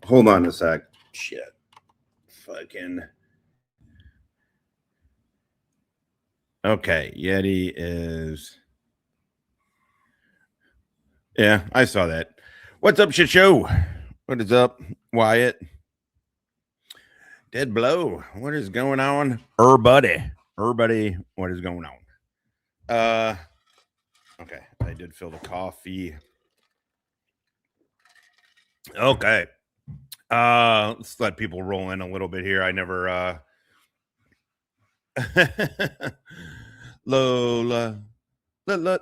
Hold on a sec. Shit. Fucking. Okay, Yeti is. Yeah, I saw that. What's up, shit show? What is up, Wyatt? Dead Blow. What is going on? Buddy. What is going on? Okay, I did fill the coffee. Okay. Let's let people roll in a little bit here. I never Lola. Lola.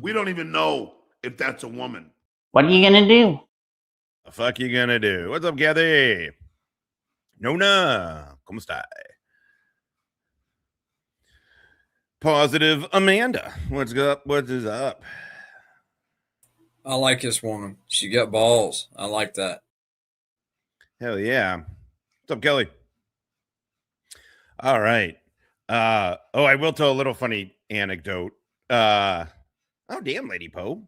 We don't even know if that's a woman. What are you gonna do? The fuck you gonna do? What's up, Kathy? Nona. ¿Cómo está? Positive Amanda. What's up? What is up? I like this woman. She got balls. I like that. Hell yeah. What's up, Kelly? All right. I will tell a little funny anecdote. Oh, damn, Lady Poe.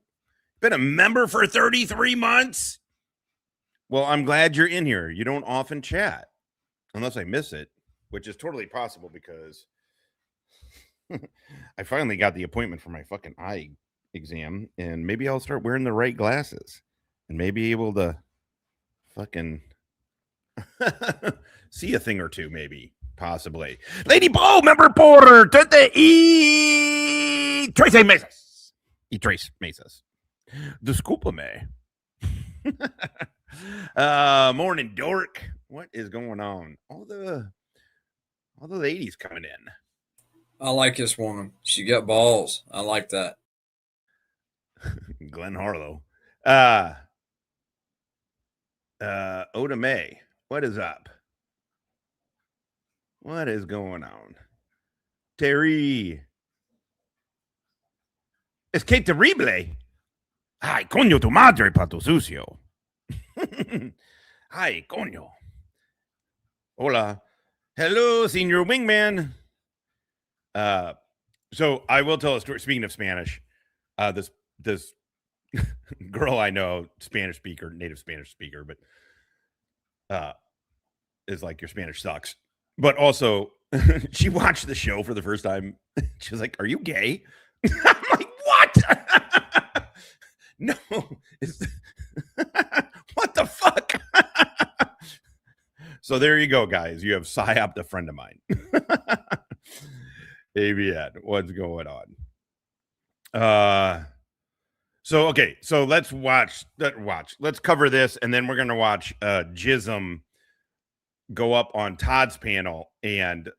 Been a member for 33 months. Well, I'm glad you're in here. You don't often chat unless I miss it, which is totally possible because I finally got the appointment for my fucking eye exam, and maybe I'll start wearing the right glasses and maybe able to fucking see a thing or two, maybe, possibly. Lady Poe, member por 20 y 3 meses. Y 3 meses. Disculpa-me. Morning, dork. What is going on? All the ladies coming in. I like this woman. She got balls. I like that. Glenn Harlow. Oda May. What is up? What is going on? Terry. Es que terrible. Ay, coño, tu madre, pato sucio. Ay, coño. Hola. Hello, Senior Wingman. So I will tell a story. Speaking of Spanish, this girl I know, Spanish speaker, native Spanish speaker, but is like, your Spanish sucks. But also, she watched the show for the first time. She was like, "Are you gay?" I'm like, "What?" No. What the fuck? So there you go, guys. You have psyoped a friend of mine. ABN, what's going on? So let's watch. Let's cover this, and then we're gonna watch Gizm go up on Todd's panel, and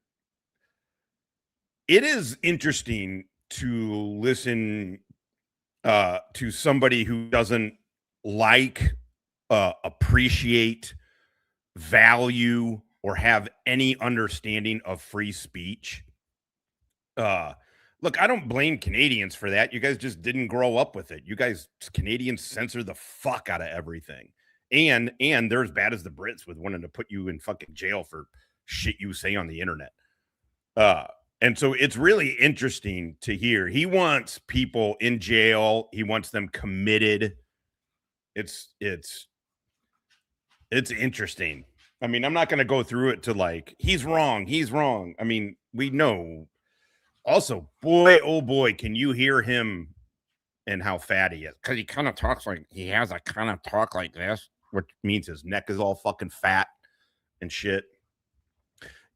it is interesting to listen to somebody who doesn't like, appreciate, value, or have any understanding of free speech. Look, I don't blame Canadians for that. You guys just didn't grow up with it. You guys, Canadians, censor the fuck out of everything. And they're as bad as the Brits with wanting to put you in fucking jail for shit you say on the internet. And so it's really interesting to hear. He wants people in jail. He wants them committed. It's interesting. I mean, I'm not going to go through it to like, he's wrong. I mean, we know. Also, boy, oh boy, can you hear him and how fat he is? Because he kind of talks like, he has a kind of talk like this, which means his neck is all fucking fat and shit.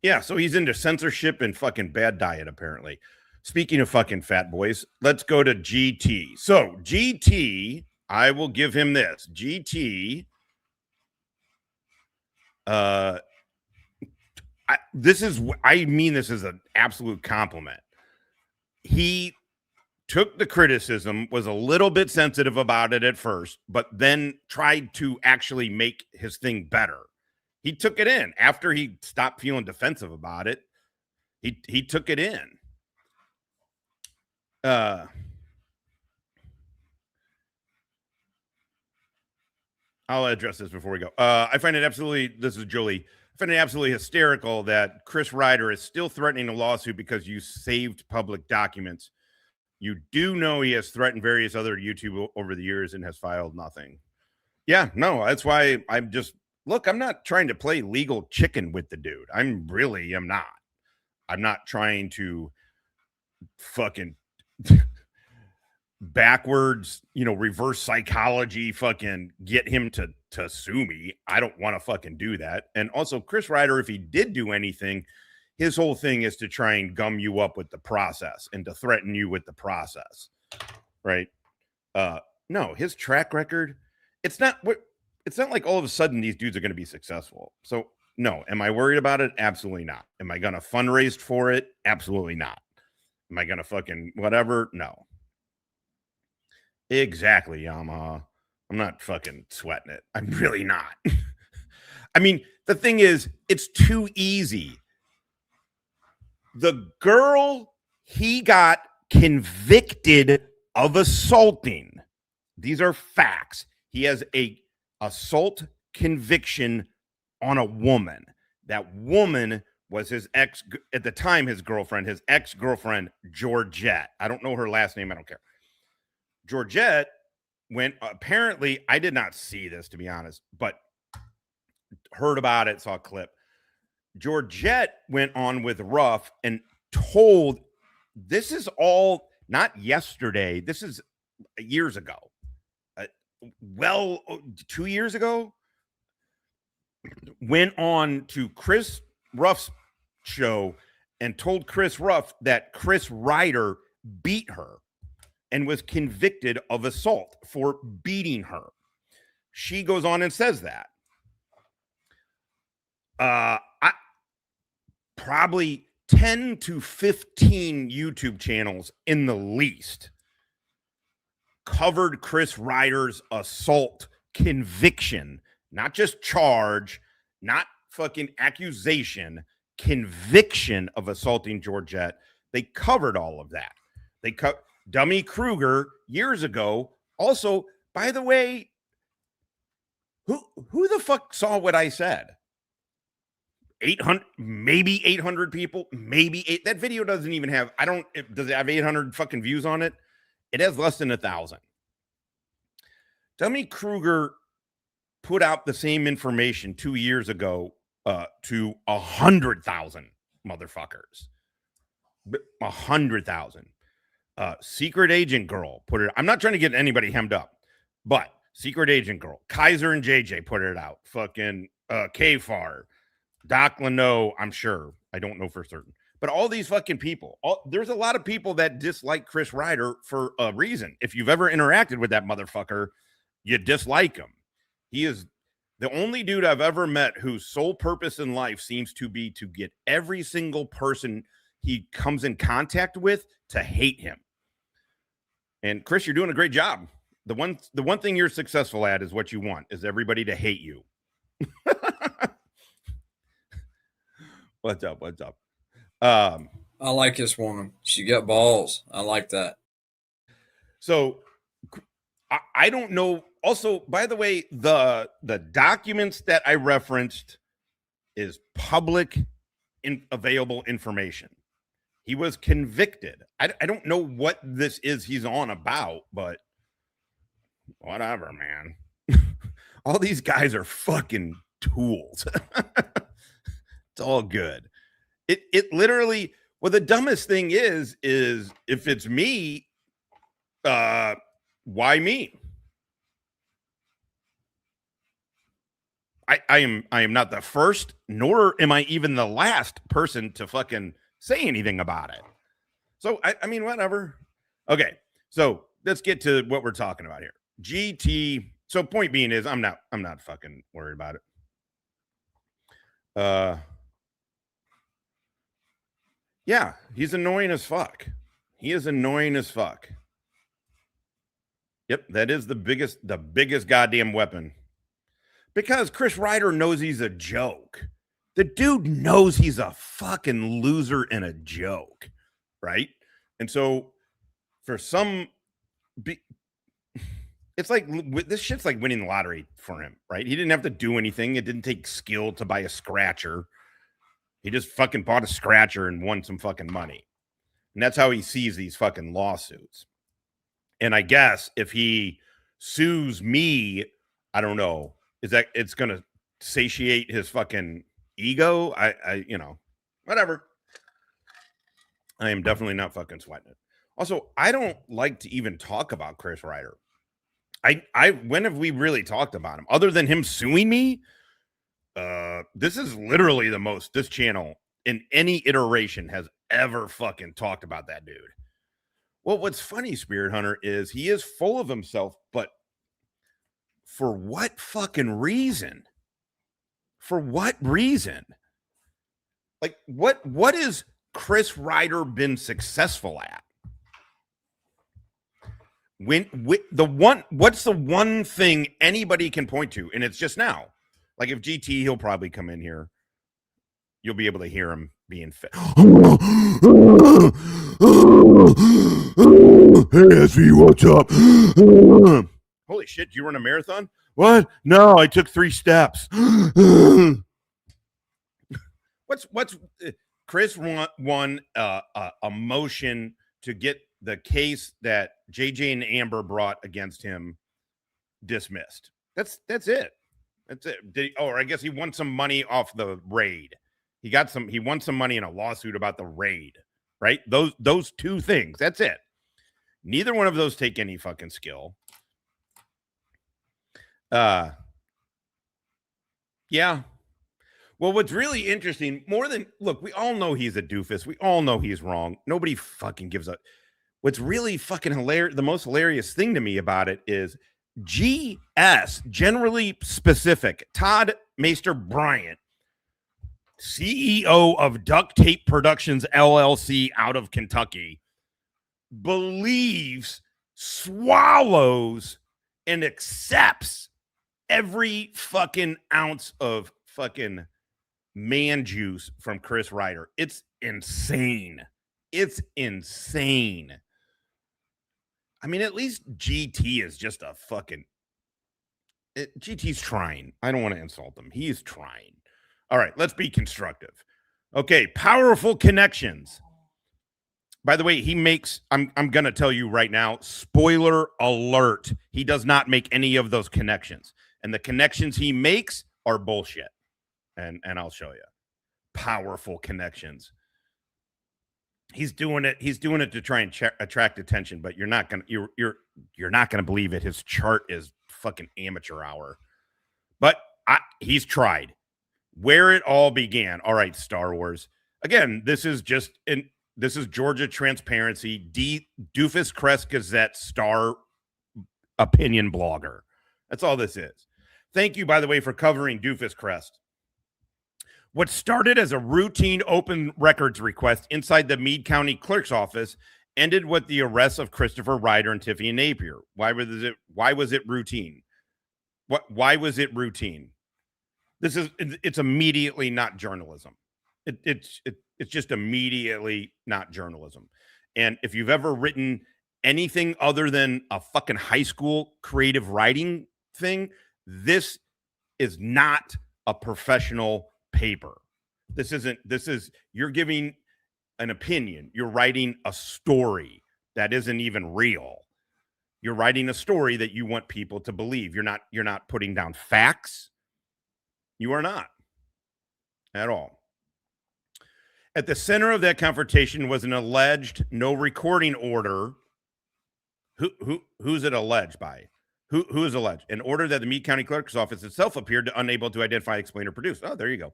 Yeah, so he's into censorship and fucking bad diet, apparently. Speaking of fucking fat boys, let's go to GT. So, GT, I will give him this. GT, I mean this as an absolute compliment. He took the criticism, was a little bit sensitive about it at first, but then tried to actually make his thing better. He took it in after he stopped feeling defensive about it. He took it in. I'll address this before we go. I find it absolutely, this is Jolie, I find it absolutely hysterical that Chris Ryder is still threatening a lawsuit because you saved public documents. You do know he has threatened various other YouTube over the years and has filed nothing. Yeah, no, that's why I'm just look, I'm not trying to play legal chicken with the dude. I'm not. I'm not trying to fucking backwards, reverse psychology, fucking get him to sue me. I don't want to fucking do that. And also, Chris Ryder, if he did do anything, his whole thing is to try and gum you up with the process and to threaten you with the process, right? No, his track record, it's not like all of a sudden these dudes are going to be successful. So no, am I worried about it? Absolutely not. Am I going to fundraise for it? Absolutely not. Am I going to fucking whatever? No. Exactly, Yamaha. I'm not fucking sweating it. I'm really not. I mean, the thing is, it's too easy. The girl he got convicted of assaulting. These are facts. He has a assault conviction on a woman. That woman was his at the time, his ex-girlfriend, Georgette. I don't know her last name. I don't care. Georgette went, apparently, I did not see this, to be honest, but heard about it, saw a clip. Georgette went on with Ruff and told, this is all not yesterday, this is years ago. 2 years ago, went on to Chris Ruff's show and told Chris Ruff that Chris Ryder beat her and was convicted of assault for beating her. She goes on and says that. Probably 10 to 15 YouTube channels in the least covered Chris Ryder's assault conviction, not just charge, not fucking accusation, conviction of assaulting Georgette. They covered all of that. They cut Dummy Kruger years ago. Also, by the way, who the fuck saw what I said? 800, maybe 800 people, maybe eight. That video doesn't even have, does it have 800 fucking views on it? It has less than 1,000. Dummy Kruger put out the same information 2 years ago to 100,000 motherfuckers. 100,000. Secret Agent Girl put it. I'm not trying to get anybody hemmed up, but Secret Agent Girl, Kaiser and JJ put it out. Fucking K-Far, Doc Leno, I'm sure. I don't know for certain. But all these fucking people, there's a lot of people that dislike Chris Ryder for a reason. If you've ever interacted with that motherfucker, you dislike him. He is the only dude I've ever met whose sole purpose in life seems to be to get every single person he comes in contact with to hate him. And Chris, you're doing a great job. The one thing you're successful at is what you want, is everybody to hate you. What's up? I like this woman. She got balls. I like that. So I don't know. Also, by the way, the documents that I referenced is public available information. He was convicted. I don't know what this is he's on about, but whatever, man. All these guys are fucking tools. It's all good. It literally, well, the dumbest thing is if it's me, why me? I am not the first, nor am I even the last person to fucking say anything about it. So I mean, whatever. Okay, so let's get to what we're talking about here. GT. So point being is I'm not fucking worried about it. Yeah, he's annoying as fuck. He is annoying as fuck. Yep, that is the biggest goddamn weapon. Because Chris Ryder knows he's a joke. The dude knows he's a fucking loser and a joke, right? And so for some, it's like this shit's like winning the lottery for him, right? He didn't have to do anything. It didn't take skill to buy a scratcher. He just fucking bought a scratcher and won some fucking money. And that's how he sees these fucking lawsuits. And I guess if he sues me I don't know. Is that it's going to satiate his fucking ego? I whatever. I am definitely not fucking sweating it. Also, I don't like to even talk about Chris Ryder. When have we really talked about him other than him suing me? This is literally the most this channel in any iteration has ever fucking talked about that dude. Well, what's funny, Spirit Hunter, is he is full of himself, but for what fucking reason? For what reason? Like, what is Chris Ryder been successful at? What's the one thing anybody can point to? And it's just now. Like if GT, he'll probably come in here. You'll be able to hear him being fit. Hey, SV, what's up? Holy shit, you run a marathon? What? No, I took 3 steps. What's Chris won a motion to get the case that JJ and Amber brought against him dismissed. That's it. That's it. Or I guess he won some money off the raid. He won some money in a lawsuit about the raid, right? Those 2 things. That's it. Neither one of those take any fucking skill. Yeah. Well, what's really interesting, look, we all know he's a doofus. We all know he's wrong. Nobody fucking gives a. What's really fucking hilarious, the most hilarious thing to me about it is GS, generally specific, Todd Maester Bryant, CEO of Duct Tape Productions, LLC out of Kentucky, believes, swallows, and accepts every fucking ounce of fucking man juice from Chris Ryder. It's insane. It's insane. I mean, at least GT is just a fucking... GT's trying. I don't want to insult him. He is trying. All right, let's be constructive. Okay, powerful connections. By the way, he makes... I'm going to tell you right now, spoiler alert, he does not make any of those connections. And the connections he makes are bullshit. And I'll show you. Powerful connections. He's doing it to try and attract attention, but you're not gonna believe it. His chart is fucking amateur hour. But he's tried. Where it all began. All right, Star Wars. Again, this is Georgia Transparency, Doofus Crest Gazette Star opinion blogger. That's all this is. Thank you, by the way, for covering Doofus Crest. What started as a routine open records request inside the Meade County Clerk's office ended with the arrest of Christopher Ryder and Tiffany Napier. Why was it routine? Why was it routine? It's immediately not journalism. It's just immediately not journalism. And if you've ever written anything other than a fucking high school creative writing thing, this is not a professional paper. You're giving an opinion. You're writing a story that isn't even real. You're writing a story that you want people to believe. You're not putting down facts. You are not at all. At the center of that confrontation was an alleged no recording order. Who's it alleged by? Who is alleged? An order that the Meade County Clerk's office itself appeared unable to identify, explain, or produce. Oh, there you go.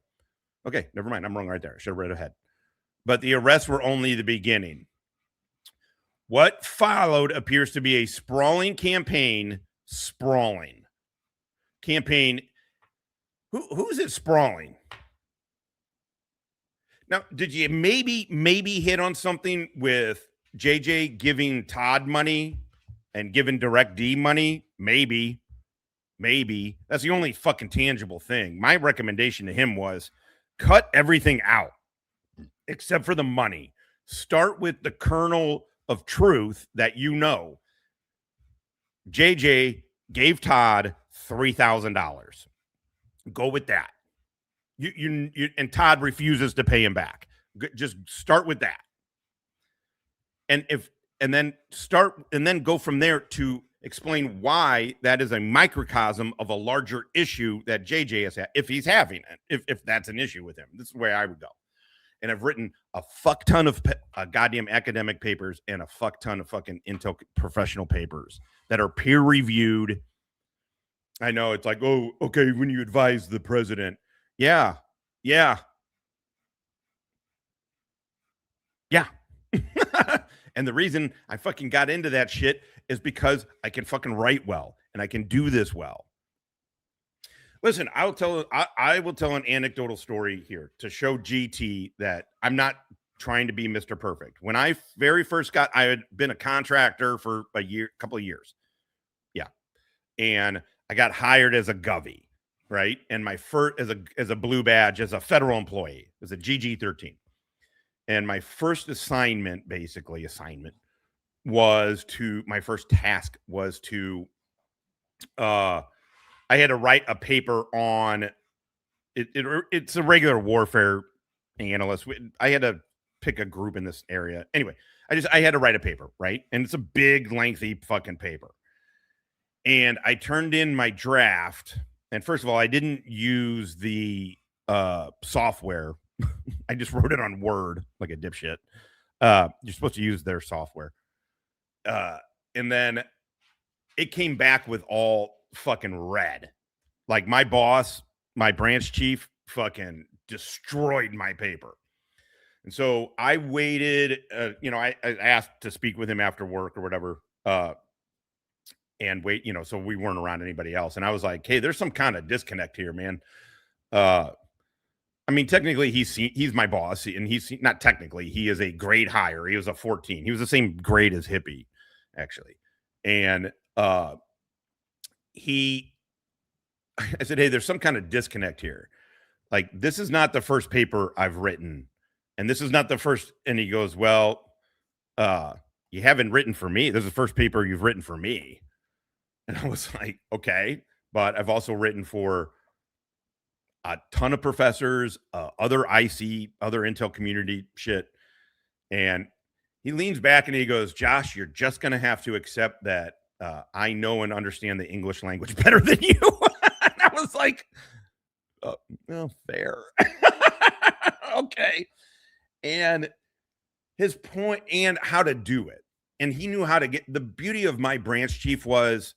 Okay, never mind. I'm wrong right there. Should have read ahead. But the arrests were only the beginning. What followed appears to be a sprawling campaign. Sprawling campaign. Who's it sprawling? Now, did you maybe hit on something with JJ giving Todd money and giving Direct D money? Maybe. That's the only fucking tangible thing. My recommendation to him was cut everything out except for the money. Start with the kernel of truth that you know. JJ gave Todd $3,000. Go with that. You and Todd refuses to pay him back. Just start with that. And then go from there to explain why that is a microcosm of a larger issue that JJ has had, if he's having it, if that's an issue with him. This is where I would go. And I've written a fuck ton of goddamn academic papers and a fuck ton of fucking Intel professional papers that are peer reviewed. I know it's like, oh, okay, when you advise the president. Yeah. And the reason I fucking got into that shit is because I can fucking write well and I can do this well. Listen, I will tell an anecdotal story here to show GT that I'm not trying to be Mr. Perfect. When I very first I had been a contractor for a couple of years. Yeah. And I got hired as a govy, right? And my first as a blue badge as a federal employee, as a GG-13. And my first assignment was my first task was to I had to write a paper on it's a regular warfare analyst. I had to pick a group in this area. Anyway, I had to write a paper, right? And it's a big, lengthy fucking paper. And I turned in my draft. And first of all, I didn't use the software. I just wrote it on Word like a dipshit. You're supposed to use their software. And then it came back with all fucking red. Like my boss, my branch chief, fucking destroyed my paper. And so I waited, I asked to speak with him after work or whatever, and wait, so we weren't around anybody else. And I was like, hey, there's some kind of disconnect here, man. I mean, technically he's my boss, and he's not technically, he is a grade higher. He was a 14. He was the same grade as Hippie, actually. And I said, hey, there's some kind of disconnect here. Like, this is not the first paper I've written. And this is not the first. And he goes, well, you haven't written for me. This is the first paper you've written for me. And I was like, okay. But I've also written for a ton of professors, other IC, other Intel community shit. And he leans back and he goes, Josh, you're just going to have to accept that I know and understand the English language better than you. And I was like, well, fair. Okay. And his point and how to do it. And he knew how to get the beauty of my branch chief was,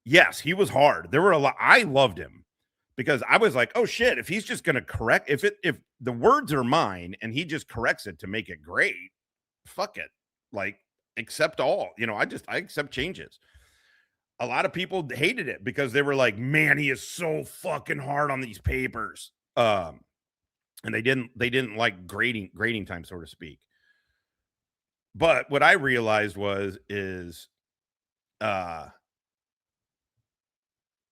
yes, he was hard. There were a lot. I loved him because I was like, oh shit, if he's just going to correct, if the words are mine and he just corrects it to make it great, fuck it. Like, accept all, I accept changes. A lot of people hated it because they were like, man, he is so fucking hard on these papers. And they didn't like grading time, so to speak. But what I realized is I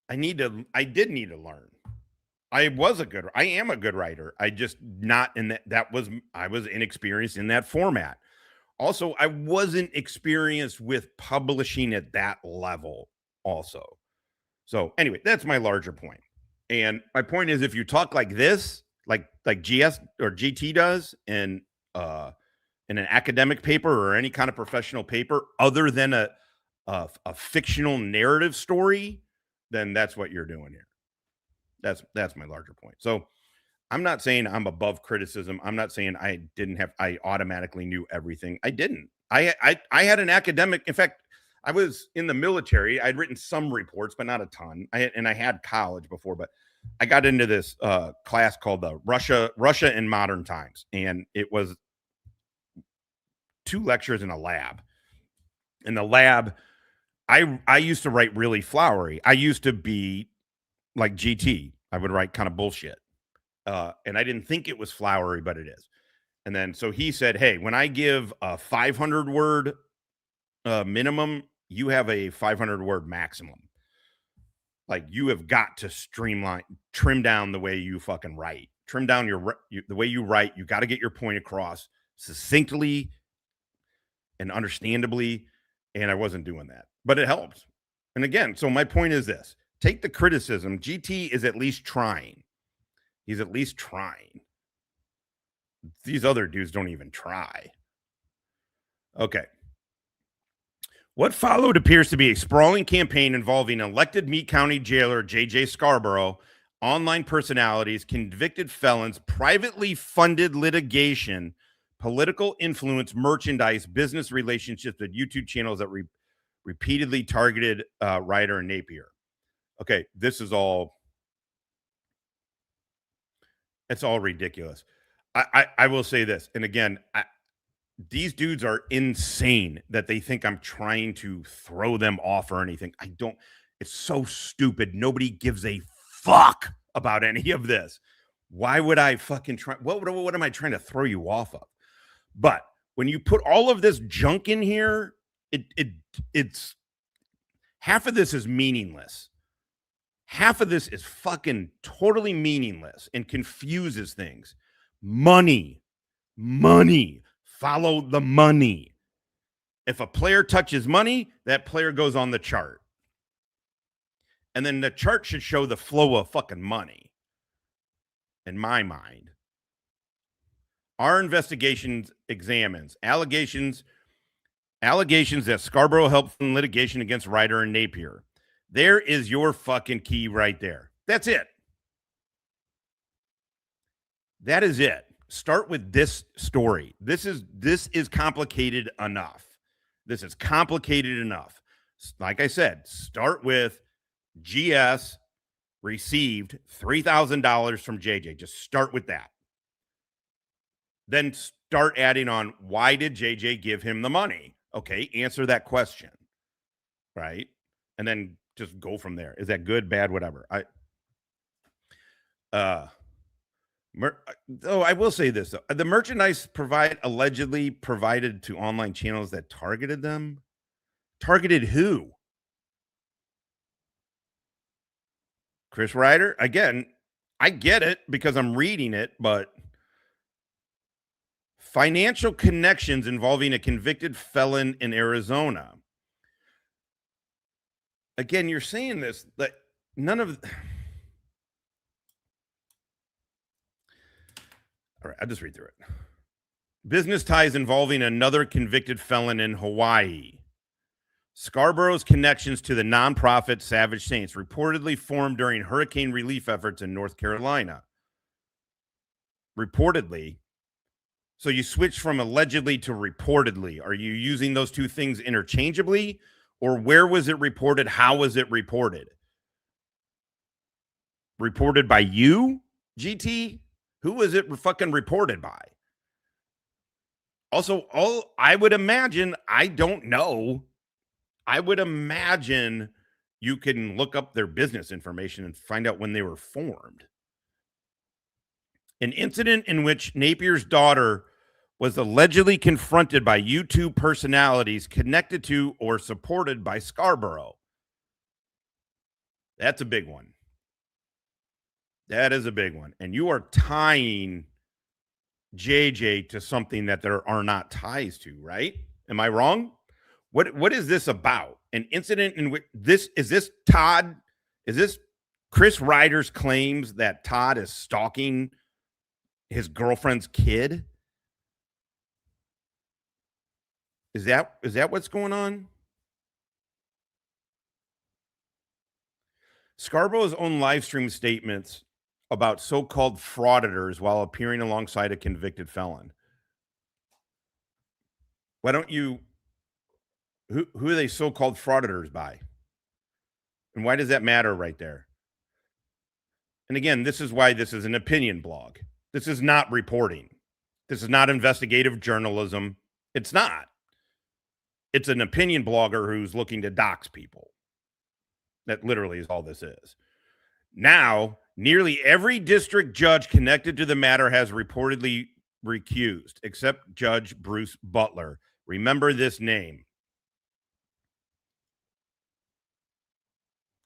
did need to learn. I am a good writer. I just not in I was inexperienced in that format. Also, I wasn't experienced with publishing at that level also. So anyway, that's my larger point. And my point is, if you talk like this, like GS or GT does in an academic paper or any kind of professional paper, other than a fictional narrative story, then that's what you're doing here. That's my larger point. So I'm not saying I'm above criticism. I'm not saying I automatically knew everything. I didn't. I had an academic. In fact, I was in the military. I'd written some reports, but not a ton. I had college before, but I got into this class called the Russia in Modern Times, and it was 2 lectures in a lab. In the lab, I used to write really flowery. I used to be like GT. I would write kind of bullshit. And I didn't think it was flowery, but it is. And then, so he said, hey, when I give a 500 word minimum, you have a 500 word maximum. Like, you have got to trim down the way you fucking write, trim down the way you write. You got to get your point across succinctly and understandably. And I wasn't doing that, but it helps. And again, so my point is this: take the criticism. GT is at least trying. He's at least trying. These other dudes don't even try. Okay. What followed appears to be a sprawling campaign involving elected Meade County jailer J.J. Scarborough, online personalities, convicted felons, privately funded litigation, political influence, merchandise, business relationships with YouTube channels that repeatedly targeted Ryder and Napier. Okay, this is all... It's all ridiculous. I will say this, and again, these dudes are insane that they think I'm trying to throw them off or anything. I don't. It's so stupid. Nobody gives a fuck about any of this. Why would I fucking try? What am I trying to throw you off of? But when you put all of this junk in here, it's half of this is meaningless. Half of this is fucking totally meaningless and confuses things. Money. Follow the money. If a player touches money, that player goes on the chart. And then the chart should show the flow of fucking money. In my mind. Our investigations examines allegations that Scarborough helped in litigation against Ryder and Napier. There is your fucking key right there. That's it. That is it. Start with this story. This is complicated enough. This is complicated enough. Like I said, start with GS received $3,000 from JJ. Just start with that. Then start adding on, why did JJ give him the money? Okay, answer that question. Right? And then just go from there. Is that good, bad, whatever? I will say this though. The merchandise allegedly provided to online channels that targeted them. Targeted who? Chris Ryder? Again, I get it because I'm reading it, but financial connections involving a convicted felon in Arizona. Again, you're saying this, that none of... All right, I'll just read through it. Business ties involving another convicted felon in Hawaii. Scarborough's connections to the nonprofit Savage Saints reportedly formed during hurricane relief efforts in North Carolina. Reportedly. So you switch from allegedly to reportedly. Are you using those two things interchangeably? Or where was it reported? How was it reported? Reported by you, GT? Who was it fucking reported by? Also, I would imagine, I don't know. I would imagine you can look up their business information and find out when they were formed. An incident in which Napier's daughter was allegedly confronted by YouTube personalities connected to or supported by Scarborough. That's a big one. That is a big one. And you are tying JJ to something that there are not ties to, right? Am I wrong? What is this about? An incident in which is this Chris Ryder's claims that Todd is stalking his girlfriend's kid? Is that what's going on? Scarborough's own live stream statements about so-called frauditors while appearing alongside a convicted felon. Why don't you... Who are they so-called frauditors by? And why does that matter right there? And again, this is why this is an opinion blog. This is not reporting. This is not investigative journalism. It's not. It's an opinion blogger who's looking to dox people. That literally is all this is. Now, nearly every district judge connected to the matter has reportedly recused, except Judge Bruce Butler. Remember this name.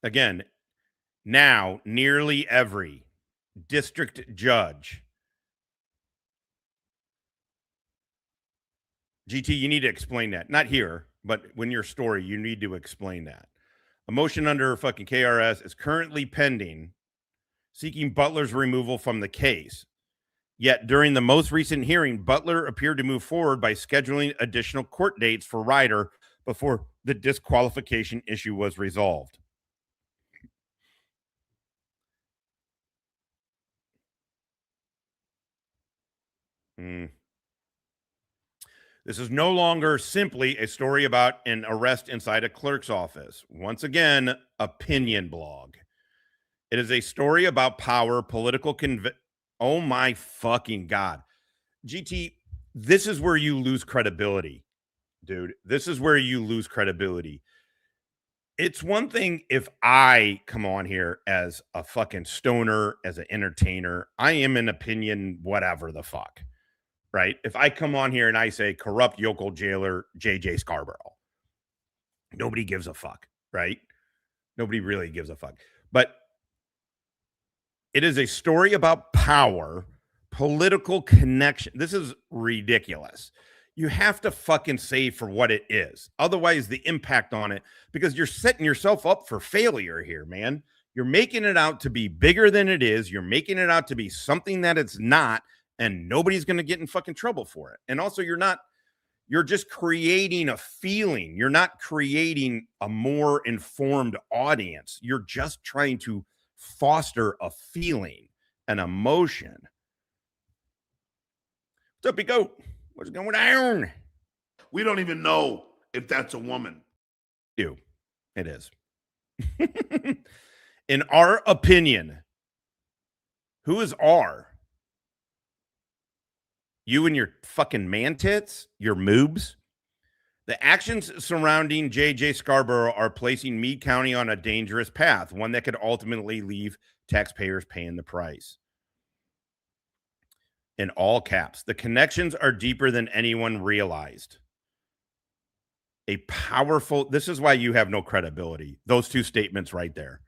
Again, now nearly every district judge. GT, you need to explain that. Not here, but when your story, you need to explain that. A motion under fucking KRS is currently pending, seeking Butler's removal from the case. Yet during the most recent hearing, Butler appeared to move forward by scheduling additional court dates for Ryder before the disqualification issue was resolved. This is no longer simply a story about an arrest inside a clerk's office. Once again, opinion blog. It is a story about power, political oh my fucking God. GT, this is where you lose credibility, dude. This is where you lose credibility. It's one thing if I come on here as a fucking stoner, as an entertainer. I am an opinion, whatever the fuck. Right? If I come on here and I say corrupt yokel jailer JJ Scarborough, nobody gives a fuck, right? Nobody really gives a fuck. But it is a story about power, political connection. This is ridiculous. You have to fucking say for what it is. Otherwise, the impact on it, because you're setting yourself up for failure here, man. You're making it out to be bigger than it is. You're making it out to be something that it's not. And nobody's going to get in fucking trouble for it. And also, you're just creating a feeling. You're not creating a more informed audience. You're just trying to foster a feeling, an emotion. What's up, you goat? What's going down? We don't even know if that's a woman. It is. In our opinion, who is R? You and your fucking man tits, your moobs. The actions surrounding J.J. Scarborough are placing Meade County on a dangerous path, one that could ultimately leave taxpayers paying the price. In all caps, the connections are deeper than anyone realized. A powerful, this is why you have no credibility. Those two statements right there.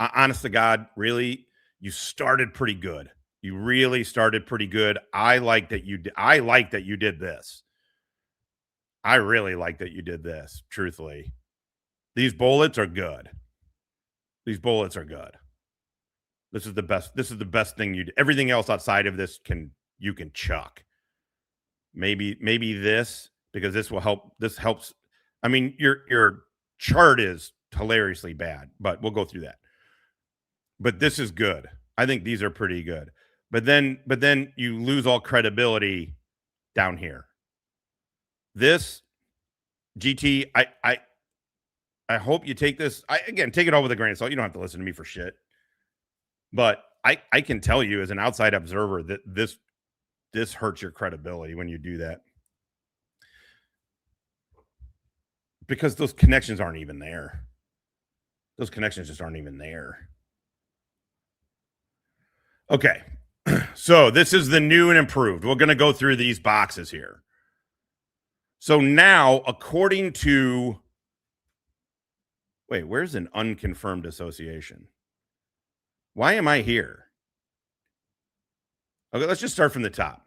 Honest to God, really, you started pretty good. You really started pretty good. I like that you did this. I really like that you did this, truthfully. These bullets are good. These bullets are good. This is the best. This is the best thing you do. Everything else outside of this you can chuck. Maybe this, because this will help. This helps. I mean, your chart is hilariously bad, but we'll go through that. But this is good. I think these are pretty good. But then you lose all credibility down here. This GT, I hope you take this. Again, take it all with a grain of salt. You don't have to listen to me for shit. But I can tell you as an outside observer that this hurts your credibility when you do that. Because those connections aren't even there. Those connections just aren't even there. Okay. So this is the new and improved. We're going to go through these boxes here. So now, according to... Wait, where's an unconfirmed association? Why am I here? Okay, let's just start from the top.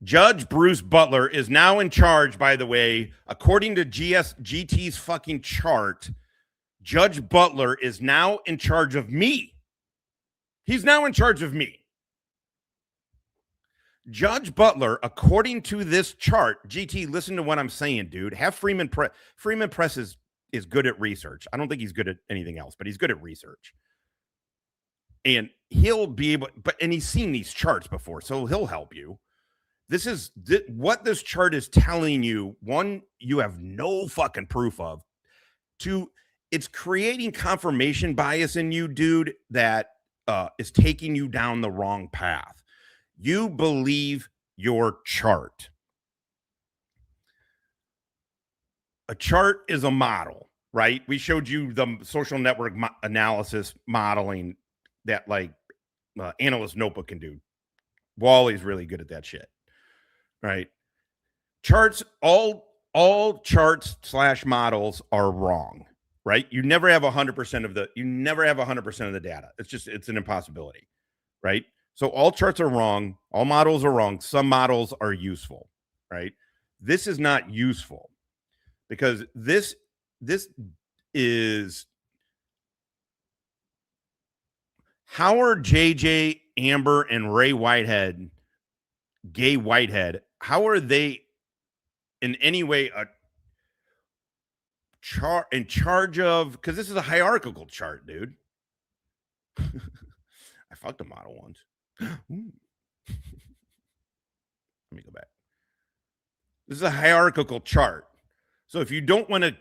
Judge Bruce Butler is now in charge, by the way, according to GT's fucking chart. Judge Butler is now in charge of me. He's now in charge of me. Judge Butler, according to this chart, GT, listen to what I'm saying, dude. Have Freeman Press. Freeman Press is good at research. I don't think he's good at anything else, but he's good at research. And he'll be able, and he's seen these charts before, so he'll help you. This is what this chart is telling you. One, you have no fucking proof of. Two, it's creating confirmation bias in you, dude, that is taking you down the wrong path. You believe your chart. A chart is a model, right? We showed you the social network analysis modeling that Analyst Notebook can do. Wally's really good at that shit, right? Charts, all charts / models are wrong, right? You never have 100% of the data. It's an impossibility, right? So all charts are wrong. All models are wrong. Some models are useful, right? This is not useful because this is how are JJ, Amber, and Ray Whitehead, Gay Whitehead, how are they in any way in charge of, because this is a hierarchical chart, dude. I fucked a model once. Ooh. Let me go back. This is a hierarchical chart. So if you don't want to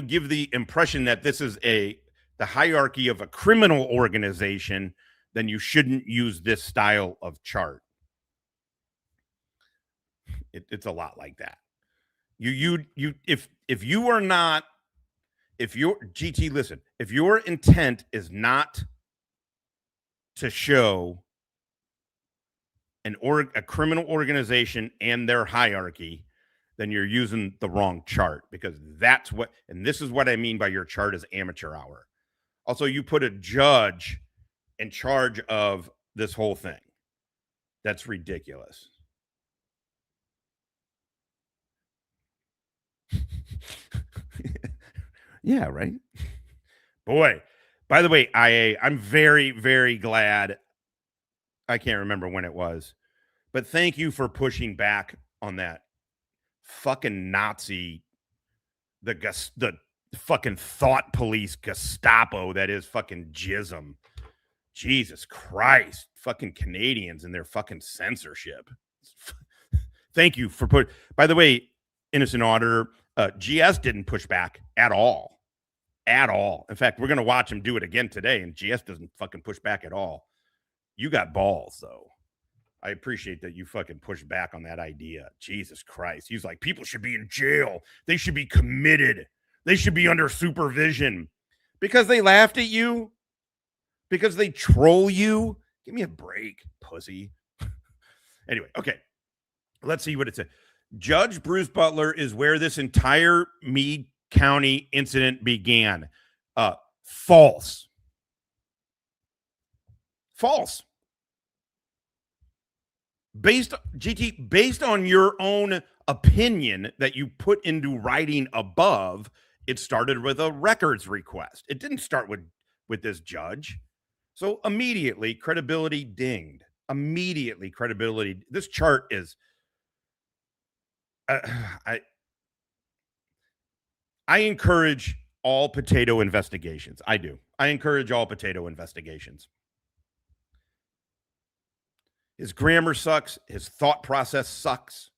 give the impression that this is the hierarchy of a criminal organization, then you shouldn't use this style of chart. It's a lot like that. If your intent is not to show a criminal organization and their hierarchy, then you're using the wrong chart, because this is what I mean by your chart is amateur hour. Also, you put a judge in charge of this whole thing. That's ridiculous. Yeah, right? Boy, by the way, I'm very, very glad. I can't remember when it was, but thank you for pushing back on that fucking Nazi, the fucking thought police Gestapo that is fucking Gizm. Jesus Christ, fucking Canadians and their fucking censorship. Thank you for by the way, innocent auditor, GS didn't push back at all. At all. In fact, we're going to watch him do it again today, and GS doesn't fucking push back at all. You got balls, though. I appreciate that you fucking pushed back on that idea. Jesus Christ. He's like, people should be in jail. They should be committed. They should be under supervision. Because they laughed at you? Because they troll you? Give me a break, pussy. Anyway, okay. Let's see what it said. Judge Bruce Butler is where this entire Meade County incident began. False. False. Based on your own opinion that you put into writing above, it started with a records request. It didn't start with this judge. So immediately credibility dinged. Immediately credibility. This chart is I encourage all potato investigations. I do. I encourage all potato investigations. His grammar sucks. His thought process sucks.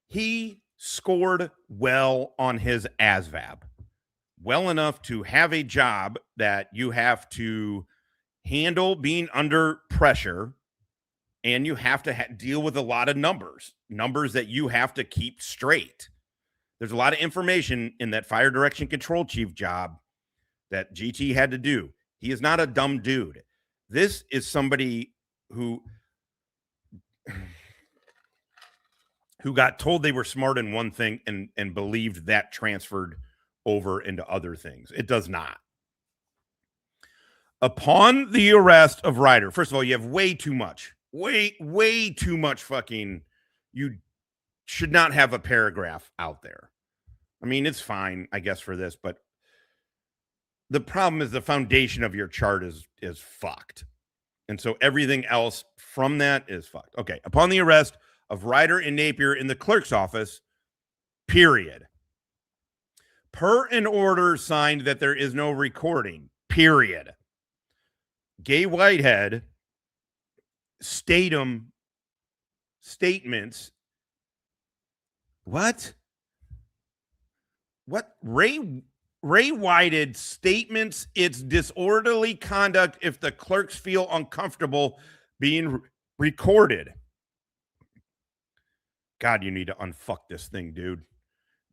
He scored well on his ASVAB. Well enough to have a job that you have to handle being under pressure, and you have to deal with a lot of numbers that you have to keep straight. There's a lot of information in that fire direction control chief job that GT had to do. He is not a dumb dude. This is somebody who got told they were smart in one thing and believed that transferred over into other things. It does not. Upon the arrest of Ryder, first of all, you have way too much fucking, you should not have a paragraph out there. I mean, it's fine, I guess, for this, but the problem is the foundation of your chart is fucked. And so everything else from that is fucked. Okay. Upon the arrest of Ryder and Napier in the clerk's office, period. Per an order signed that there is no recording, period. Gay Whitehead statements. What? Ray Whitehead statements it's disorderly conduct if the clerks feel uncomfortable being recorded. God, you need to unfuck this thing, dude.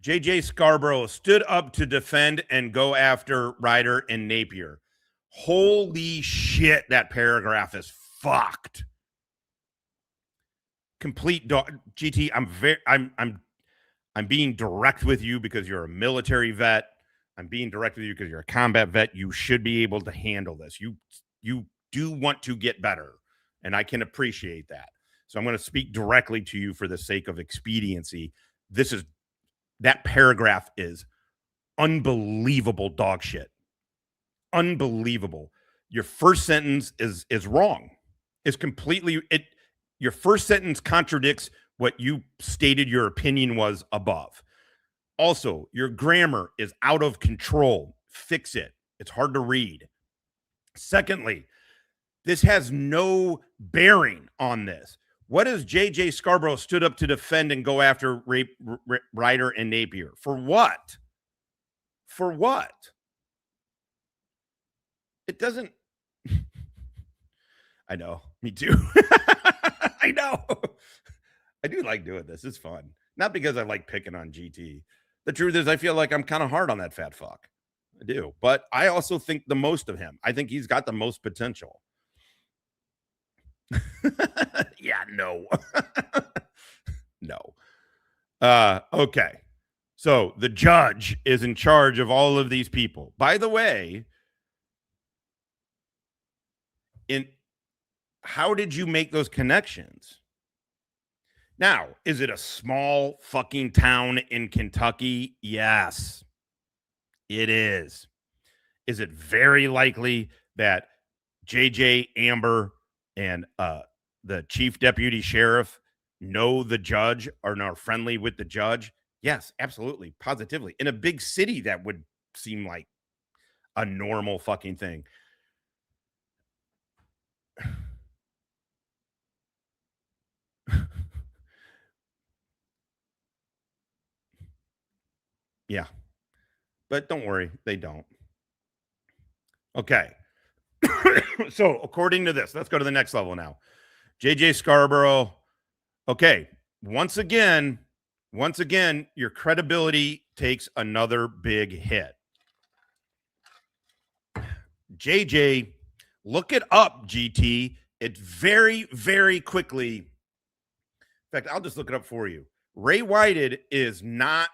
JJ Scarborough stood up to defend and go after Ryder and Napier. Holy shit, that paragraph is fucked. Complete GT. I'm being direct with you because you're a military vet. I'm being direct with you because you're a combat vet. You should be able to handle this. You do want to get better, and I can appreciate that. So I'm going to speak directly to you for the sake of expediency. That paragraph is unbelievable dog shit. Unbelievable. Your first sentence is wrong. It's completely your first sentence contradicts what you stated your opinion was above. Also, your grammar is out of control. Fix it. It's hard to read. Secondly, this has no bearing on this. What has JJ Scarborough stood up to defend and go after Ryder and Napier? For what? For what? It doesn't. I know. Me too. I know. I do like doing this. It's fun. Not because I like picking on GT. The truth is, I feel like I'm kind of hard on that fat fuck. I do. But I also think the most of him. I think he's got the most potential. Yeah, no. No. Okay. So the judge is in charge of all of these people. By the way, how did you make those connections? Now, is it a small fucking town in Kentucky? Yes, it is. Is it very likely that JJ, Amber, and the chief deputy sheriff know the judge or are friendly with the judge? Yes, absolutely, positively. In a big city, that would seem like a normal fucking thing. Yeah. But don't worry, they don't. Okay. So, according to this, let's go to the next level now. JJ Scarborough. Okay. Once again, your credibility takes another big hit. JJ, look it up, GT. It very, very quickly. In fact, I'll just look it up for you. Ray Whited is not.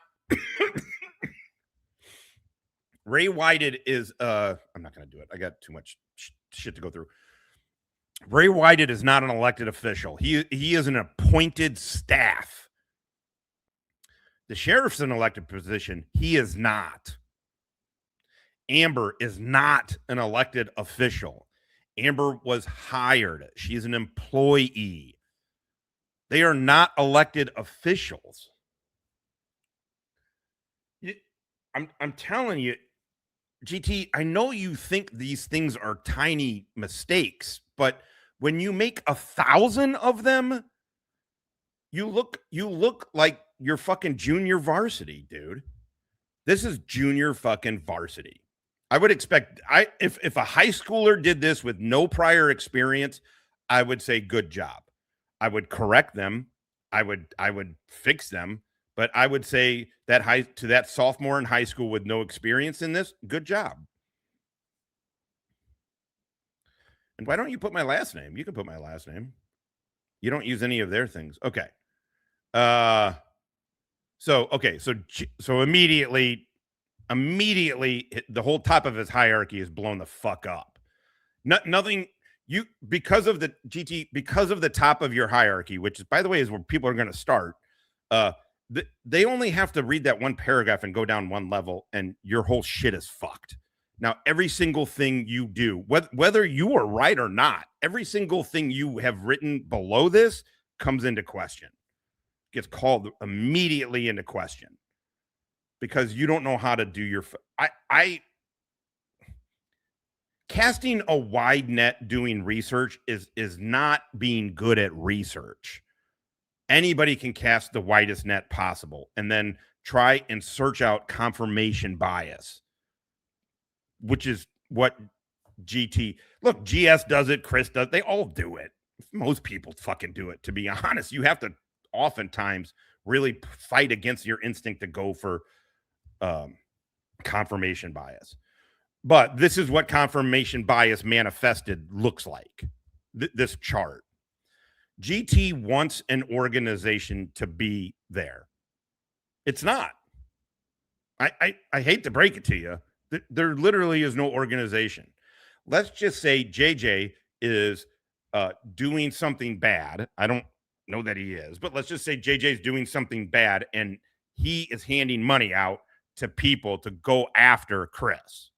Ray Whited is. I'm not going to do it. I got too much shit to go through. Ray Whited is not an elected official. He is an appointed staff. The sheriff's an elected position. He is not. Amber is not an elected official. Amber was hired. She's an employee. They are not elected officials. I'm telling you, GT, I know you think these things are tiny mistakes, but when you make 1,000 of them, you look like you're fucking junior varsity, dude. This is junior fucking varsity. I would expect if a high schooler did this with no prior experience, I would say good job. I would correct them. I would fix them. But I would say that sophomore in high school with no experience in this, good job. And why don't you put my last name? You can put my last name. You don't use any of their things. Okay. So immediately the whole top of his hierarchy is blown the fuck up. Nothing because of the top of your hierarchy, which is, by the way, is where people are going to start. They only have to read that one paragraph and go down one level, and your whole shit is fucked. Now, every single thing you do, whether you are right or not, every single thing you have written below this comes into question, gets called immediately into question because you don't know how to do your. Casting a wide net doing research is not being good at research. Anybody can cast the widest net possible and then try and search out confirmation bias, which is what GS does it, Chris does. They all do it. Most people fucking do it, to be honest. You have to oftentimes really fight against your instinct to go for confirmation bias. But this is what confirmation bias manifested looks like. This chart. GT wants an organization to be there. It's not. I hate to break it to you. There literally is no organization. Let's just say JJ is doing something bad. I don't know that he is, but let's just say JJ is doing something bad and he is handing money out to people to go after Chris.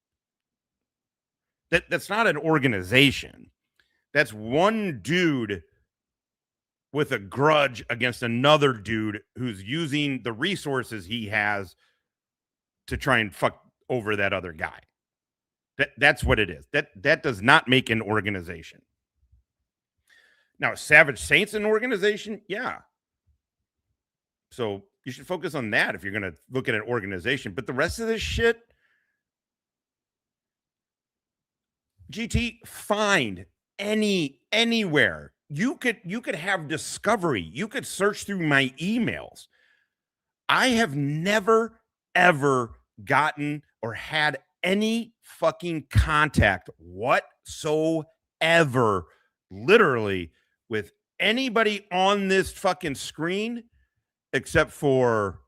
That's not an organization. That's one dude with a grudge against another dude who's using the resources he has to try and fuck over that other guy. That's what it is. That does not make an organization. Now, Savage Saints an organization? Yeah. So you should focus on that if you're going to look at an organization. But the rest of this shit, GT, find anywhere. You could have discovery. You could search through my emails. I have never, ever gotten or had any fucking contact whatsoever, literally, with anybody on this fucking screen except for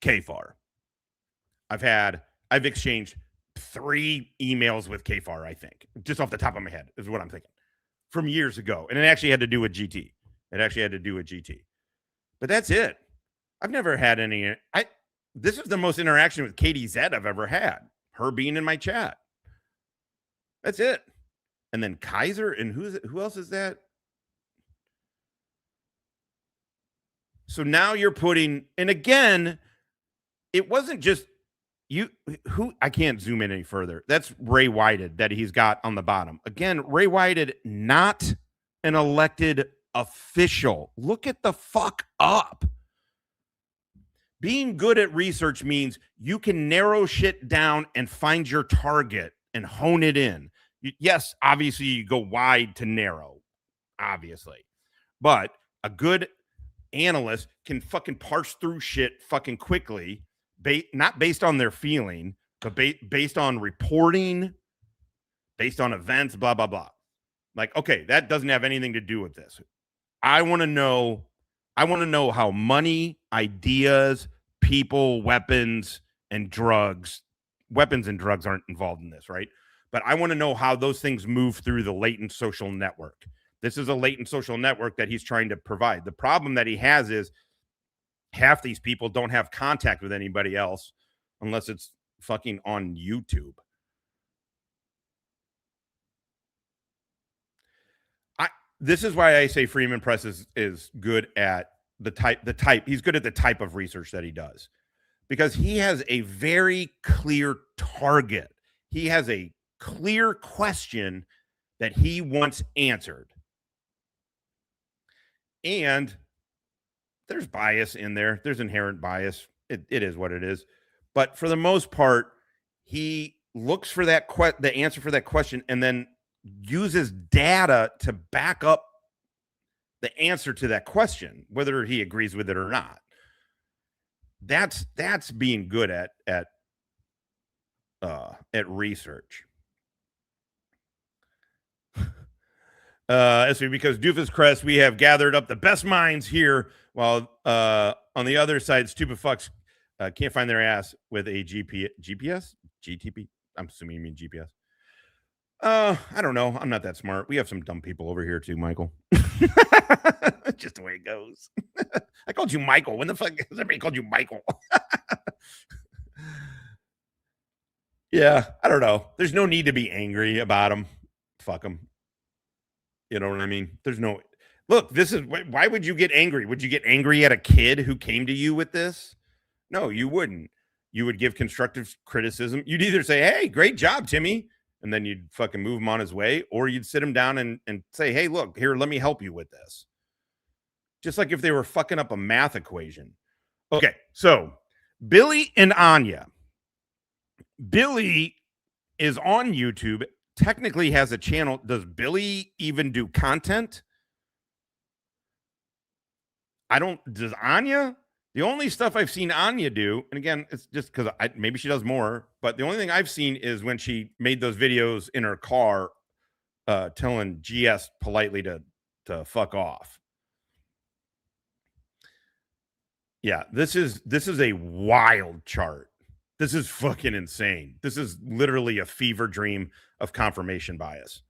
KFAR. I've exchanged 3 emails with KFAR, I think, just off the top of my head is what I'm thinking, from years ago. And it actually had to do with GT. But that's it. I've never had any. This is the most interaction with Katie Z I've ever had. Her being in my chat. That's it. And then Kaiser, and who else is that? So now you're putting, and again, it wasn't just you who I can't zoom in any further. That's Ray Whited that he's got on the bottom. Again, Ray Whited, not an elected official. Look at the fuck up. Being good at research means you can narrow shit down and find your target and hone it in. Yes, obviously you go wide to narrow, obviously. But a good analyst can fucking parse through shit fucking quickly, not based on their feeling, but based on reporting, based on events, blah, blah, blah. Like, okay, that doesn't have anything to do with this. I want to know how money, ideas, people, weapons, and drugs aren't involved in this, right? But I want to know how those things move through the latent social network. This is a latent social network that he's trying to provide. The problem that he has is half these people don't have contact with anybody else unless it's fucking on YouTube. This is why I say Freeman Press is good at the type. He's good at the type of research that he does because he has a very clear target. He has a clear question that he wants answered. And there's bias in there. There's inherent bias. It is what it is. But for the most part, he looks for that the answer for that question and then uses data to back up the answer to that question, whether he agrees with it or not. That's being good at research. Because Doofus Crest, we have gathered up the best minds here, while on the other side, stupid fucks can't find their ass with a GPS? GTP? I'm assuming you mean GPS. I don't know. I'm not that smart. We have some dumb people over here too, Michael. Just the way it goes. I called you Michael. When the fuck has everybody called you Michael? Yeah, I don't know. There's no need to be angry about him. Fuck him. You know what I mean? There's no look. This is why would you get angry? Would you get angry at a kid who came to you with this? No, you wouldn't. You would give constructive criticism. You'd either say, "Hey, great job, Timmy," and then you'd fucking move him on his way, or you'd sit him down and say, "Hey, look, here, let me help you with this." Just like if they were fucking up a math equation. Okay, so Billy and Anya. Billy is on YouTube. Technically has a channel. Does Billy even do content? Does Anya? The only stuff I've seen Anya do, and again, it's just because maybe she does more, but the only thing I've seen is when she made those videos in her car telling GS politely to fuck off. Yeah, this is a wild chart. This is fucking insane. This is literally a fever dream of confirmation bias.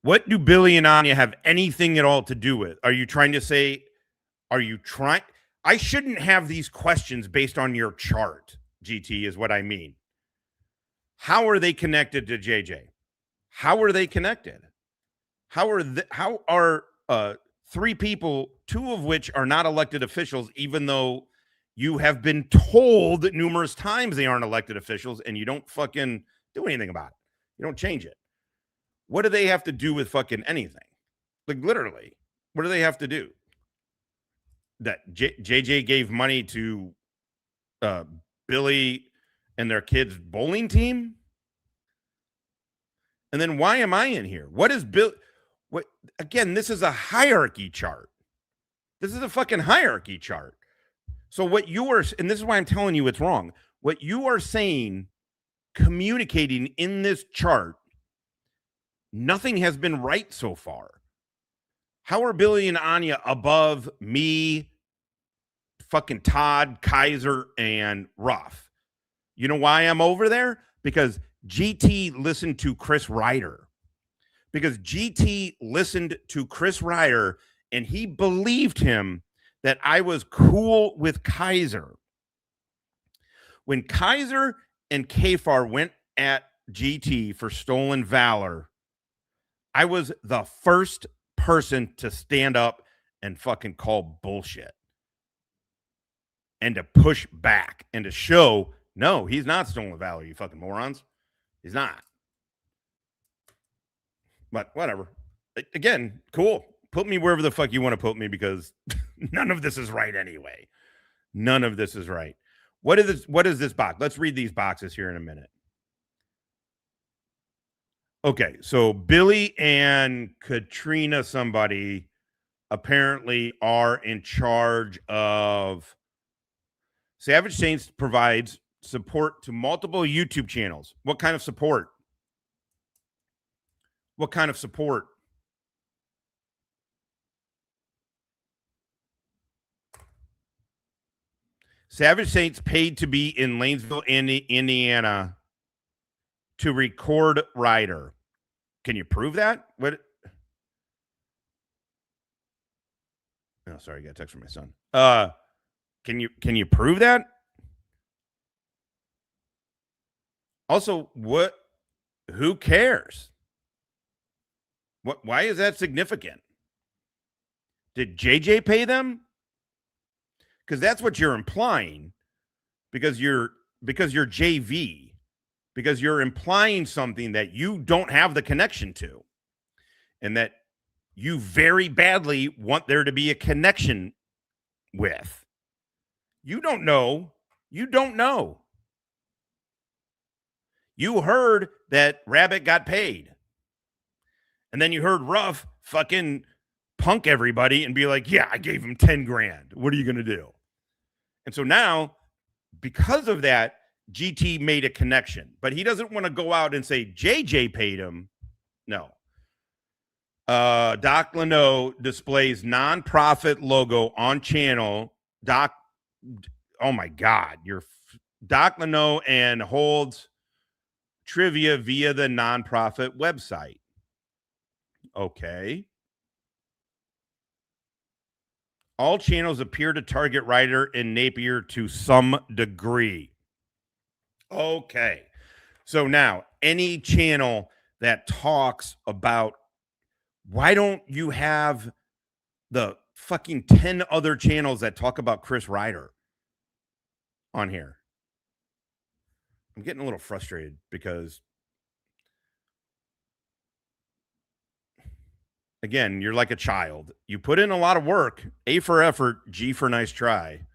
What do Billy and Anya have anything at all to do with? Are you trying to say, I shouldn't have these questions based on your chart, GT, is what I mean. How are they connected to JJ? How are they connected? How are 3 people, 2 of which are not elected officials, even though You have been told numerous times they aren't elected officials, and you don't fucking do anything about it. You don't change it. What do they have to do with fucking anything? Like, literally, what do they have to do? That JJ gave money to Billy and their kids' bowling team? And then why am I in here? What is Bill? What, again, this is a hierarchy chart. This is a fucking hierarchy chart. So what you are, and this is why I'm telling you it's wrong. What you are saying, communicating in this chart, nothing has been right so far. How are Billy and Anya above me, fucking Todd, Kaiser, and Ruff? You know why I'm over there? Because GT listened to Chris Ryder. Because GT listened to Chris Ryder and he believed him that I was cool with Kaiser. When Kaiser and Kfar went at GT for stolen valor, I was the first person to stand up and fucking call bullshit and to push back and to show, no, he's not stolen valor, you fucking morons. He's not. But whatever. Again, cool. Put me wherever the fuck you want to put me because none of this is right anyway. None of this is right. What is this box? Let's read these boxes here in a minute. Okay, so Billy and Katrina somebody apparently are in charge of Savage Saints provides support to multiple YouTube channels. What kind of support? What kind of support? Savage Saints paid to be in Lanesville, Indiana to record Ryder. Can you prove that? What? Oh, sorry, I got a text from my son. Can you prove that? Also, what? Who cares? What? Why is that significant? Did JJ pay them? Because that's what you're implying. Because you're JV. Because you're implying something that you don't have the connection to, and that you very badly want there to be a connection with. You don't know. You don't know. You heard that Rabbit got paid. And then you heard Ruff fucking punk everybody and be like, yeah, I gave him 10 grand. What are you going to do? And so now, because of that, GT made a connection. But he doesn't want to go out and say JJ paid him. No. Doc Leno displays nonprofit logo on channel. Doc, oh my God. Doc Leno and holds trivia via the nonprofit website. Okay. All channels appear to target Ryder and Napier to some degree. Okay. So now, any channel that talks about, why don't you have the fucking 10 other channels that talk about Chris Ryder on here? I'm getting a little frustrated because, again, you're like a child. You put in a lot of work, A for effort, G for nice try.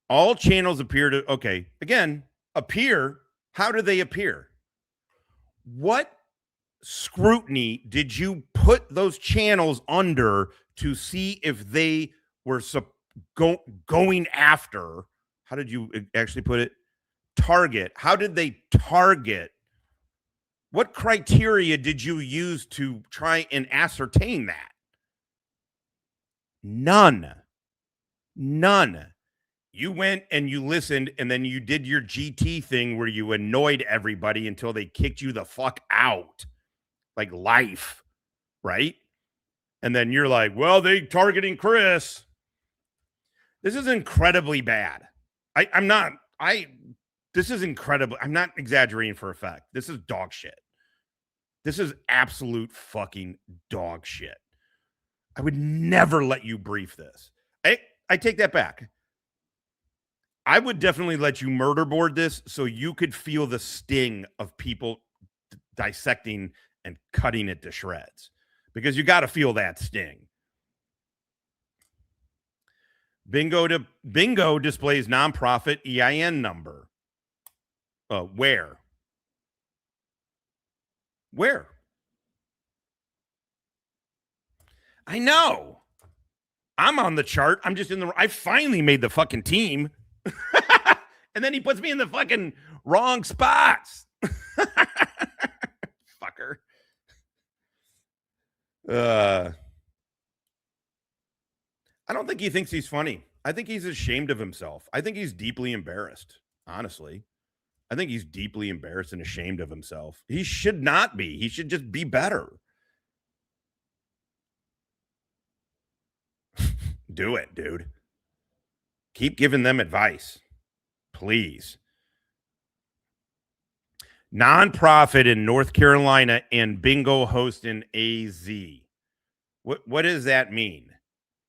All channels appear to, okay, again, appear. How do they appear? What scrutiny did you put those channels under to see if they were going after, how did you actually put it? Target. How did they target? What criteria did you use to try and ascertain that? None. You went and you listened, and then you did your GT thing where you annoyed everybody until they kicked you the fuck out. Like life, right? And then you're like, well, they targeting Chris. This is incredibly bad. This is incredible. I'm not exaggerating for effect. This is dog shit. This is absolute fucking dog shit. I would never let you brief this. I take that back. I would definitely let you murder board this so you could feel the sting of people dissecting and cutting it to shreds, because you got to feel that sting. Bingo displays nonprofit EIN number. Where? I know. I'm on the chart. I'm just I finally made the fucking team. And then he puts me in the fucking wrong spots. Fucker. I don't think he thinks he's funny. I think he's ashamed of himself. I think he's deeply embarrassed, honestly. I think he's deeply embarrassed and ashamed of himself. He should not be. He should just be better. Do it, dude. Keep giving them advice, please. Nonprofit in North Carolina and bingo host in AZ. What does that mean?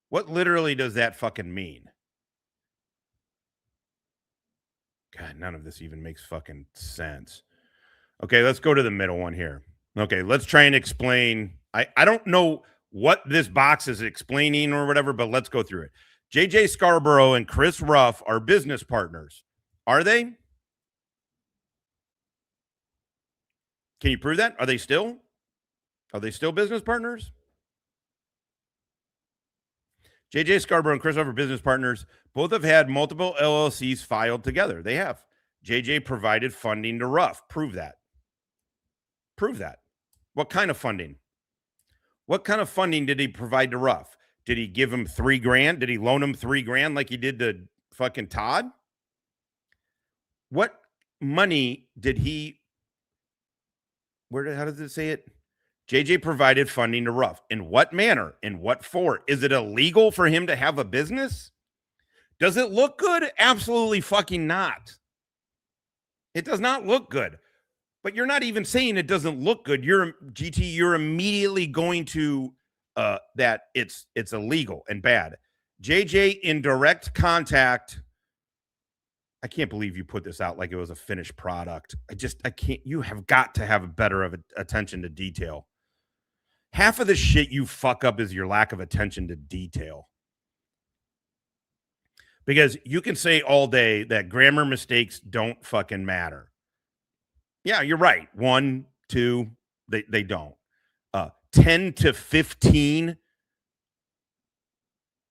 What literally does that fucking mean? God, none of this even makes fucking sense. Okay, let's go to the middle one here. Okay, let's try and explain. I don't know what this box is explaining or whatever, but let's go through it. JJ Scarborough and Chris Ruff are business partners. Are they? Can you prove that? Are they still business partners? JJ Scarborough and Chris Ruff are business partners. Both have had multiple LLCs filed together. They have. JJ provided funding to Ruff. Prove that. Prove that. What kind of funding? What kind of funding did he provide to Ruff? Did he give him $3,000? Did he loan him $3,000 like he did to fucking Todd? What money did he? How does it say it? JJ provided funding to Ruff. In what manner? In what for? Is it illegal for him to have a business? Does it look good? Absolutely fucking not. It does not look good. But you're not even saying it doesn't look good. You're immediately going to that it's illegal and bad. JJ in direct contact. I can't believe you put this out like it was a finished product. I can't. You have got to have a better of attention to detail. Half of the shit you fuck up is your lack of attention to detail. Because you can say all day that grammar mistakes don't fucking matter. Yeah, you're right. 1, 2, they don't. 10 to 15,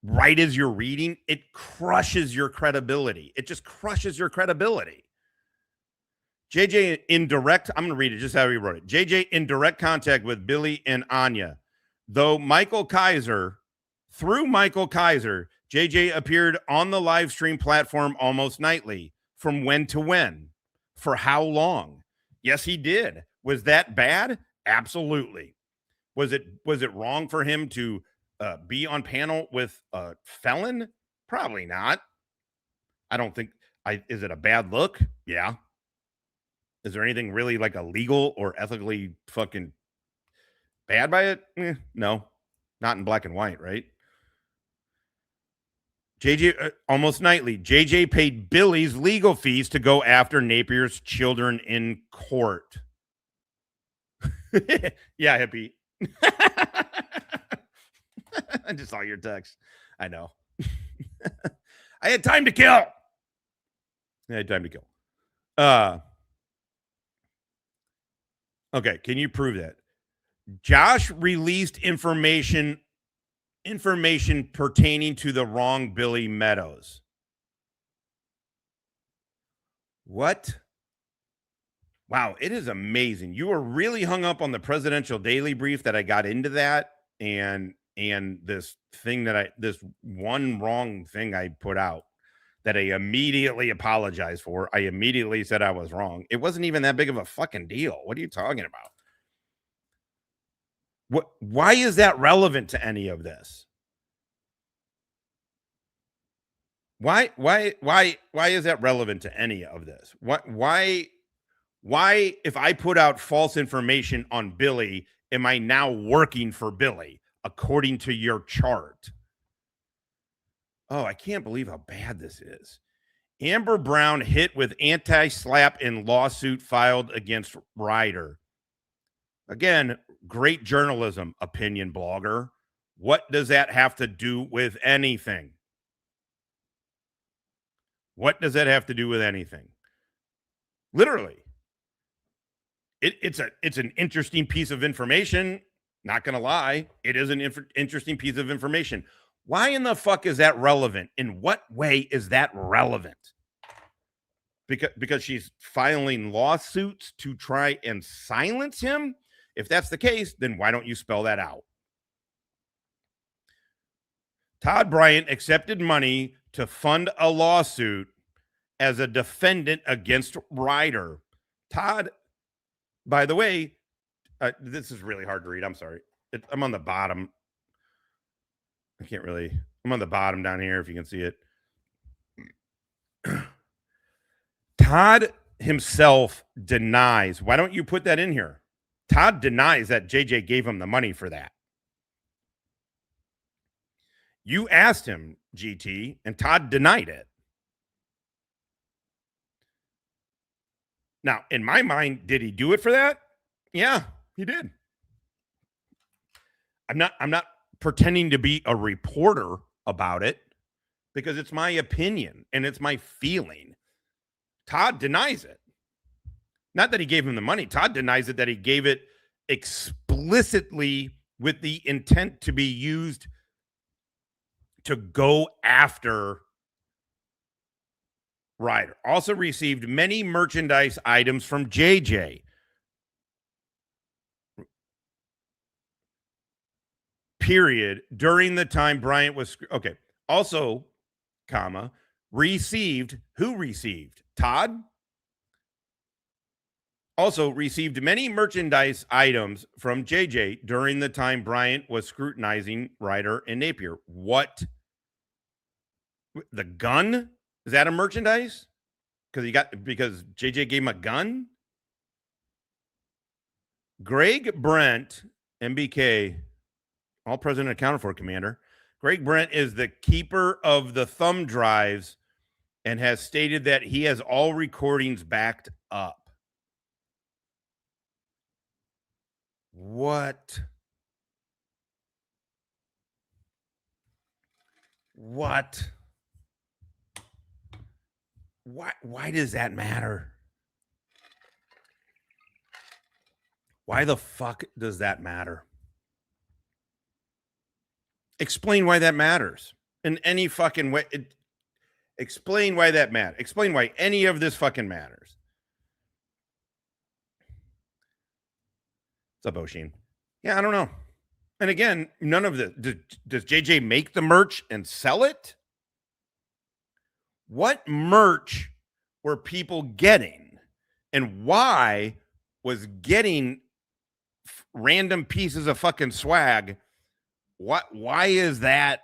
right as you're reading, it crushes your credibility. It just crushes your credibility. JJ in direct, I'm going to read it just how he wrote it. JJ in direct contact with Billy and Anya. Through Michael Kaiser, JJ appeared on the live stream platform almost nightly. From when to when? For how long? Yes, he did. Was that bad? Absolutely. Was it wrong for him to be on panel with a felon? Probably not. I don't think. Is it a bad look? Yeah. Is there anything really like illegal or ethically fucking bad by it? No, not in black and white, right? JJ almost nightly. JJ paid Billy's legal fees to go after Napier's children in court. Yeah, hippie. I just saw your text. I know. I had time to kill. Okay, can you prove that? Josh released information pertaining to the wrong Billy Meadows. What? Wow, it is amazing. You were really hung up on the presidential daily brief that I got into that and this thing this one wrong thing I put out that I immediately apologized for. I immediately said I was wrong. It wasn't even that big of a fucking deal. What are you talking about? Why is that relevant to any of this? Why is that relevant to any of this? Why if I put out false information on Billy, am I now working for Billy according to your chart? Oh, I can't believe how bad this is. Amber Brown hit with anti-slap in lawsuit filed against Ryder. Again, great journalism, opinion blogger. What does that have to do with anything? What does that have to do with anything? Literally. It's an interesting piece of information. Not going to lie. It is an interesting piece of information. Why in the fuck is that relevant? In what way is that relevant? Because she's filing lawsuits to try and silence him? If that's the case, then why don't you spell that out? Todd Bryant accepted money to fund a lawsuit as a defendant against Ryder. Todd, by the way, this is really hard to read. I'm sorry. I'm on the bottom. I'm on the bottom down here if you can see it. Todd himself denies. Why don't you put that in here? Todd denies that JJ gave him the money for that. You asked him, GT, and Todd denied it. Now, in my mind, did he do it for that? Yeah, he did. I'm not pretending to be a reporter about it because it's my opinion and it's my feeling. Todd denies it. Not that he gave him the money. Todd denies it that he gave it explicitly with the intent to be used to go after Ryder. Also received many merchandise items from JJ. Period. During the time Bryant was okay. Also, comma, received. Who received? Todd. Also received many merchandise items from JJ during the time Bryant was scrutinizing Ryder and Napier. What? The gun? Is that a merchandise? Because JJ gave him a gun? Greg Brent, MBK, all present and accounted for, Commander. Greg Brent is the keeper of the thumb drives and has stated that he has all recordings backed up. What? Why does that matter? Why the fuck does that matter? Explain why that matters in any fucking way. Explain why that matters. Explain why any of this fucking matters. What's up, Oshin? Yeah, I don't know. And again, none of this. Does JJ make the merch and sell it? What merch were people getting? And why was getting random pieces of fucking swag? Why is that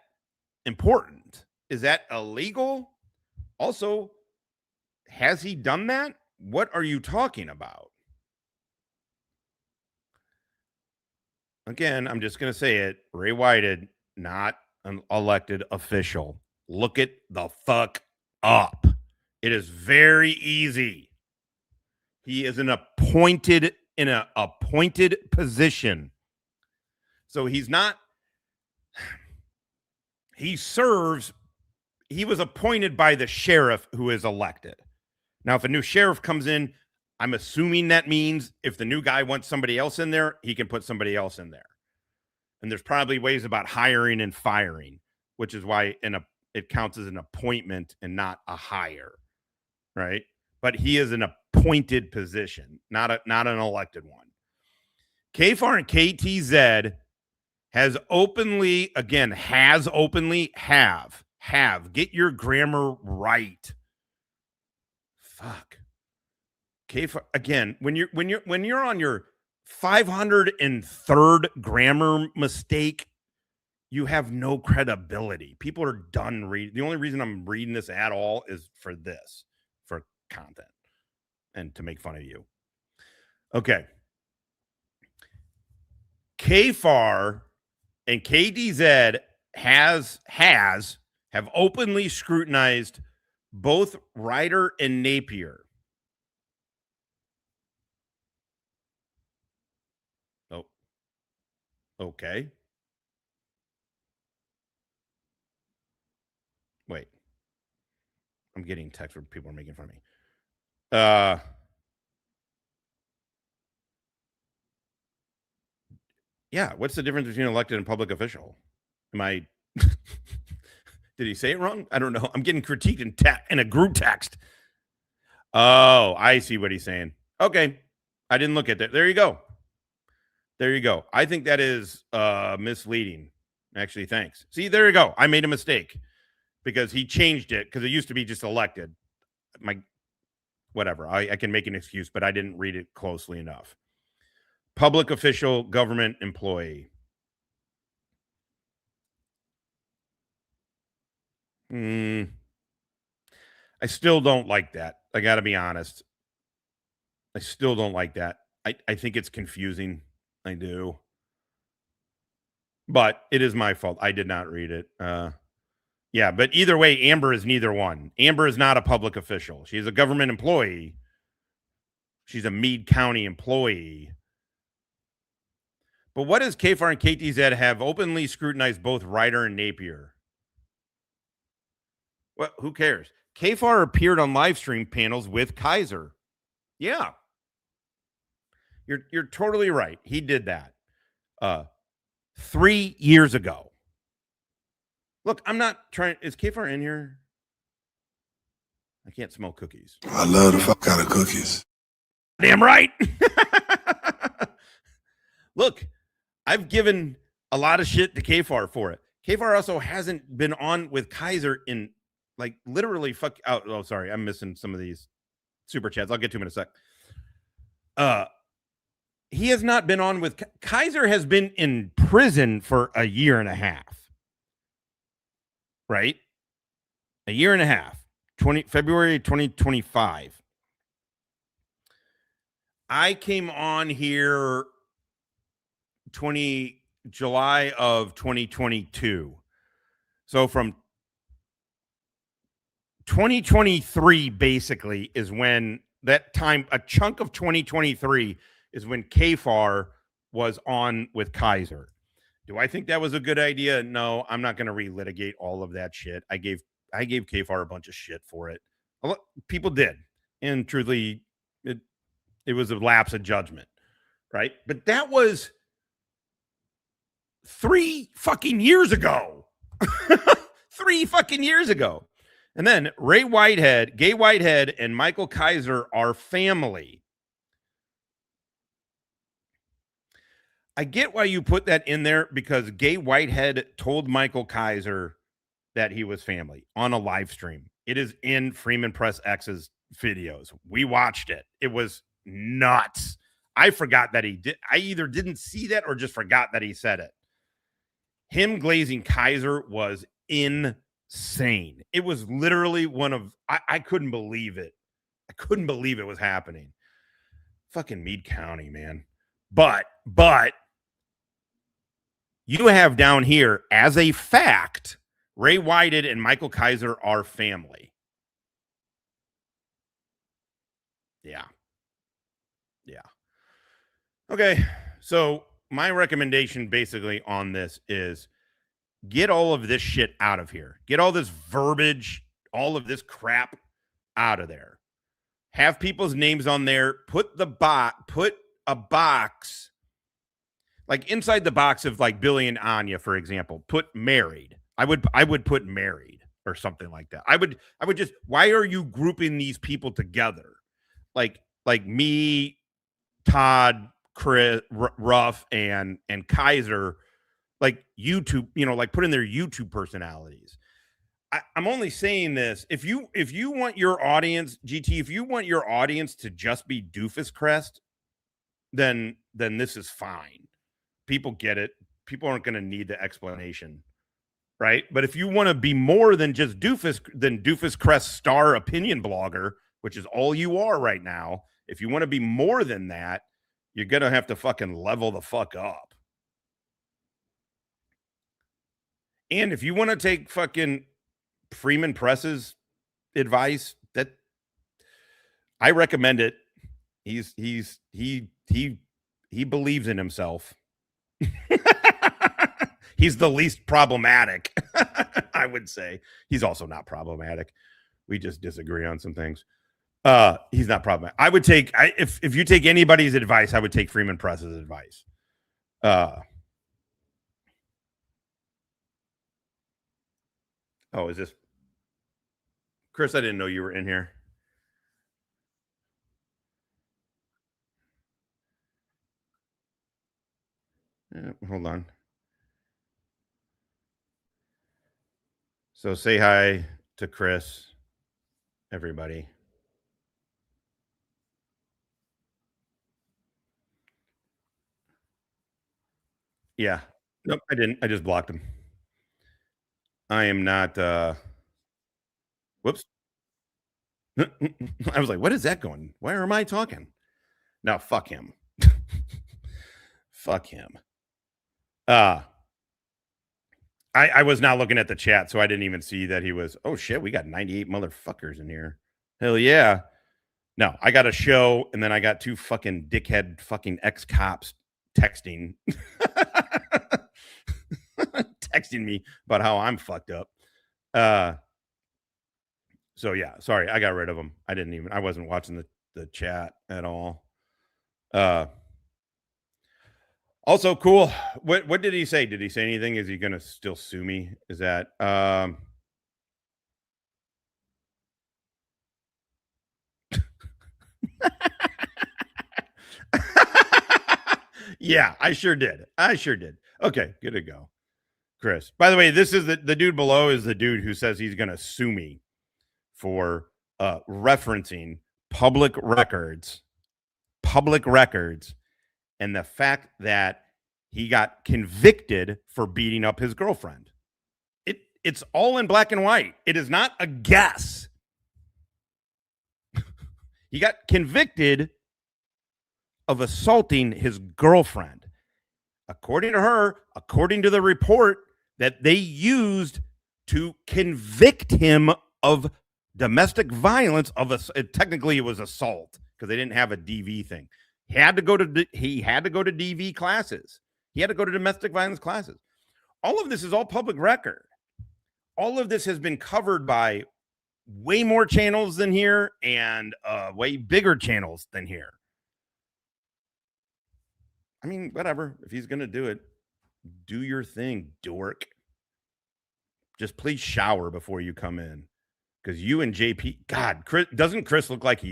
important? Is that illegal? Also, has he done that? What are you talking about? Again, I'm just going to say it. Ray Whited, not an elected official. Look it the fuck up. It is very easy. He is in an appointed position. So he's not, he serves, he was appointed by the sheriff who is elected. Now, if a new sheriff comes in, I'm assuming that means if the new guy wants somebody else in there, he can put somebody else in there. And there's probably ways about hiring and firing, which is why it counts as an appointment and not a hire, right? But he is an appointed position, not an elected one. KFAR and KTZ have. Get your grammar right. Fuck. KFAR, again, when you're on your 503rd grammar mistake, you have no credibility. People are done reading. The only reason I'm reading this at all is for this, for content and to make fun of you. Okay. KFAR and KDZ have openly scrutinized both Ryder and Napier. Oh, okay. Wait. I'm getting texts where people are making fun of me. Yeah, what's the difference between elected and public official? Am I did he say it wrong? I don't know. I'm getting critiqued in a group text. Oh, I see what he's saying. Okay. I didn't look at that. There you go. There you go. I think that is misleading. Actually, thanks. See, there you go. I made a mistake because he changed it because it used to be just elected. Whatever. I can make an excuse, but I didn't read it closely enough. Public official, government employee. I still don't like that. I got to be honest. I still don't like that. I think it's confusing. I do. But it is my fault. I did not read it. Yeah, but either way, Amber is neither one. Amber is not a public official. She's a government employee. She's a Meade County employee. But what does KFAR and KTZ have openly scrutinized both Ryder and Napier? Well, who cares? KFAR appeared on live stream panels with Kaiser. Yeah. You're totally right. He did that 3 years ago. Look, I'm not trying. Is KFAR in here? I can't smell cookies. I love the fuck out of cookies. Damn right. Look, I've given a lot of shit to KFAR for it. KFAR also hasn't been on with Kaiser in like literally fuck out. Oh, sorry. I'm missing some of these super chats. I'll get to him in a sec. He has not been on with Kaiser has been in prison for a year and a half. Right? A year and a half. February 2025. I came on here July of 2022. So from 2023 basically is when that time, a chunk of 2023 is when KFAR was on with Kaiser. Do I think that was a good idea? No, I'm not going to relitigate all of that shit. I gave KFAR a bunch of shit for it. People did. And truly, it was a lapse of judgment, right? But that was 3 fucking years ago. 3 fucking years ago. And then Gay Whitehead, and Michael Kaiser are family. I get why you put that in there because Gay Whitehead told Michael Kaiser that he was family on a live stream. It is in Freeman Press X's videos. We watched it. It was nuts. I forgot that he did. I either didn't see that or just forgot that he said it. Him glazing Kaiser was insane. It was literally I couldn't believe it. I couldn't believe it was happening. Fucking Meade County, man. But you have down here as a fact, Ray Whitehead and Michael Kaiser are family. Yeah. Okay. So my recommendation basically on this is get all of this shit out of here. Get all this verbiage, all of this crap out of there. Have people's names on there. Put a box, like inside the box of like Billy and Anya, for example, put married. I would put married or something like that. I would just, why are you grouping these people together? Like me, Todd, Chris, Ruff, and Kaiser, like YouTube, like put in their YouTube personalities. I'm only saying this if you want your audience, GT, if you want your audience to just be Doofus Crest, then this is fine. People get it. People aren't going to need the explanation, right? But if you want to be more than just Doofus Crest star opinion blogger, which is all you are right now, if you want to be more than that, you're going to have to fucking level the fuck up. And if you want to take fucking Freeman Press's advice, that I recommend it. He believes in himself. He's the least problematic, I would say. He's also not problematic. We just disagree on some things. He's not problematic. I would take, if you take anybody's advice, I would take Freeman Press's advice. Oh, is this Chris? I didn't know you were in here. Hold on. So say hi to Chris, everybody. Yeah. Nope, I didn't. I just blocked him. I am not whoops. I was like, what is that going? Where am I talking? No, fuck him. Fuck him. I was not looking at the chat, so I didn't even see that he was. Oh shit, we got 98 motherfuckers in here. Hell yeah. No, I got a show, and then I got 2 fucking dickhead fucking ex-cops texting. Texting me about how I'm fucked up. So yeah, sorry, I got rid of them. I wasn't watching the chat at all. Also cool. What did he say? Did he say anything? Is he gonna still sue me? Is that yeah, I sure did. Okay, good to go. Chris. By the way, this is the dude below is the dude who says he's gonna sue me for referencing public records, and the fact that he got convicted for beating up his girlfriend. It's all in black and white. It is not a guess. He got convicted of assaulting his girlfriend. According to her, according to the report that they used to convict him of domestic violence, technically it was assault because they didn't have a DV thing. He had to go to DV classes. He had to go to domestic violence classes. All of this is all public record. All of this has been covered by way more channels than here and way bigger channels than here. I mean, whatever. If he's going to do it, do your thing, dork. Just please shower before you come in. Because you and JP, God, doesn't Chris look like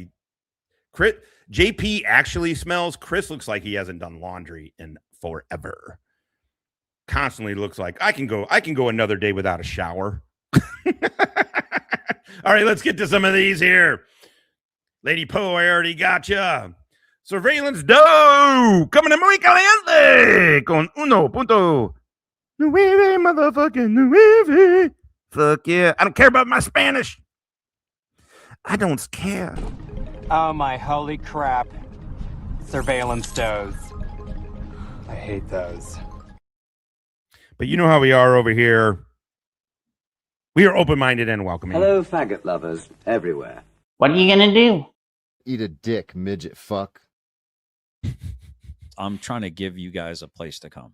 JP actually smells? Chris looks like he hasn't done laundry in forever. Constantly looks like I can go another day without a shower. All right, let's get to some of these here. Lady Poe, I already got ya. Surveillance dough coming in muy caliente con 1.9 motherfucking 9. Fuck yeah. I don't care about my Spanish. I don't care. Oh my holy crap. Surveillance does. I hate those. But you know how we are over here. We are open-minded and welcoming. Hello, faggot lovers everywhere. What are you gonna do? Eat a dick, midget fuck. I'm trying to give you guys a place to come.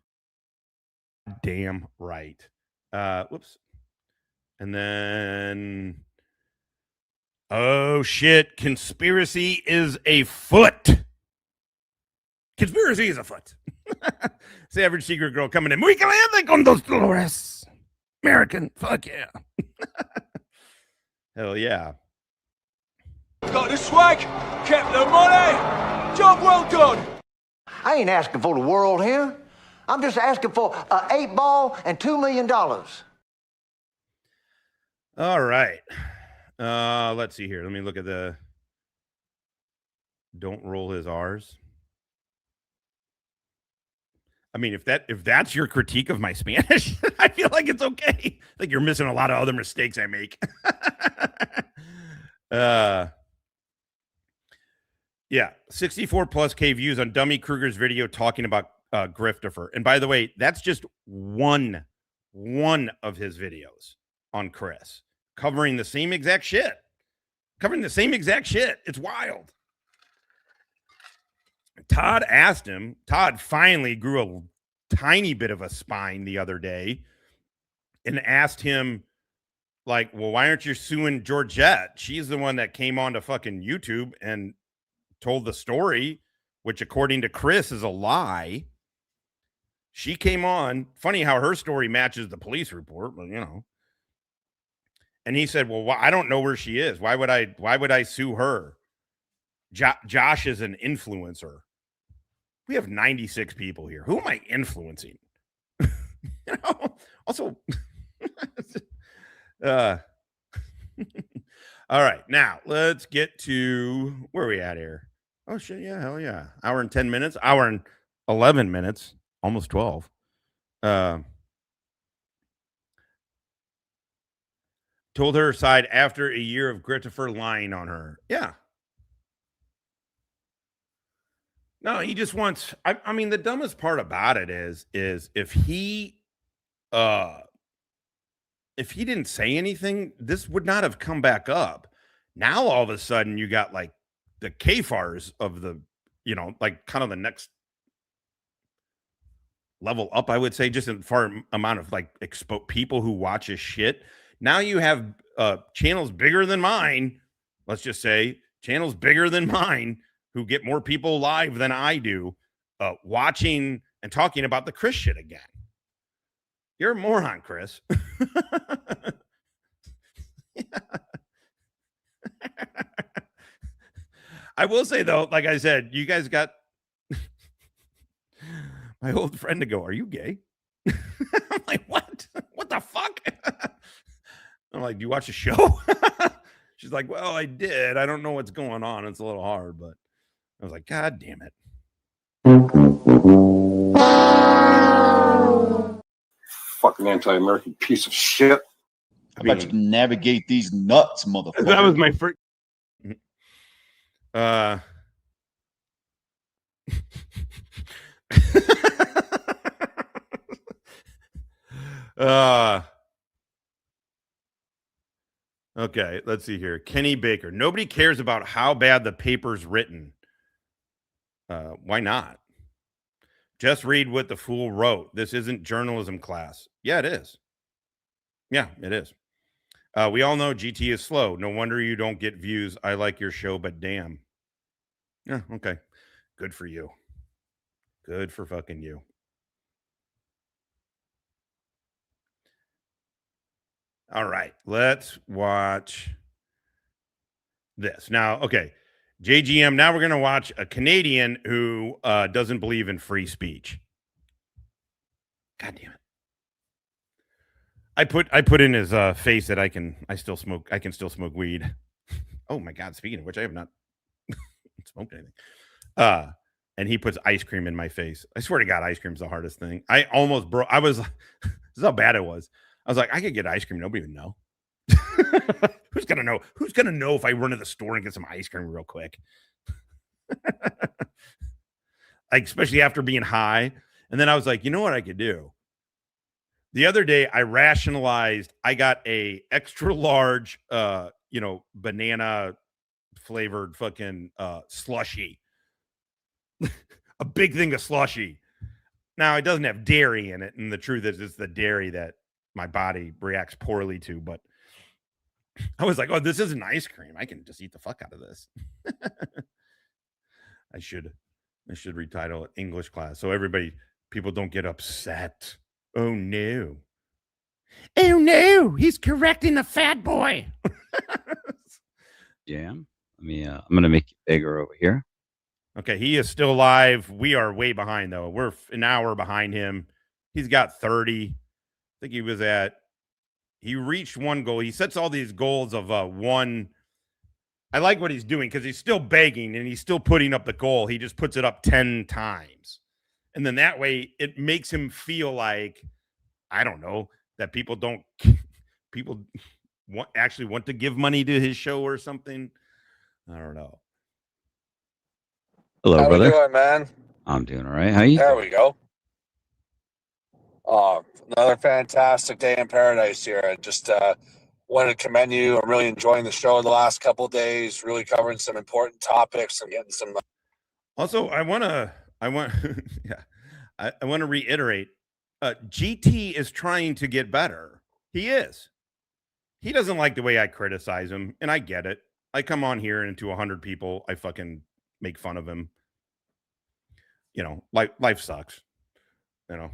Damn right. Whoops. And then, oh shit, conspiracy is afoot. Conspiracy is afoot. It's the average secret girl coming in. Muy caliente con dos Dolores. American. Fuck yeah. Hell yeah. Got the swag, kept the money. Job well done. I ain't asking for the world here. I'm just asking for an 8-ball and $2 million. All right. Let's see here. Let me look at the don't roll his R's. I mean, if that's your critique of my Spanish, I feel like it's okay. I think you're missing a lot of other mistakes I make. Yeah, 64 plus K views on Dummy Kruger's video talking about Griftifer. And by the way, that's just one of his videos on Chris covering the same exact shit. covering the same exact shit. It's wild. Todd asked him. Todd finally grew a tiny bit of a spine the other day and asked him, like, well, why aren't you suing Georgette? She's the one that came onto fucking YouTube and told the story, which according to Chris is a lie. She came on. Funny how her story matches the police report, but you know. And he said, well, I don't know where she is. Why would I sue her? Josh is an influencer. We have 96 people here. Who am I influencing? You know, also, all right, now let's get to where are we at here? Oh shit, yeah, hell yeah. Hour and 10 minutes, hour and 11 minutes, almost 12. Told her side after a year of Christopher lying on her. Yeah. No, he just wants. I mean, the dumbest part about it is if he didn't say anything, this would not have come back up. Now all of a sudden you got like the KFARs of the, you know, like kind of the next level up, I would say, just in far amount of like people who watch his shit. Now you have channels bigger than mine. Let's just say channels bigger than mine who get more people live than I do, watching and talking about the Chris shit again. You're a moron, Chris. I will say, though, like I said, you guys got my old friend to go, are you gay? I'm like, what? What the fuck? I'm like, do you watch the show? She's like, well, I did. I don't know what's going on. It's a little hard, but I was like, God damn it. Fucking anti-American piece of shit. How about you navigate these nuts, motherfucker? That was my first. Okay, let's see here. Kenny Baker. Nobody cares about how bad the paper's written. Why not? Just read what the fool wrote. This isn't journalism class. Yeah, it is. Yeah, it is. We all know GT is slow. No wonder you don't get views. I like your show, but damn. Yeah, okay. Good for you. Good for fucking you. All right, let's watch this. Now, okay, JGM, now we're going to watch a Canadian who doesn't believe in free speech. God damn it. I put in his face that I can still smoke weed. Oh my God, speaking of which, I have not smoked anything. And he puts ice cream in my face. I swear to God, ice cream's the hardest thing. I almost broke. This is how bad it was. I was like, I could get ice cream. Nobody would know. Who's going to know? Who's going to know if I run to the store and get some ice cream real quick? Like, especially after being high. And then I was like, you know what I could do? The other day, I rationalized. I got a extra large, banana flavored fucking slushy. A big thing of slushy. Now, it doesn't have dairy in it. And the truth is, it's the dairy that my body reacts poorly to, but I was like, oh, this isn't ice cream. I can just eat the fuck out of this. I should retitle it English class. So people don't get upset. Oh no. Oh no, he's correcting the fat boy. Yeah. I'm going to make you bigger over here. Okay, he is still live. We are way behind though. We're an hour behind him. He's got 30. I think he reached one goal. He sets all these goals of one. I like what he's doing because he's still begging and he's still putting up the goal. He just puts it up 10 times. And then that way it makes him feel like, I don't know, that people actually want to give money to his show or something. I don't know. Hello, How brother. How you doing, man? I'm doing all right. How you? There we go. Another fantastic day in paradise here. I just want to commend you. I'm really enjoying the show the last couple of days, really covering some important topics and getting some. Also, I want yeah, I want to reiterate, GT is trying to get better. He is. He doesn't like the way I criticize him, and I get it. I come on here and to 100 people, I fucking make fun of him. You know, life sucks. You know,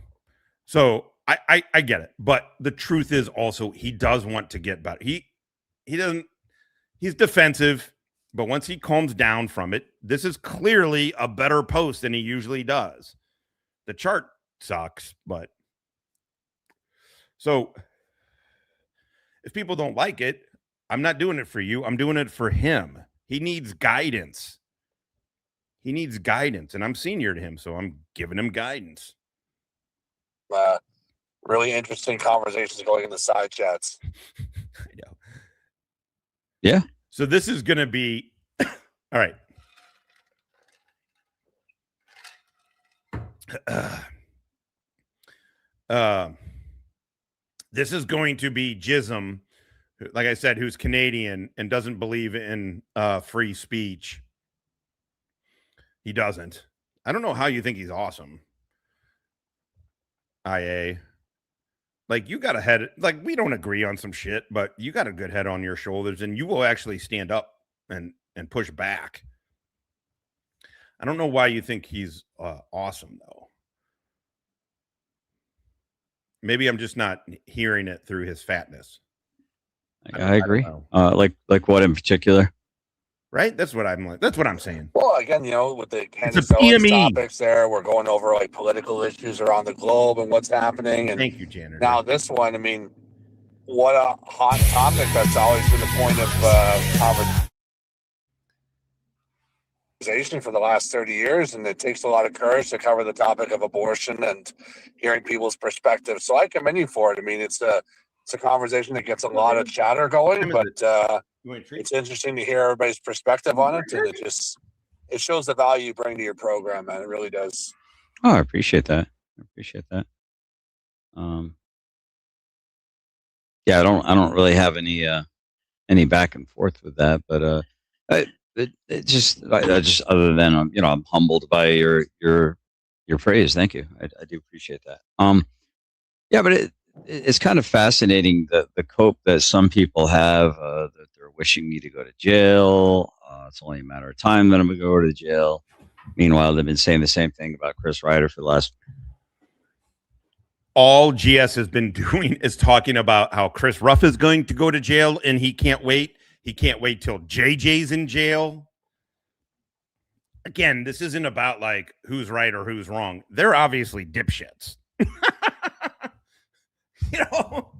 so I get it. But the truth is also he does want to get better. He doesn't. He's defensive, but once he calms down from it, this is clearly a better post than he usually does. The chart sucks, but so if people don't like it, I'm not doing it for you. I'm doing it for him. He needs guidance. He needs guidance, and I'm senior to him, so I'm giving him guidance. Really interesting conversations going in the side chats. I know. Yeah. So this is going to be all right. This is going to be Gizm, like I said, who's Canadian and doesn't believe in free speech. He doesn't. I don't know how you think he's awesome. IA. Like, you got a head, like, we don't agree on some shit, but you got a good head on your shoulders and you will actually stand up and push back. I don't know why you think he's awesome, though. Maybe I'm just not hearing it through his fatness. I agree. Like what in particular? Right? That's what I'm like. That's what I'm saying. Well, again, you know, with the It's a PME. topics there, we're going over like political issues around the globe and what's happening. And thank you, Janitor. Now this one, I mean, what a hot topic that's always been the point of conversation for the last 30 years. And it takes a lot of courage to cover the topic of abortion and hearing people's perspectives. So I commend you for it. I mean, it's a conversation that gets a lot of chatter going, but it's interesting to hear everybody's perspective on it, and it shows the value you bring to your program, man. It really does. Oh, I appreciate that. Yeah, I don't really have any back and forth with that, but I just other than I'm humbled by your praise. Thank you. I do appreciate that. Yeah, but it's kind of fascinating the cope that some people have that they're wishing me to go to jail. It's only a matter of time that I'm going to go to jail. Meanwhile, they've been saying the same thing about Chris Ryder for the last. All GS has been doing is talking about how Chris Ruff is going to go to jail and he can't wait. He can't wait till JJ's in jail. Again, this isn't about like who's right or who's wrong. They're obviously dipshits. You know,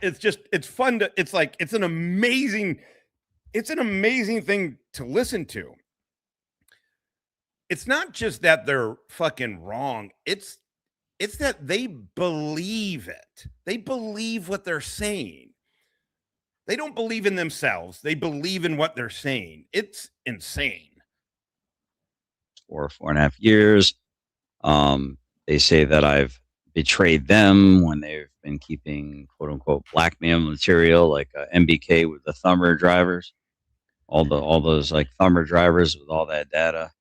it's fun to, it's an amazing thing to listen to. It's not just that they're fucking wrong. It's that they believe it. They believe what they're saying. They don't believe in themselves. They believe in what they're saying. It's insane. 4.5 years. They say that I've betrayed them when they've been keeping quote unquote blackmail material like MBK with the Thumber drivers, all those like Thumber drivers with all that data.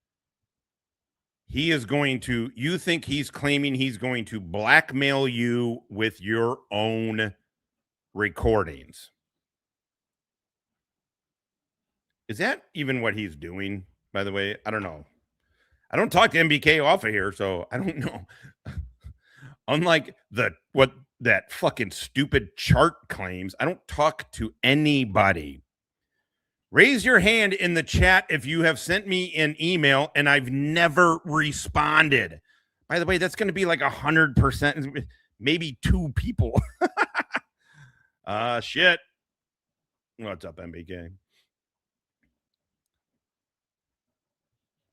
He is going to, you think he's claiming he's going to blackmail you with your own recordings? Is that even what he's doing, by the way? I don't know. I don't talk to MBK off of here, so I don't know. Unlike what that fucking stupid chart claims, I don't talk to anybody. Raise your hand in the chat if you have sent me an email and I've never responded. By the way, that's going to be like 100%, maybe 2 people. Shit. What's up, MBK?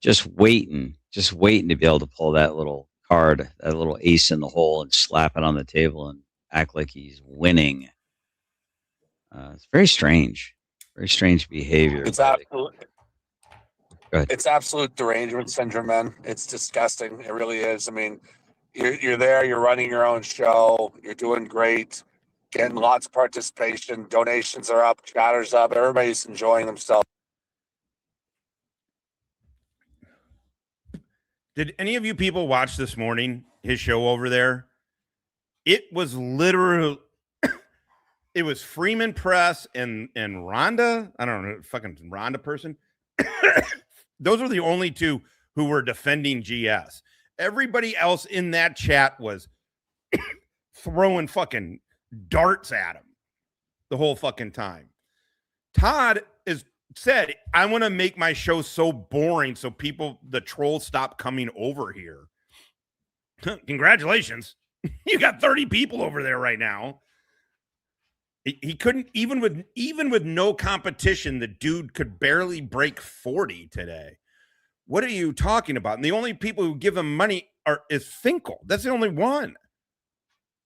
Just waiting to be able to pull that little card, that little ace in the hole, and slap it on the table and act like he's winning. It's very strange behavior. It's absolute derangement syndrome, man. It's disgusting. It really is. I mean, you're there, you're running your own show, you're doing great. getting lots of participation. Donations are up, chatter's up. Everybody's enjoying themselves. Did any of you people watch this morning his show over there? It was literally, it was Freeman Press and Rhonda. I don't know, fucking Rhonda person. Those are the only two who were defending GS. Everybody else in that chat was throwing fucking darts at him the whole fucking time. Todd said, I want to make my show so boring so people, the trolls, stop coming over here. Congratulations. You got 30 people over there right now. He couldn't, even with no competition, the dude could barely break 40 today. What are you talking about? And the only people who give him money is Finkel. That's the only one.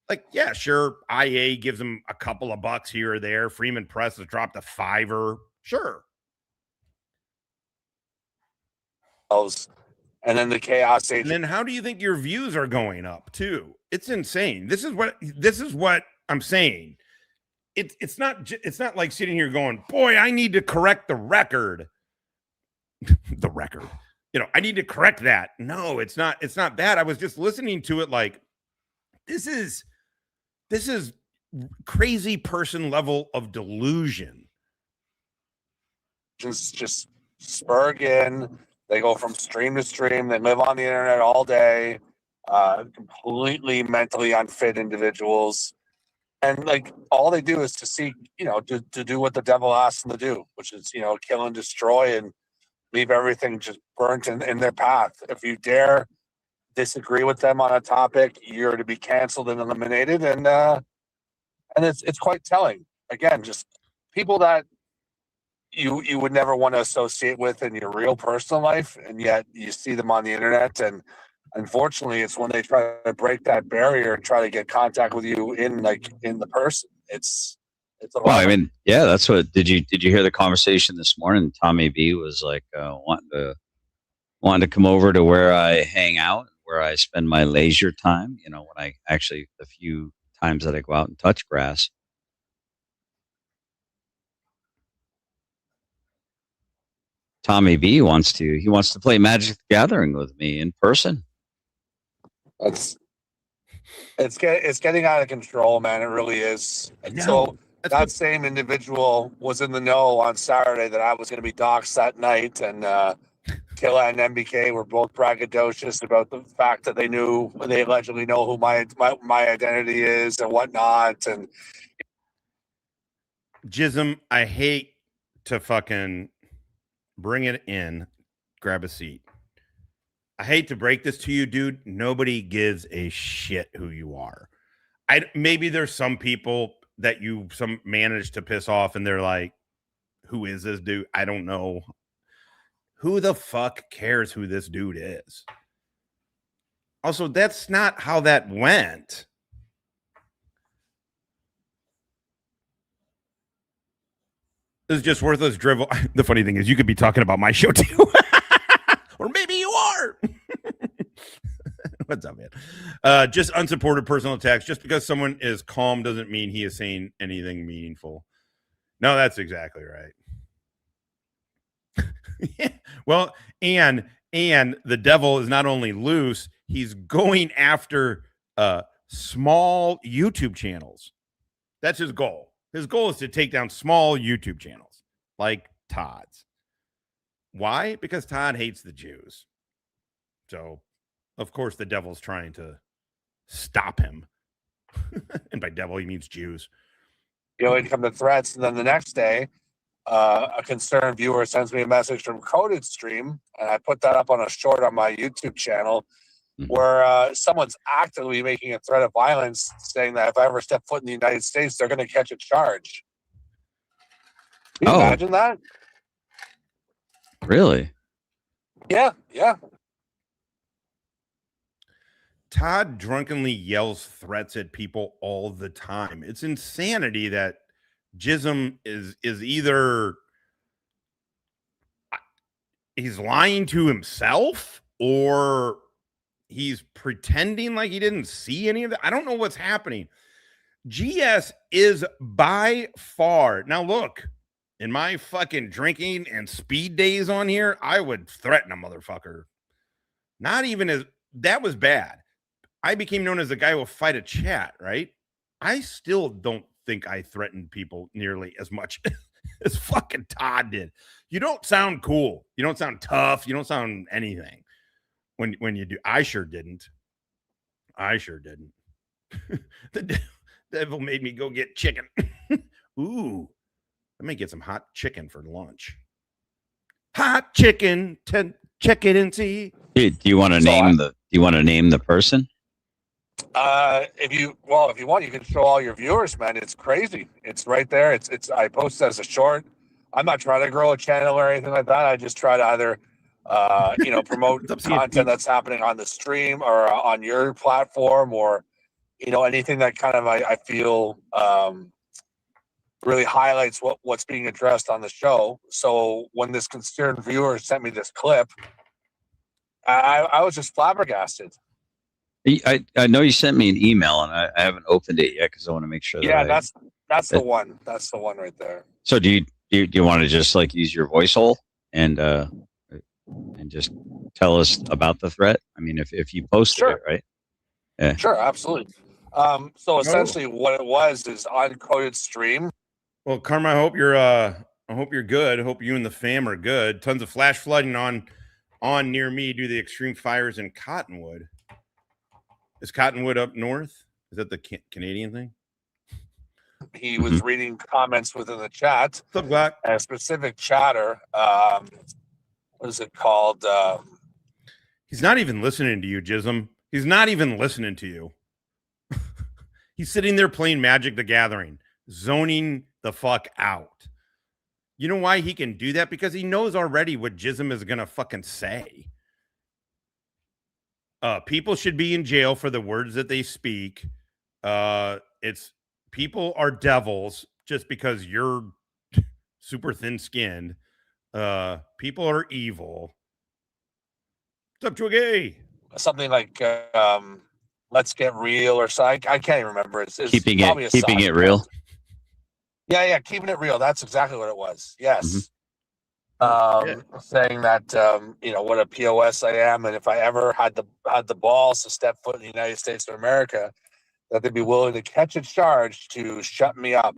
Like, yeah, sure, IA gives him a couple of bucks here or there. Freeman Press has dropped a $5. Sure. And then the chaos agent. And then how do you think your views are going up too? It's insane. This is what I'm saying. It's not like sitting here going, boy, I need to correct the record. The record. I need to correct that. No, it's not bad. I was just listening to it like, this is crazy person level of delusion. Just spurg in. They go from stream to stream. They live on the internet all day. Completely mentally unfit individuals. And like all they do is to seek, to do what the devil asks them to do, which is, kill and destroy and leave everything just burnt in their path. If you dare disagree with them on a topic, you're to be canceled and eliminated. And it's quite telling. Again, just people that you would never want to associate with in your real personal life, and yet you see them on the internet. And unfortunately, it's when they try to break that barrier and try to get contact with you in the person. It's a lot. Well, I mean, yeah, that's what. Did you hear the conversation this morning? Tommy B was like wanting to come over to where I hang out, where I spend my leisure time. When I actually, the few times that I go out and touch grass. Tommy B wants to play Magic the Gathering with me in person. It's getting out of control, man. It really is. And so that same individual was in the know on Saturday that I was going to be doxxed that night, and Killa and MBK were both braggadocious about the fact that they allegedly know who my identity is and whatnot. And Gizm, I hate to fucking bring it in. Grab a seat. I hate to break this to you, dude. Nobody gives a shit who you are. Maybe there's some people that you manage to piss off and they're like, who is this dude? I don't know. Who the fuck cares who this dude is? Also, that's not how that went. This is just worthless drivel. The funny thing is you could be talking about my show too. Or maybe you are. What's up, man? Just unsupported personal attacks. Just because someone is calm doesn't mean he is saying anything meaningful. No, that's exactly right. Yeah. Well, and the devil is not only loose, he's going after small YouTube channels. That's his goal. His goal is to take down small YouTube channels like Todd's. Why? Because Todd hates the Jews. So, of course, the devil's trying to stop him. And by devil, he means Jews. It come to threats, and then the next day, a concerned viewer sends me a message from Coded Stream, and I put that up on a short on my YouTube channel, where someone's actively making a threat of violence, saying that if I ever step foot in the United States, they're going to catch a charge. Can you imagine that? Really? Yeah. Todd drunkenly yells threats at people all the time. It's insanity that Gizm is either he's lying to himself or he's pretending like he didn't see any of that. I don't know what's happening. GS is by far. Now look, in my fucking drinking and speed days on here, I would threaten a motherfucker. Not even as that was bad. I became known as the guy who will fight a chat, right? I still don't think I threatened people nearly as much as fucking Todd did. You don't sound cool. You don't sound tough. You don't sound anything when you do. I sure didn't. The devil made me go get chicken. Ooh, let me get some hot chicken for lunch. Hot chicken, check it and see. Do you want to name the? Do you want to name the person? If you want, you can show all your viewers, man. It's crazy. It's right there. It's. I posted as a short. I'm not trying to grow a channel or anything like that. I just try to either, promote content that's happening on the stream or on your platform, or, anything that kind of I feel really highlights what's being addressed on the show. So when this concerned viewer sent me this clip, I was just flabbergasted. I know you sent me an email, and I haven't opened it yet because I want to make sure. Yeah, that's the one. That's the one right there. So do you want to just like use your voice hole and just tell us about the threat? I mean, if you posted it, right? Yeah. Sure, absolutely. So essentially, what it was is uncoded stream. Well, Karma, I hope you're good. I hope you and the fam are good. Tons of flash flooding on near me due to the extreme fires in Cottonwood. Is Cottonwood up north? Is that the Canadian thing? He was reading comments within the chat. What's up, Glock? And a specific chatter. What is it called? He's not even listening to you, Gizm. He's not even listening to you. He's sitting there playing Magic the Gathering, zoning the fuck out. You know why he can do that? Because he knows already what Gizm is going to fucking say. People should be in jail for the words that they speak. It's people are devils just because you're super thin-skinned. People are evil. What's up, Twiggy? Something like "Let's Get Real" or something. I can't even remember. It's keeping it real. Yeah, keeping it real. That's exactly what it was. Yes. Saying that what a POS I am, and if I ever had the balls to step foot in the United States of America, that they'd be willing to catch a charge to shut me up,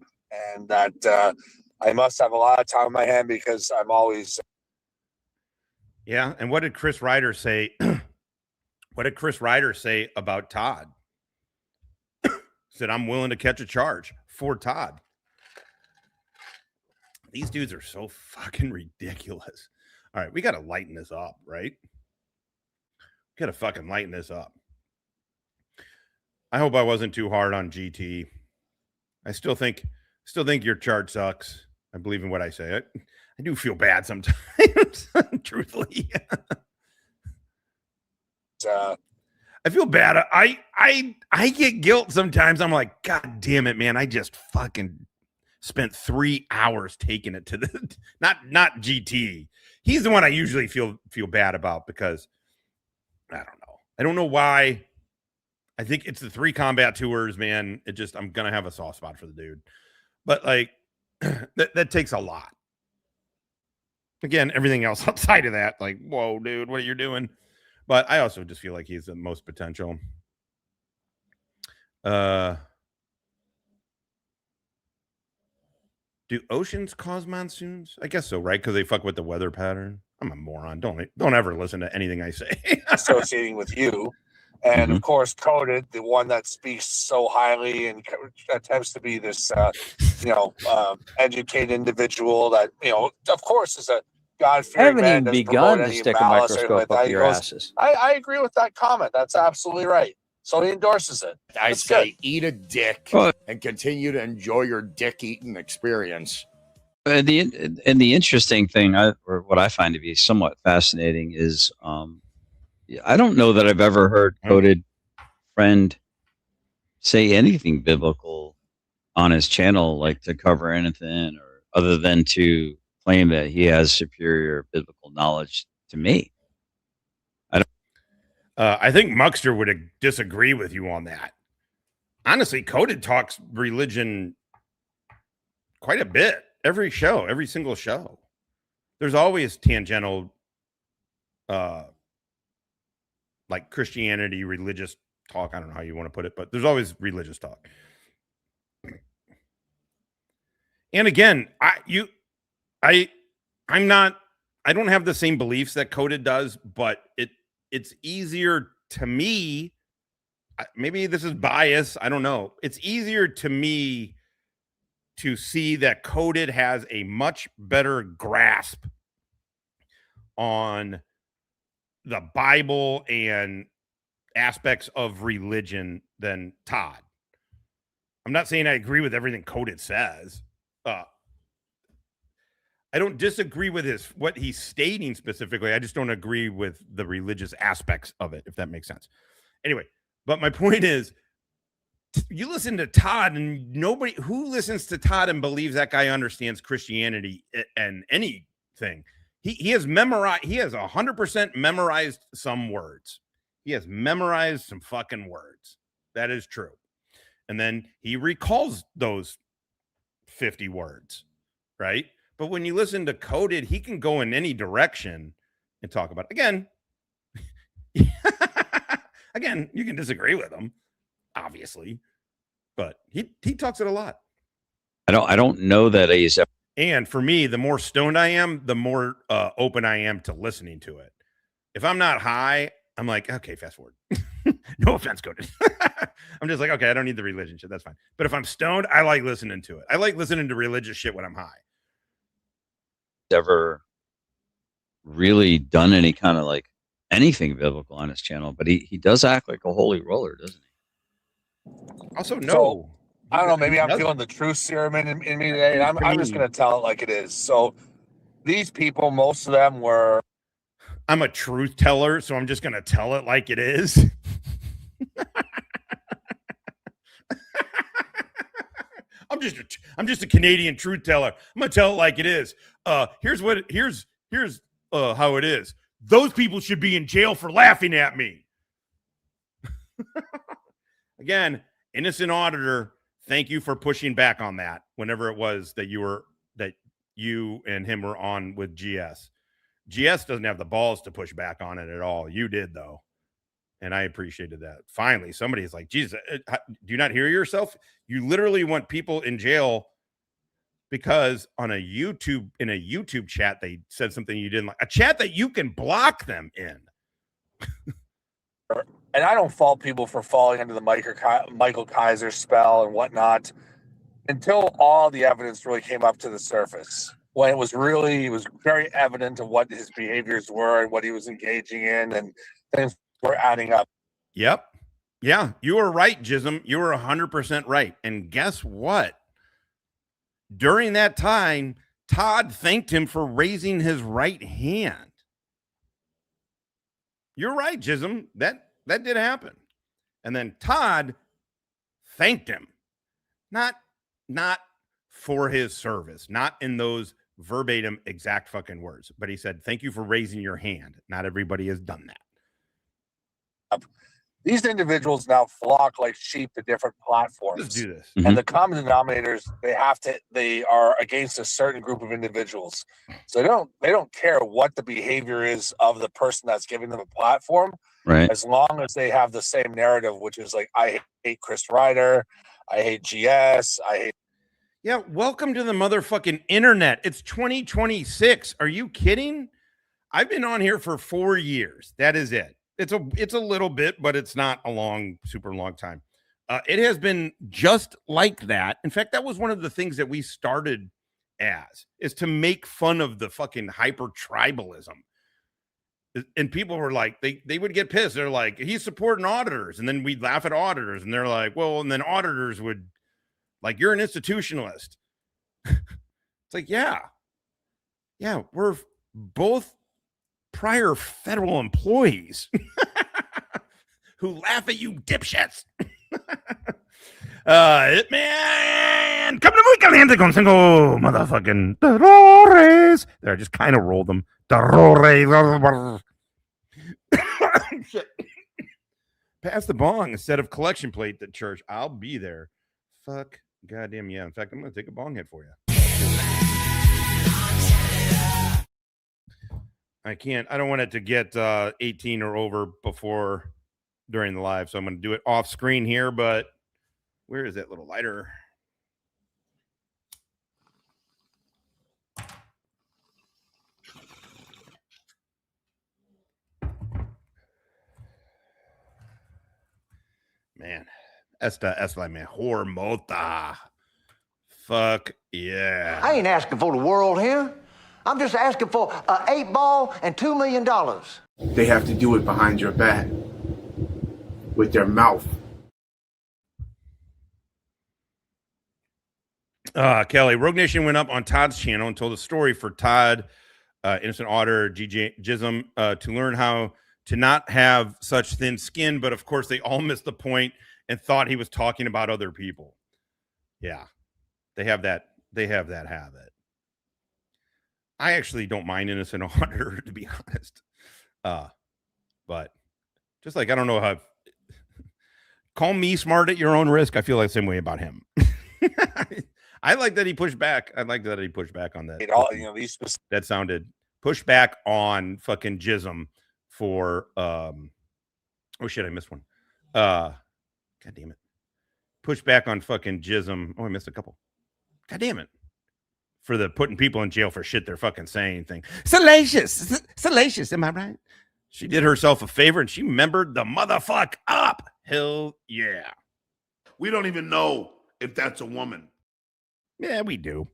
and that I must have a lot of time on my hand because I'm always. Yeah, and what did Chris Ryder say? What did Chris Ryder say about Todd? Said, I'm willing to catch a charge for Todd. These dudes are so fucking ridiculous. All right, we got to lighten this up, right? Got to fucking lighten this up. I hope I wasn't too hard on GT. I still think your chart sucks. I believe in what I say. I do feel bad sometimes, truthfully. I feel bad. I get guilt sometimes. I'm like, God damn it, man. I just fucking spent 3 hours taking it to the not GT. He's the one I usually feel bad about because I don't know. I don't know why. I think it's the 3 combat tours, man. I'm gonna have a soft spot for the dude. But like that takes a lot. Again, everything else outside of that, like, whoa, dude, what are you doing? But I also just feel like he's the most potential. Do oceans cause monsoons? I guess so, right? Because they fuck with the weather pattern. I'm a moron. Don't ever listen to anything I say. Associating with you. And of course, Coded, the one that speaks so highly and attempts to be this, educated individual that, of course, is a God-fearing man. I haven't even begun to stick a microscope up your asses. I agree with that comment. That's absolutely right. So he endorses it. I say eat a dick and continue to enjoy your dick-eating experience. And the interesting thing, or what I find to be somewhat fascinating, is I don't know that I've ever heard Coded Friend say anything biblical on his channel, like to cover anything, or other than to claim that he has superior biblical knowledge to me. I think Muckster would disagree with you on that. honestly, Coded talks religion quite a bit. Every show, every single show. There's always tangential, like Christianity, religious talk. I don't know how you want to put it, but there's always religious talk. And again, I don't have the same beliefs that Coded does, but it's easier to me. Maybe this is bias. I don't know. It's easier to me to see that Coded has a much better grasp on the Bible and aspects of religion than Todd. I'm not saying I agree with everything Coded says. I don't disagree with what he's stating specifically. I just don't agree with the religious aspects of it, if that makes sense. Anyway, but my point is, you listen to Todd, and nobody who listens to Todd and believes that guy understands Christianity and anything. He has memorized. He has 100% memorized some words. He has memorized some fucking words. That is true. And then he recalls those 50 words, right? But when you listen to Coded, he can go in any direction and talk about it. Again, you can disagree with him, obviously, but he talks it a lot. I don't know that he's. And for me, the more stoned I am, the more open I am to listening to it. If I'm not high, I'm like, okay, fast forward. No offense, Coded. I'm just like, okay, I don't need the religion shit. That's fine. But if I'm stoned, I like listening to it. I like listening to religious shit when I'm high. Ever really done any kind of like anything biblical on his channel, but he does act like a holy roller, doesn't he? Also, no. So, I don't know. Maybe I'm feeling the truth serum in me today, and I'm just going to tell it like it is. So these people, most of them were. I'm a truth teller, so I'm just going to tell it like it is. I'm just a Canadian truth teller. I'm going to tell it like it is. Here's how it is. Those people should be in jail for laughing at me. Again, innocent auditor. Thank you for pushing back on that. Whenever it was that you and him were on with GS. GS doesn't have the balls to push back on it at all. You did though. And I appreciated that. Finally, somebody's like, Jesus, do you not hear yourself? You literally want people in jail because in a YouTube chat, they said something you didn't like, a chat that you can block them in. And I don't fault people for falling into the Michael Kaiser spell and whatnot until all the evidence really came up to the surface. When it was very evident of what his behaviors were and what he was engaging in, and things were adding up. Yep. Yeah, you were right, Gizm. You were 100% right. And guess what? During that time, Todd thanked him for raising his right hand. You're right, Gizm. That did happen. And then Todd thanked him. Not for his service, not in those verbatim exact fucking words, but he said, thank you for raising your hand. Not everybody has done that. These individuals now flock like sheep to different platforms. Let's do this. And the common denominators, they are against a certain group of individuals. So they don't care what the behavior is of the person that's giving them a platform. Right. As long as they have the same narrative, which is like, I hate Chris Ryder, I hate GS, I hate. Yeah, welcome to the motherfucking internet. It's 2026. Are you kidding? I've been on here for 4 years. That is it. It's a little bit, but it's not a super long time. It has been just like that. In fact, that was one of the things that we started as, is to make fun of the fucking hyper tribalism. And people were like, they would get pissed. They're like, he's supporting auditors. And then we'd laugh at auditors. And they're like, well, and then auditors would like, you're an institutionalist. It's like, yeah, we're both prior federal employees who laugh at you dipshits. Man, come to muy caliente con cinco motherfucking terrores. There, I just kind of rolled them. Terrores. Shit. Pass the bong instead of collection plate at church. I'll be there. Fuck. Goddamn, yeah. In fact, I'm going to take a bong hit for you. I can't. I don't want it to get 18 or over before during the live. So I'm going to do it off screen here. But where is that little lighter? Man, esta es la mejor mota. Fuck yeah. I ain't asking for the world here. I'm just asking for an 8-ball and $2 million. They have to do it behind your back with their mouth. Kelly, Rogue Nation went up on Todd's channel and told a story for Todd, Innocent Otter, Gizm, to learn how to not have such thin skin. But of course, they all missed the point and thought he was talking about other people. Yeah, they have that. They have that habit. I actually don't mind Innocent Otter, to be honest. But just like I don't know how. Call me smart at your own risk. I feel like the same way about him. I like that he pushed back. I like that he pushed back on that. That sounded push back on fucking Gizm for oh shit, I missed one. God damn it. Push back on fucking Gizm. Oh, I missed a couple. God damn it. For the putting people in jail for shit they're fucking saying thing. Salacious. Salacious, am I right? She did herself a favor and she membered the motherfuck up. Hell yeah. We don't even know if that's a woman. Yeah, we do.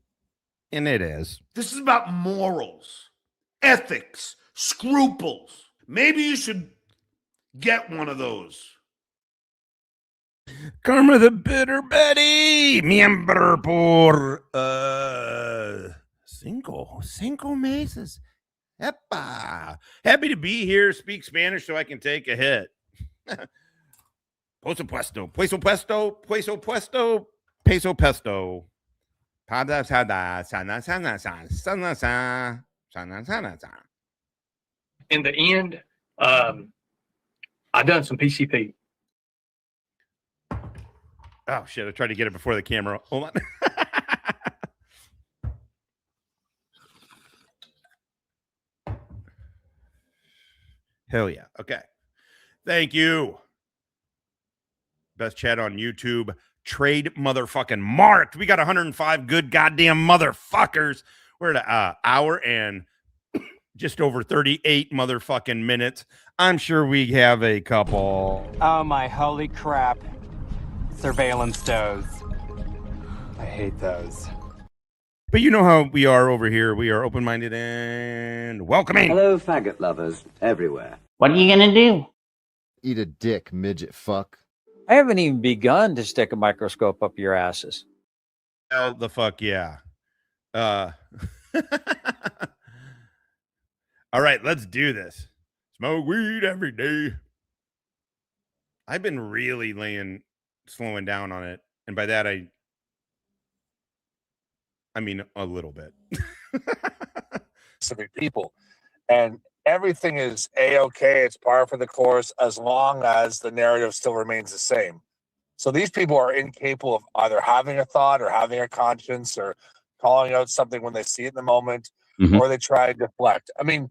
And it is. This is about morals, ethics, scruples. Maybe you should get one of those. Karma the Bitter Betty, miembro por cinco meses. Epa. Happy to be here. Speak Spanish so I can take a hit. Peso puesto, peso puesto, peso puesto, peso pesto. Pada sada sana sana sana sana sana sana sana. In the end, I done some PCP. Oh shit! I tried to get it before the camera. Hold on. Hell yeah. Okay. Thank you. Best chat on YouTube. Trade motherfucking marked. We got 105 good goddamn motherfuckers. We're at an hour and just over 38 motherfucking minutes. I'm sure we have a couple. Oh my holy crap. Surveillance does. I hate those. But you know how we are over here. We are open-minded and welcoming. Hello, faggot lovers everywhere. What are you gonna do? Eat a dick, midget fuck. I haven't even begun to stick a microscope up your asses. Hell the fuck yeah. All right, let's do this. Smoke weed every day. I've been really slowing down on it. And by that, I mean a little bit. Specific people. And everything is A-okay. It's par for the course as long as the narrative still remains the same. So these people are incapable of either having a thought or having a conscience or calling out something when they see it in the moment, or they try to deflect. I mean,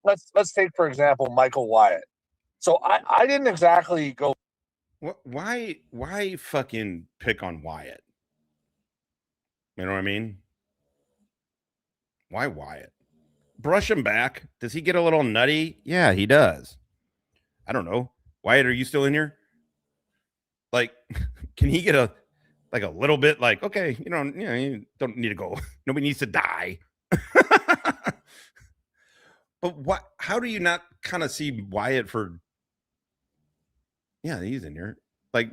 let's take, for example, Michael Wyatt. So I didn't exactly go. Why fucking pick on Wyatt? You know what I mean? Why Wyatt? Brush him back. Does he get a little nutty? Yeah, he does. I don't know. Wyatt, are you still in here? Like, can he get a little bit like, okay, you don't need to go. Nobody needs to die. But how do you not kind of see Wyatt for? Yeah, he's in here. Like,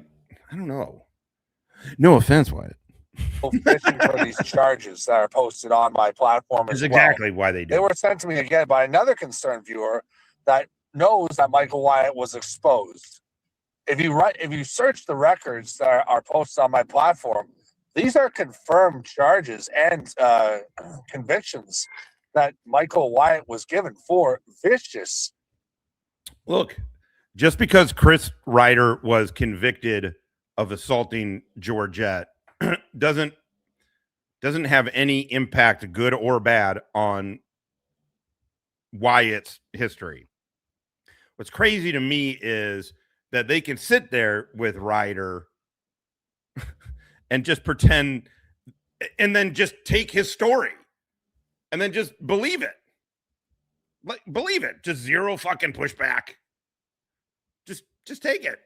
I don't know. No offense, Wyatt. Fishing for these charges that are posted on my platform. That's exactly why they do. They were sent to me again by another concerned viewer that knows that Michael Wyatt was exposed. If you search the records that are posted on my platform, these are confirmed charges and convictions that Michael Wyatt was given for vicious. Look, just because Chris Ryder was convicted of assaulting Georgette doesn't have any impact, good or bad, on Wyatt's history. What's crazy to me is that they can sit there with Ryder and just pretend and then just take his story and then just believe it. Like, believe it. Just zero fucking pushback. Just take it.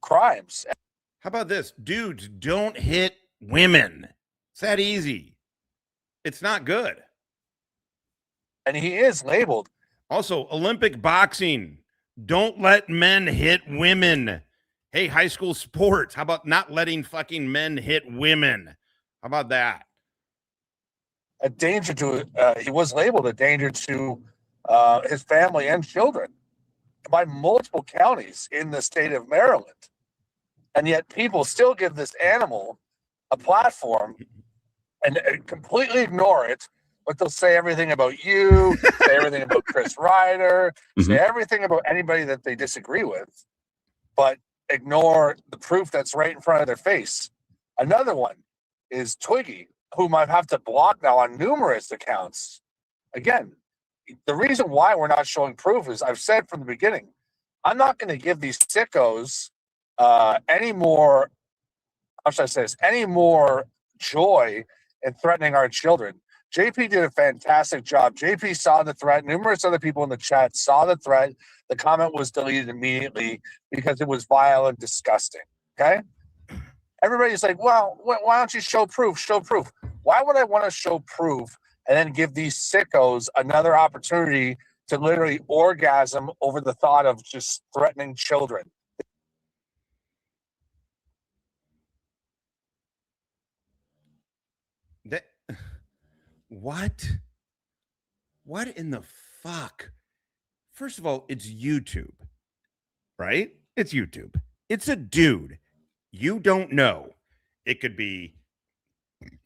Crimes. How about this? Dudes, don't hit women. It's that easy. It's not good. And he is labeled. Also, Olympic boxing. Don't let men hit women. Hey, high school sports. How about not letting fucking men hit women? How about that? A danger to, he was labeled a danger to his family and children by multiple counties in the state of Maryland. And yet people still give this animal a platform and completely ignore it, but they'll say everything about you, say everything about Chris Ryder, say everything about anybody that they disagree with, but ignore the proof that's right in front of their face. Another one is Twiggy, whom I have to block now on numerous accounts. Again, the reason why we're not showing proof is I've said from the beginning, I'm not going to give these sickos any more, how should I say this, any more joy in threatening our children. JP did a fantastic job. JP saw the threat. Numerous other people in the chat saw the threat. The comment was deleted immediately because it was vile and disgusting. Okay? Everybody's like, well, why don't you show proof? Show proof. Why would I want to show proof and then give these sickos another opportunity to literally orgasm over the thought of just threatening children? What? What in the fuck? First of all, it's YouTube, right? It's YouTube. It's a dude. You don't know. It could be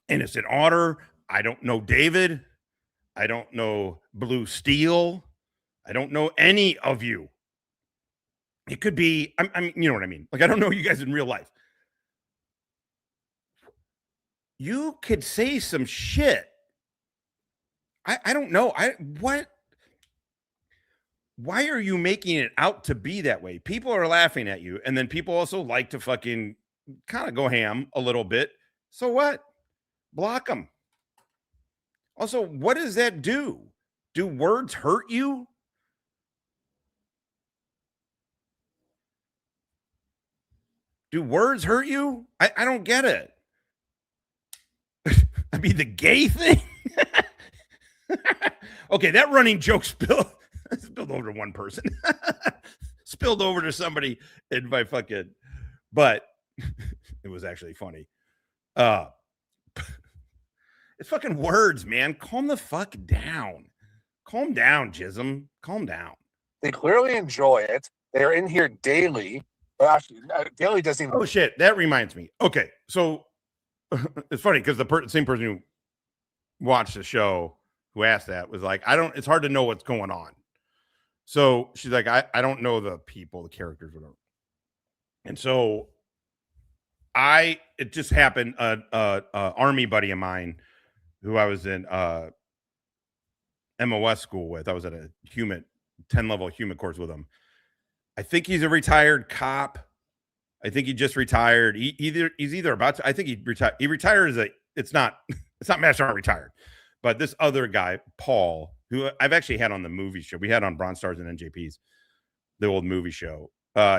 Innocent Otter. I don't know David. I don't know Blue Steel. I don't know any of you. It could be, I mean, you know what I mean? Like, I don't know you guys in real life. You could say some shit. I don't know. What? Why are you making it out to be that way? People are laughing at you, and then people also like to fucking kind of go ham a little bit. So what? Block them. Also, what does that do? Do words hurt you? Do words hurt you? I don't get it. I mean, the gay thing? Okay, that running joke spilled over to one person. Spilled over to somebody in my fucking... But it was actually funny. It's fucking words, man. Calm the fuck down. Calm down, Gizm. Calm down. They clearly enjoy it. They're in here daily. Well, actually, daily doesn't even... Oh, shit. That reminds me. Okay, so it's funny because the same person who watched the show who asked that was like, it's hard to know what's going on. So she's like, I don't know the people, the characters, whatever. And so it just happened, army buddy of mine who I was in MOS school with. I was at a 10-level human course with him. I think he's a retired cop. I think he just retired. He's either about to, I think he retired. He retired as it's not Master Sergeant retired. But this other guy, Paul, who I've actually had on the movie show. We had on Bronze Stars and NJPs, the old movie show.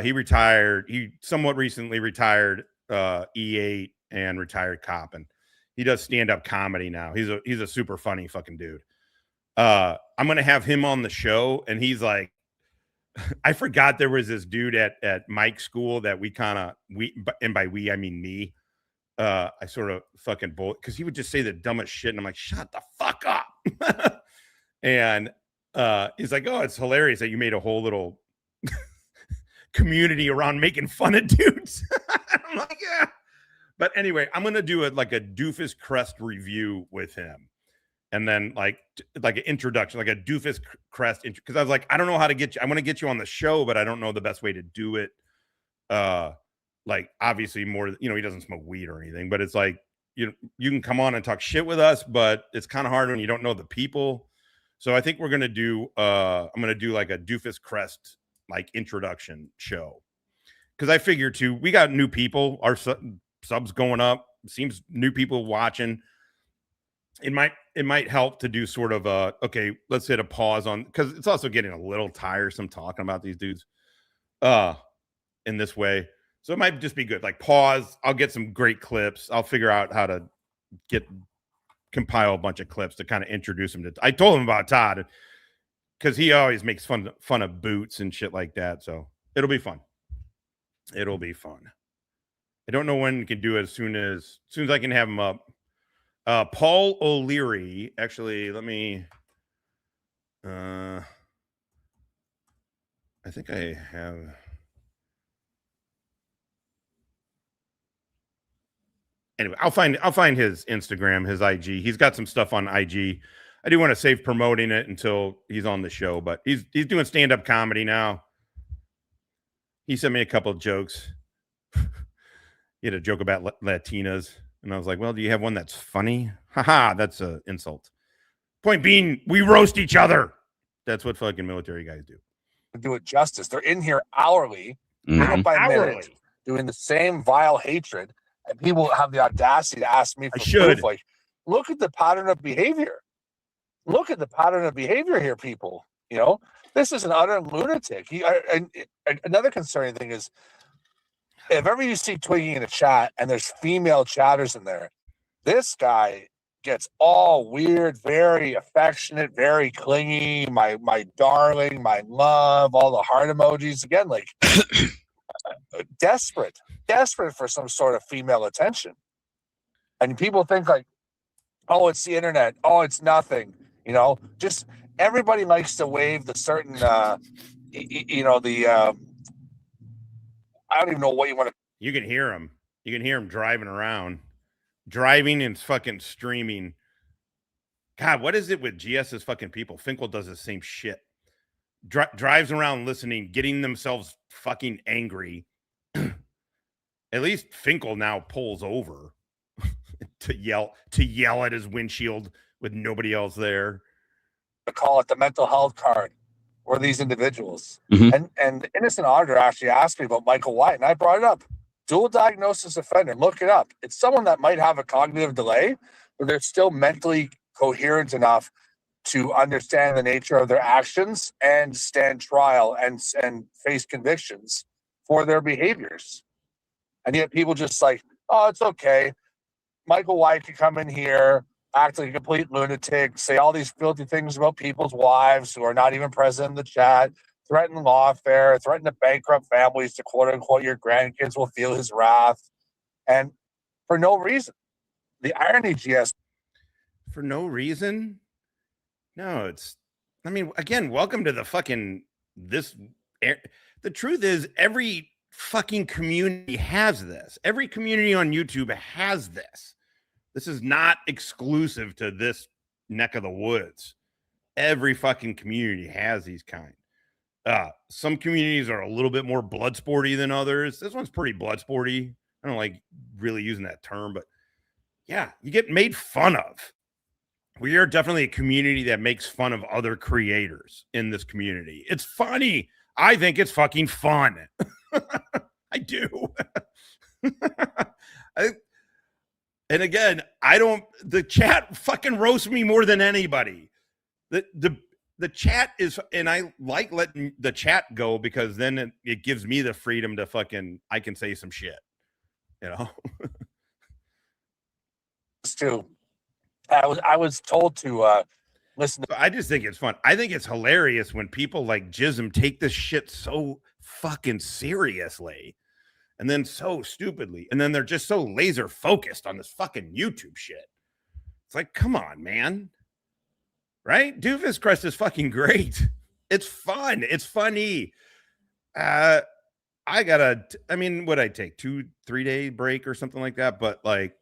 He retired. He somewhat recently retired E8 and retired cop. And he does stand-up comedy now. He's a super funny fucking dude. I'm going to have him on the show. And he's like, I forgot there was this dude at Mike's school that and by we, I mean me. I sort of fucking bullet because he would just say the dumbest shit, and I'm like, shut the fuck up. And he's like, oh, it's hilarious that you made a whole little community around making fun of dudes. I'm like, yeah. But anyway, I'm gonna do a Doofus Crest review with him, and then like an introduction, like a Doofus Crest, because I was like, I don't know how to get you. I want to get you on the show, but I don't know the best way to do it. Like obviously more, you know, he doesn't smoke weed or anything, but it's like you can come on and talk shit with us, but it's kind of hard when you don't know the people. So I think we're gonna do I'm gonna do like a Doofus Crest like introduction show, because I figure too, we got new people, our subs going up, seems new people watching. It might help to do sort of a, okay, let's hit a pause on, because it's also getting a little tiresome talking about these dudes in this way. So it might just be good, like pause, I'll get some great clips, I'll figure out how to compile a bunch of clips to kind of introduce him to. I told him about Todd because he always makes fun of boots and shit like that. So it'll be fun. It'll be fun. I don't know when we can do it. As soon as I can have him up. Paul O'Leary. Actually, let me. I think I have. Anyway, I'll find his Instagram, his IG. He's got some stuff on IG. I do want to save promoting it until he's on the show, but he's doing stand-up comedy now. He sent me a couple of jokes. He had a joke about Latinas, and I was like, well, do you have one that's funny? Haha, that's an insult. Point being, we roast each other. That's what fucking military guys do. Do it justice. They're in here hourly, minute by minute, doing the same vile hatred. And people have the audacity to ask me for proof. Like, look at the pattern of behavior. Look at the pattern of behavior here, people. You know, this is an utter lunatic. And another concerning thing is, if ever you see Twiggy in a chat and there's female chatters in there, this guy gets all weird, very affectionate, very clingy, my darling, my love, all the heart emojis. Again, like desperate for some sort of female attention. And people think like, oh, it's the internet. Oh, it's nothing. You know, just everybody likes to wave the certain, I don't even know what you want to. You can hear him. You can hear him driving around, driving and fucking streaming. God, what is it with GS's fucking people? Finkel does the same shit. Drives around listening, getting themselves fucking angry. At least Finkel now pulls over to yell at his windshield with nobody else there. I call it the mental health card for these individuals. Mm-hmm. And the innocent auditor actually asked me about Michael White, and I brought it up. Dual diagnosis offender. Look it up. It's someone that might have a cognitive delay, but they're still mentally coherent enough to understand the nature of their actions and stand trial and face convictions for their behaviors. And yet people just like, oh, it's okay. Michael White can come in here, act like a complete lunatic, say all these filthy things about people's wives who are not even present in the chat, threaten lawfare, threaten to bankrupt families to quote unquote your grandkids will feel his wrath. And for no reason. The irony, GS. For no reason? No, I mean, again, welcome to the fucking the truth is every fucking community has this. Every community on YouTube has this. This is not exclusive to this neck of the woods. Every fucking community has these kind. Some communities are a little bit more blood sporty than others. This one's pretty blood sporty. I don't like really using that term, but yeah, you get made fun of. We are definitely a community that makes fun of other creators in this community. It's funny. I think it's fucking fun. I do. And again, the chat fucking roasts me more than anybody. The chat is, and I like letting the chat go because then it gives me the freedom to I can say some shit, you know? Too. I was told to listen. I just think it's fun. I think it's hilarious when people like Gizm take this shit so fucking seriously and then so stupidly. And then they're just so laser focused on this fucking YouTube shit. It's like, come on, man. Right? Doofus Crest is fucking great. It's fun. It's funny. Would I take 2-3 day break or something like that? But like,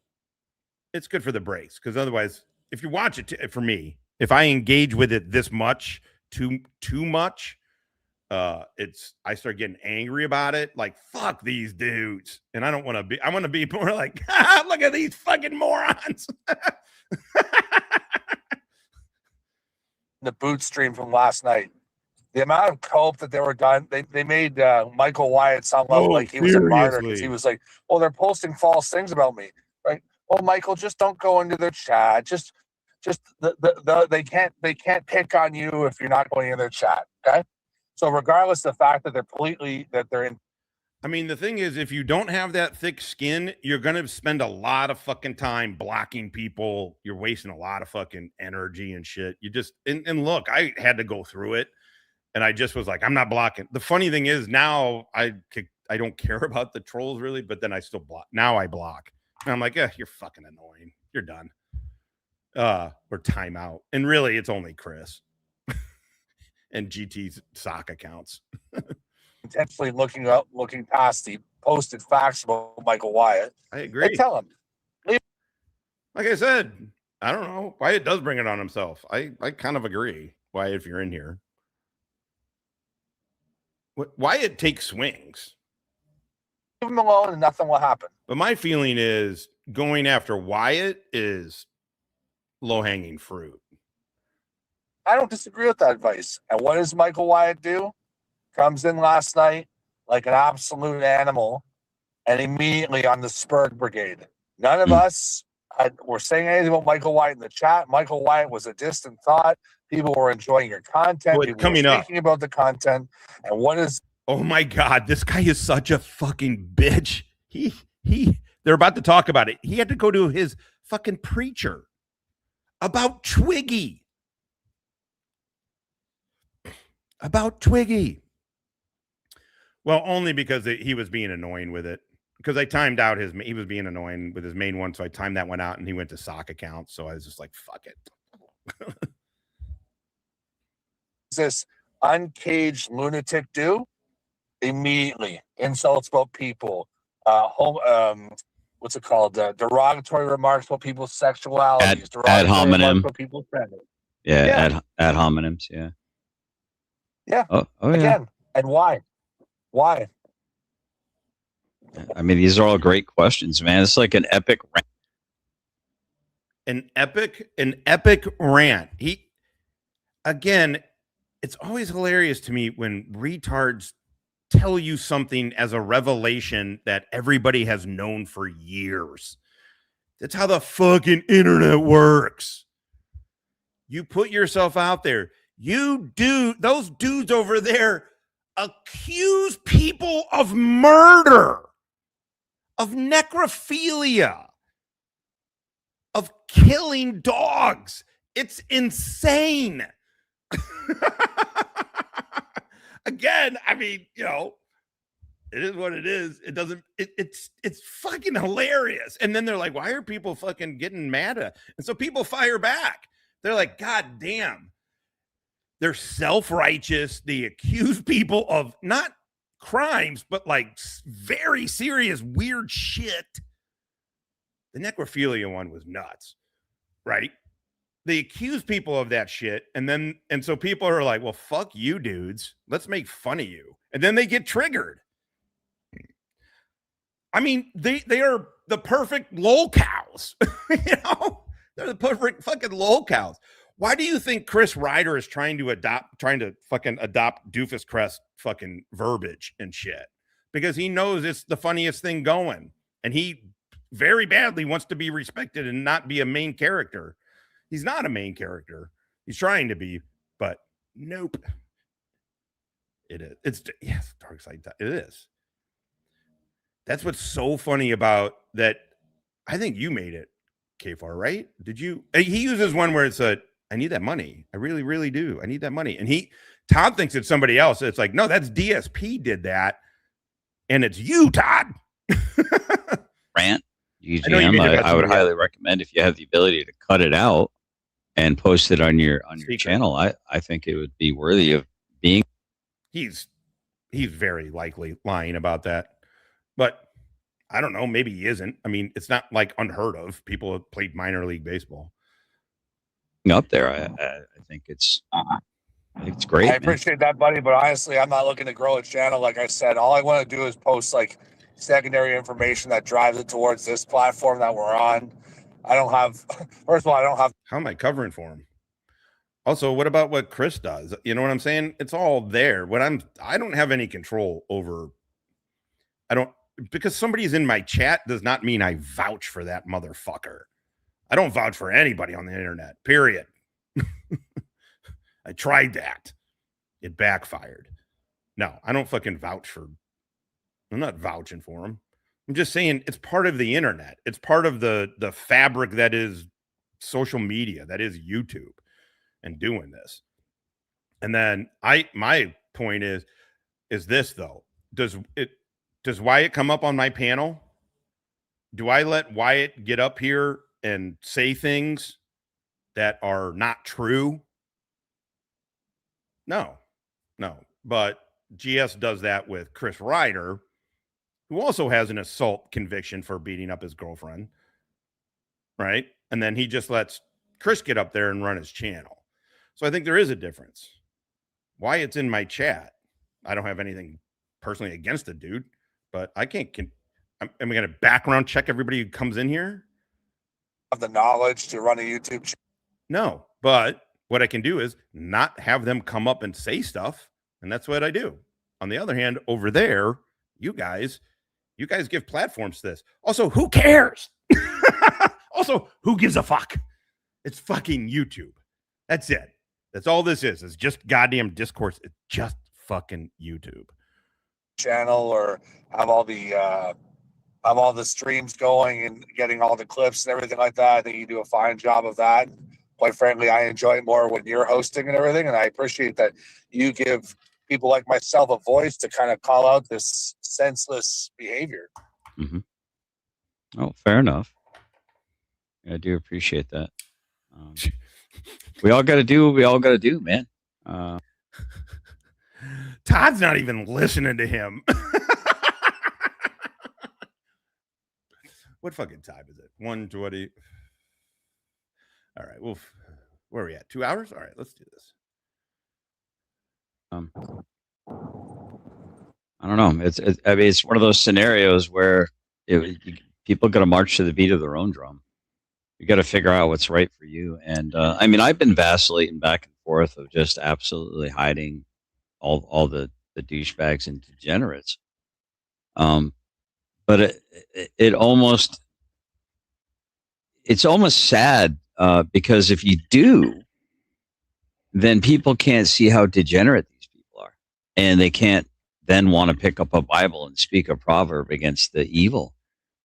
it's good for the breaks because otherwise if you watch it for me, if I engage with it this much, too much, I start getting angry about it. Like, fuck these dudes. And I don't want to be, I want to be more like, look at these fucking morons. The boot stream from last night. The amount of cope that they were done, they made Michael Wyatt sound like he was a martyr because he was like, well, they're posting false things about me, right? Well, Michael, just don't go into their chat. Just they can't pick on you if you're not going into their chat, okay? So regardless of the fact that they're in. I mean, the thing is, if you don't have that thick skin, you're going to spend a lot of fucking time blocking people. You're wasting a lot of fucking energy and shit. You just, and look, I had to go through it. And I just was like, I'm not blocking. The funny thing is now I don't care about the trolls really, but then I still block. Now I block. And I'm like, yeah, you're fucking annoying. You're done. Or timeout. And really, it's only Chris and GT's sock accounts. Intentionally looking past the posted facts about Michael Wyatt. I agree. They tell him. Like I said, I don't know. Wyatt does bring it on himself. I kind of agree. Wyatt, if you're in here. Wyatt takes swings. Leave him alone and nothing will happen. But my feeling is going after Wyatt is low-hanging fruit. I don't disagree with that advice. And what does Michael Wyatt do? Comes in last night like an absolute animal and immediately on the Spurg Brigade. None of us were saying anything about Michael Wyatt in the chat. Michael Wyatt was a distant thought. People were enjoying your content. Well, people coming were up. speaking about the content. And what is... Oh my God, this guy is such a fucking bitch. They're about to talk about it. He had to go to his fucking preacher about Twiggy. About Twiggy. Well, only because he was being annoying with it. Because I timed out he was being annoying with his main one, so I timed that one out, and he went to sock account. So I was just like, fuck it. This uncaged lunatic do? Immediately insults about people, what's it called? Derogatory remarks about people's sexualities, ad hominem about people's gender. Yeah. Ad hominems. Yeah. Yeah. Oh yeah. Again, and why? Why? I mean, these are all great questions, man. It's like an epic rant. An epic rant. Again, it's always hilarious to me when retards tell you something as a revelation that everybody has known for years. That's how the fucking internet works. You put yourself out there. Those dudes over there accuse people of murder, of necrophilia, of killing dogs. It's insane. Again, I mean, it is what it is. It's fucking hilarious. And then they're like, why are people fucking getting mad at? And so people fire back. They're like, God damn. They're self-righteous. They accuse people of not crimes, but like very serious, weird shit. The necrophilia one was nuts, right? They accuse people of that shit. And so people are like, well, fuck you dudes. Let's make fun of you. And then they get triggered. I mean, they are the perfect lol cows. They're the perfect fucking lol cows. Why do you think Chris Ryder is trying to fucking adopt Doofus Crest fucking verbiage and shit? Because he knows it's the funniest thing going. And he very badly wants to be respected and not be a main character. He's not a main character. He's trying to be, but nope. It is. It's dark side. It is. That's what's so funny about that. I think you made it, K4, right? Did you? He uses one where it's I need that money. I really, really do. I need that money. And Todd thinks it's somebody else. It's like, no, that's DSP did that. And it's you, Todd. Rant. UGM, I would highly recommend if you have the ability to cut it out and post it on your channel. I think it would be worthy of being. He's very likely lying about that, but I don't know. Maybe he isn't. I mean, it's not like unheard of. People have played minor league baseball. up there. I think it's great. I Man. appreciate that, buddy. But honestly, I'm not looking to grow a channel. Like I said, all I want to do is post like secondary information that drives it towards this platform that we're on. I don't have, first of all, I don't have. How am I covering for him? Also, what about what Chris does? You know what I'm saying? It's all there. I don't have any control over. Because somebody's in my chat does not mean I vouch for that motherfucker. I don't vouch for anybody on the internet, period. I tried that. It backfired. No, I don't fucking vouch for. I'm not vouching for him. I'm just saying it's part of the internet. It's part of the fabric that is social media, that is YouTube, and doing this. And then my point is this though. Does Wyatt come up on my panel? Do I let Wyatt get up here and say things that are not true? No. But GS does that with Chris Ryder, who also has an assault conviction for beating up his girlfriend. Right? And then he just lets Chris get up there and run his channel. So I think there is a difference. Wyatt's in my chat. I don't have anything personally against the dude, but I can't. Am I going to background check everybody who comes in here? Have the knowledge to run a YouTube channel. No, but what I can do is not have them come up and say stuff, and that's what I do. On the other hand, over there, you guys give platforms to this. Also, who cares? Also, who gives a fuck? It's fucking YouTube. That's it. That's all this is. It's just goddamn discourse. It's just fucking YouTube. Channel or have all the streams going and getting all the clips and everything like that. I think you do a fine job of that. Quite frankly, I enjoy it more when you're hosting and everything, and I appreciate that you give people like myself a voice to kind of call out this senseless behavior. Mm-hmm. Oh, fair enough. I do appreciate that. We all got to do what we all got to do, man. Todd's not even listening to him. What fucking time is it? 1:20. All right. Well, where are we at? 2 hours? All right. Let's do this. I don't know. It's one of those scenarios where people got to march to the beat of their own drum. You got to figure out what's right for you. And I mean, I've been vacillating back and forth of just absolutely hiding all the douchebags and degenerates. But it's almost sad because if you do, then people can't see how degenerate these people are, and they can't then want to pick up a Bible and speak a proverb against the evil.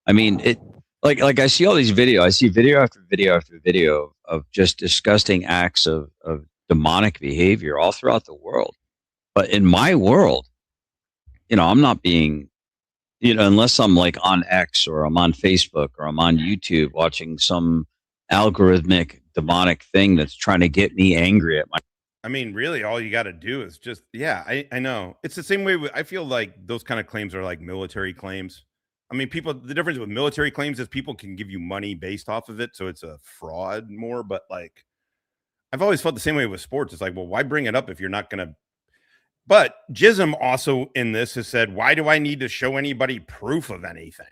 I mean, like I see all these videos. I see video after video after video of just disgusting acts of demonic behavior all throughout the world. But in my world, I'm not being, unless I'm like on X or I'm on Facebook or I'm on YouTube watching some algorithmic demonic thing that's trying to get me angry at my. I mean, really, all you got to do is just, I know. It's the same way. I feel like those kind of claims are like military claims. I mean, the difference with military claims is people can give you money based off of it. So it's a fraud more. But like, I've always felt the same way with sports. It's like, well, why bring it up if you're not going to? But Gizm also in this has said, why do I need to show anybody proof of anything?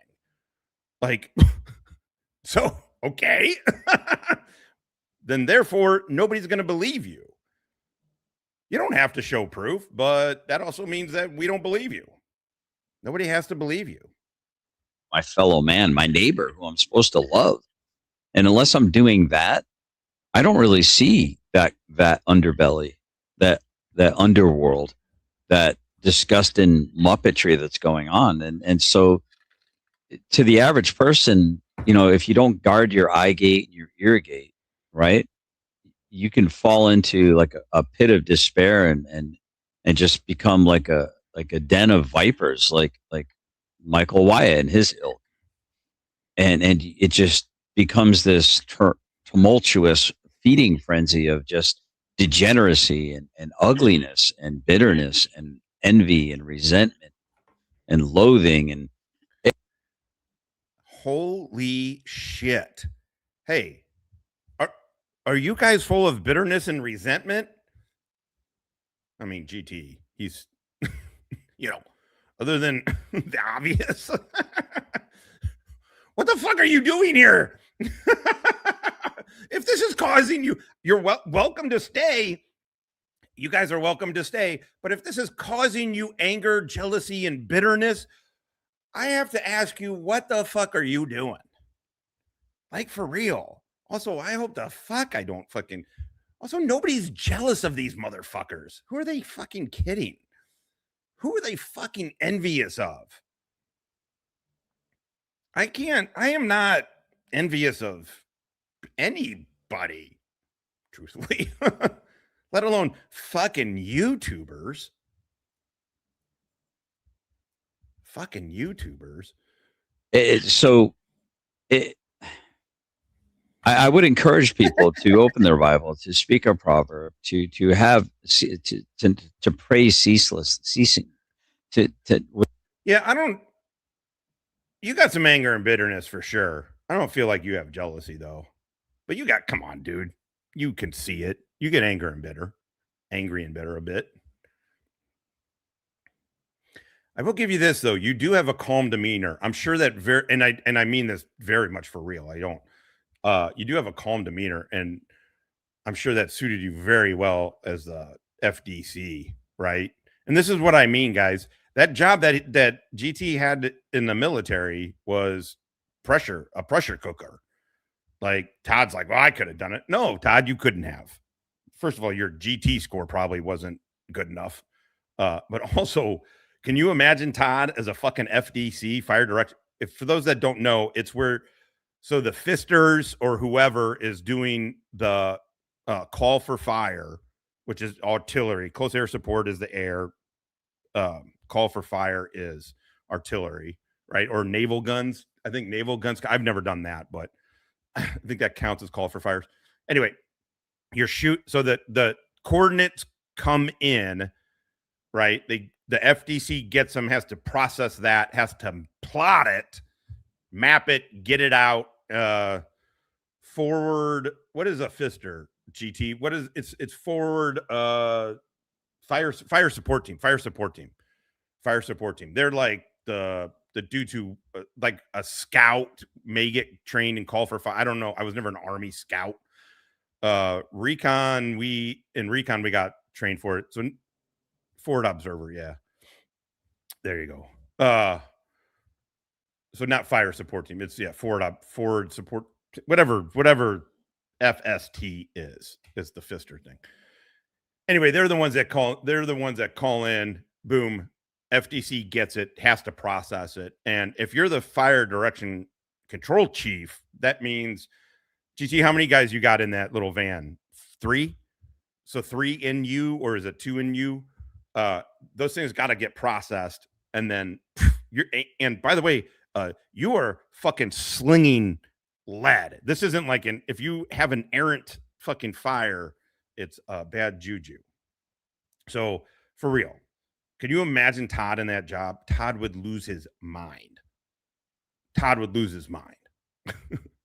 Like, so, okay. Then therefore, nobody's going to believe you. You don't have to show proof, but that also means that we don't believe you. Nobody has to believe you. My fellow man, my neighbor, who I'm supposed to love. And unless I'm doing that, I don't really see that underbelly, that underworld, that disgusting muppetry that's going on. And so to the average person, if you don't guard your eye gate and your ear gate, right, you can fall into like a pit of despair and just become like a den of vipers, like Michael Wyatt and his ilk. And it just becomes this tumultuous feeding frenzy of just degeneracy and ugliness and bitterness and envy and resentment and loathing and holy shit. Hey, Are you guys full of bitterness and resentment? I mean, GT, he's, other than the obvious. What the fuck are you doing here? If this is causing you, you're welcome to stay. You guys are welcome to stay. But if this is causing you anger, jealousy, and bitterness, I have to ask you, what the fuck are you doing? Like, for real. Also, I hope the fuck I don't fucking... Also, nobody's jealous of these motherfuckers. Who are they fucking kidding? Who are they fucking envious of? I am not envious of anybody, truthfully. Let alone fucking YouTubers. Fucking YouTubers. I would encourage people to open their Bible, to speak a proverb, to praise ceasing. Yeah, you got some anger and bitterness for sure. I don't feel like you have jealousy though. But come on, dude. You can see it. You get angry and bitter a bit. I will give you this though. You do have a calm demeanor. I'm sure that and I mean this very much for real. You do have a calm demeanor, and I'm sure that suited you very well as the FDC, right? And this is what I mean, guys. That job that GT had in the military was a pressure cooker. Like, Todd's like, well, I could have done it. No, Todd, you couldn't have. First of all, your GT score probably wasn't good enough. But also, can you imagine Todd as a fucking FDC, fire director? For those that don't know, it's where... So the Fisters or whoever is doing the call for fire, which is artillery. Close air support is the air. Call for fire is artillery, right? Or naval guns. I think naval guns. I've never done that, but I think that counts as call for fires. Anyway, so that the coordinates come in, right? The FDC gets them, has to process that, has to plot it, map it, get it out. Forward, what is a Fister, GT? What is it's forward fire support team. They're like the dudes who like a scout may get trained and call for fire. I don't know. I was never an Army scout. Recon, we got trained for it. So forward observer, yeah. There you go. So not fire support team. It's forward support, whatever FST is the Fister thing. Anyway, they're the ones that call in, boom, FDC gets it, has to process it. And if you're the fire direction control chief, that means, GT, how many guys you got in that little van? 3? So 3 in you, or is it 2 in you? Those things got to get processed. And then and by the way, you are fucking slinging lead. This isn't like if you have an errant fucking fire, it's a bad juju. So for real, can you imagine Todd in that job? Todd would lose his mind.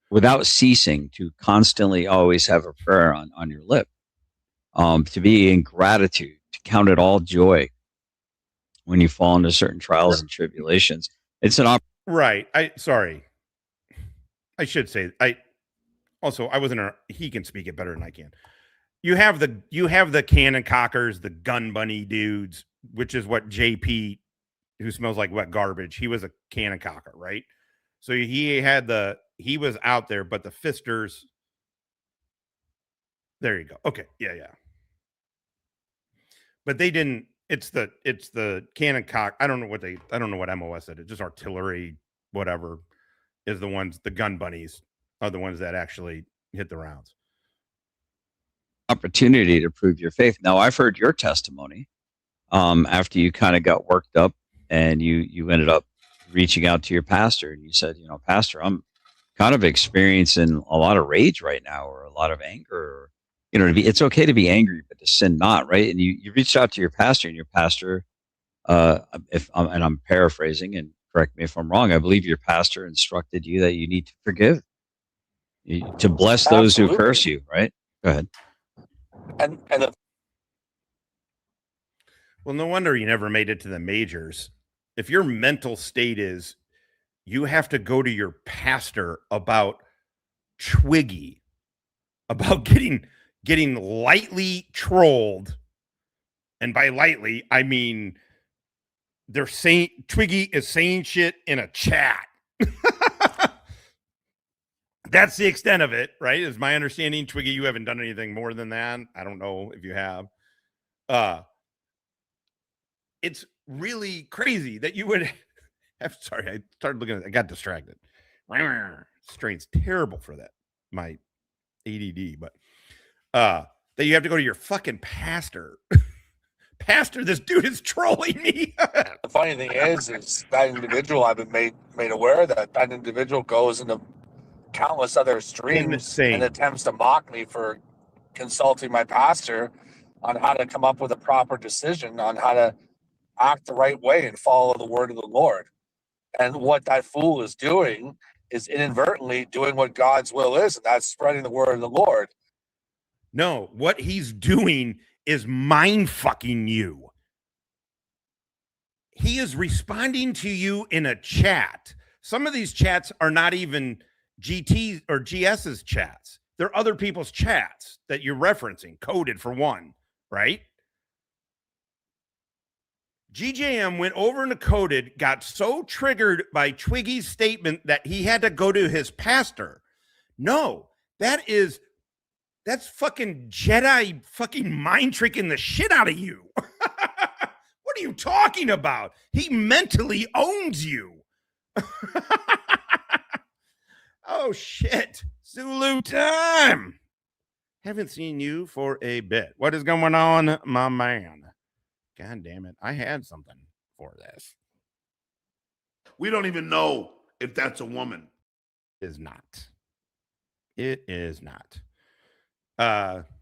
Without ceasing to constantly always have a prayer on your lip, to be in gratitude, to count it all joy when you fall into certain trials and tribulations. It's an opportunity. Right. I should say, he can speak it better than I can. You have the cannon cockers, the gun bunny dudes, which is what JP, who smells like wet garbage, he was a cannon cocker, right? So he was out there, but the Fisters, there you go. Okay. Yeah. But they didn't, it's the cannon cock. I don't know what MOS said. It's just artillery, whatever, is the ones, the gun bunnies are the ones that actually hit the rounds. Opportunity to prove your faith. Now, I've heard your testimony after you kind of got worked up and you ended up reaching out to your pastor and you said, Pastor, I'm kind of experiencing a lot of rage right now, or a lot of anger, or, it's okay to be angry, but to sin not, right? And you reached out to your pastor, and your pastor, and I'm paraphrasing, and correct me if I'm wrong, I believe your pastor instructed you that you need to forgive, to bless those who curse you, right? Go ahead. And Well, no wonder you never made it to the majors. If your mental state is you have to go to your pastor about Twiggy, about getting lightly trolled, and by lightly I mean they're saying Twiggy is saying shit in a chat. That's the extent of it, right? Is my understanding. Twiggy, you haven't done anything more than that. I don't know if you have. It's really crazy that you would have. Sorry, I started looking at it. I got distracted. Strain's terrible for that. My ADD, but that you have to go to your fucking pastor. Pastor, this dude is trolling me. the funny thing is that individual, I've been made aware that individual goes into countless other streams and attempts to mock me for consulting my pastor on how to come up with a proper decision on how to act the right way and follow the word of the Lord. And what that fool is doing is inadvertently doing what God's will is, and that's spreading the word of the Lord. No, what he's doing is mind fucking you. He is responding to you in a chat. Some of these chats are not even GT or GS's chats. They're other people's chats that you're referencing, coded for one, right? GJM went over into coded, got so triggered by Twiggy's statement that he had to go to his pastor. No, that's fucking Jedi fucking mind tricking the shit out of you. What are you talking about? He mentally owns you. Oh, shit. Zulu time. Haven't seen you for a bit. What is going on, my man? God damn it. I had something for this. We don't even know if that's a woman. It is not. It is not.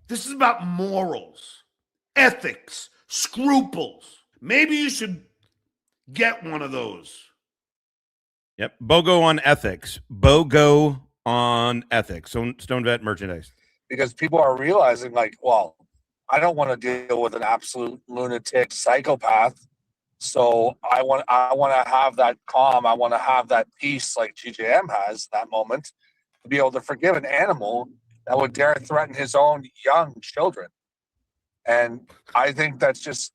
This is about morals, ethics, scruples. Maybe you should get one of those. Yep. BOGO on ethics. BOGO on ethics. Stone Vet merchandise. Because people are realizing, like, well, I don't want to deal with an absolute lunatic psychopath. So I want to have that calm. I want to have that peace like GJM has that moment to be able to forgive an animal that would dare threaten his own young children. And I think that's just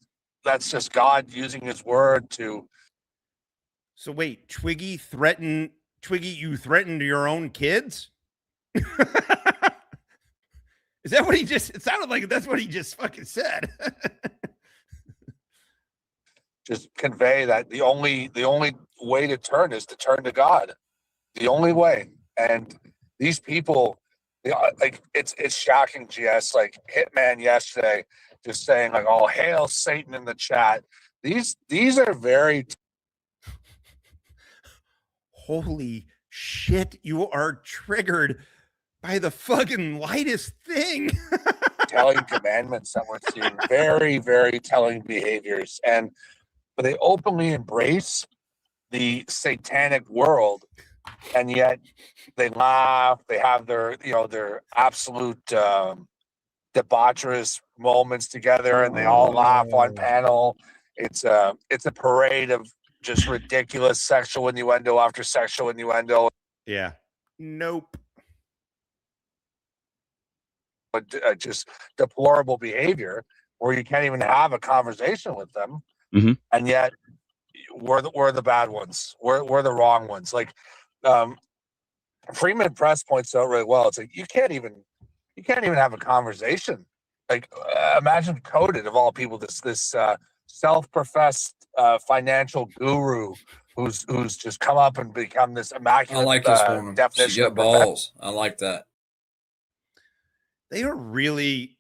God using his word to. So wait, Twiggy, you threatened your own kids? Is that what it sounded like that's what he just fucking said. Just convey that the only way to turn is to turn to God. The only way. And these people, like it's shocking, GS, like Hitman yesterday, just saying like, oh, hail Satan in the chat. These are very holy shit, you are triggered by the fucking lightest thing. telling commandments that we're seeing. Very, very telling behaviors. But they openly embrace the satanic world, and yet they laugh. They have their absolute debaucherous moments together, and they all laugh on panel. It's a parade of just ridiculous sexual innuendo after sexual innuendo. Yeah. Nope. But just deplorable behavior where you can't even have a conversation with them. Mm-hmm. And yet we're the bad ones. We're the wrong ones. Like Freeman Press points out really well. It's like you can't even have a conversation. Like imagine Coded of all people, this self-professed financial guru who's just come up and become this immaculate. I like this woman. Definition She got of balls. I like that. They are really.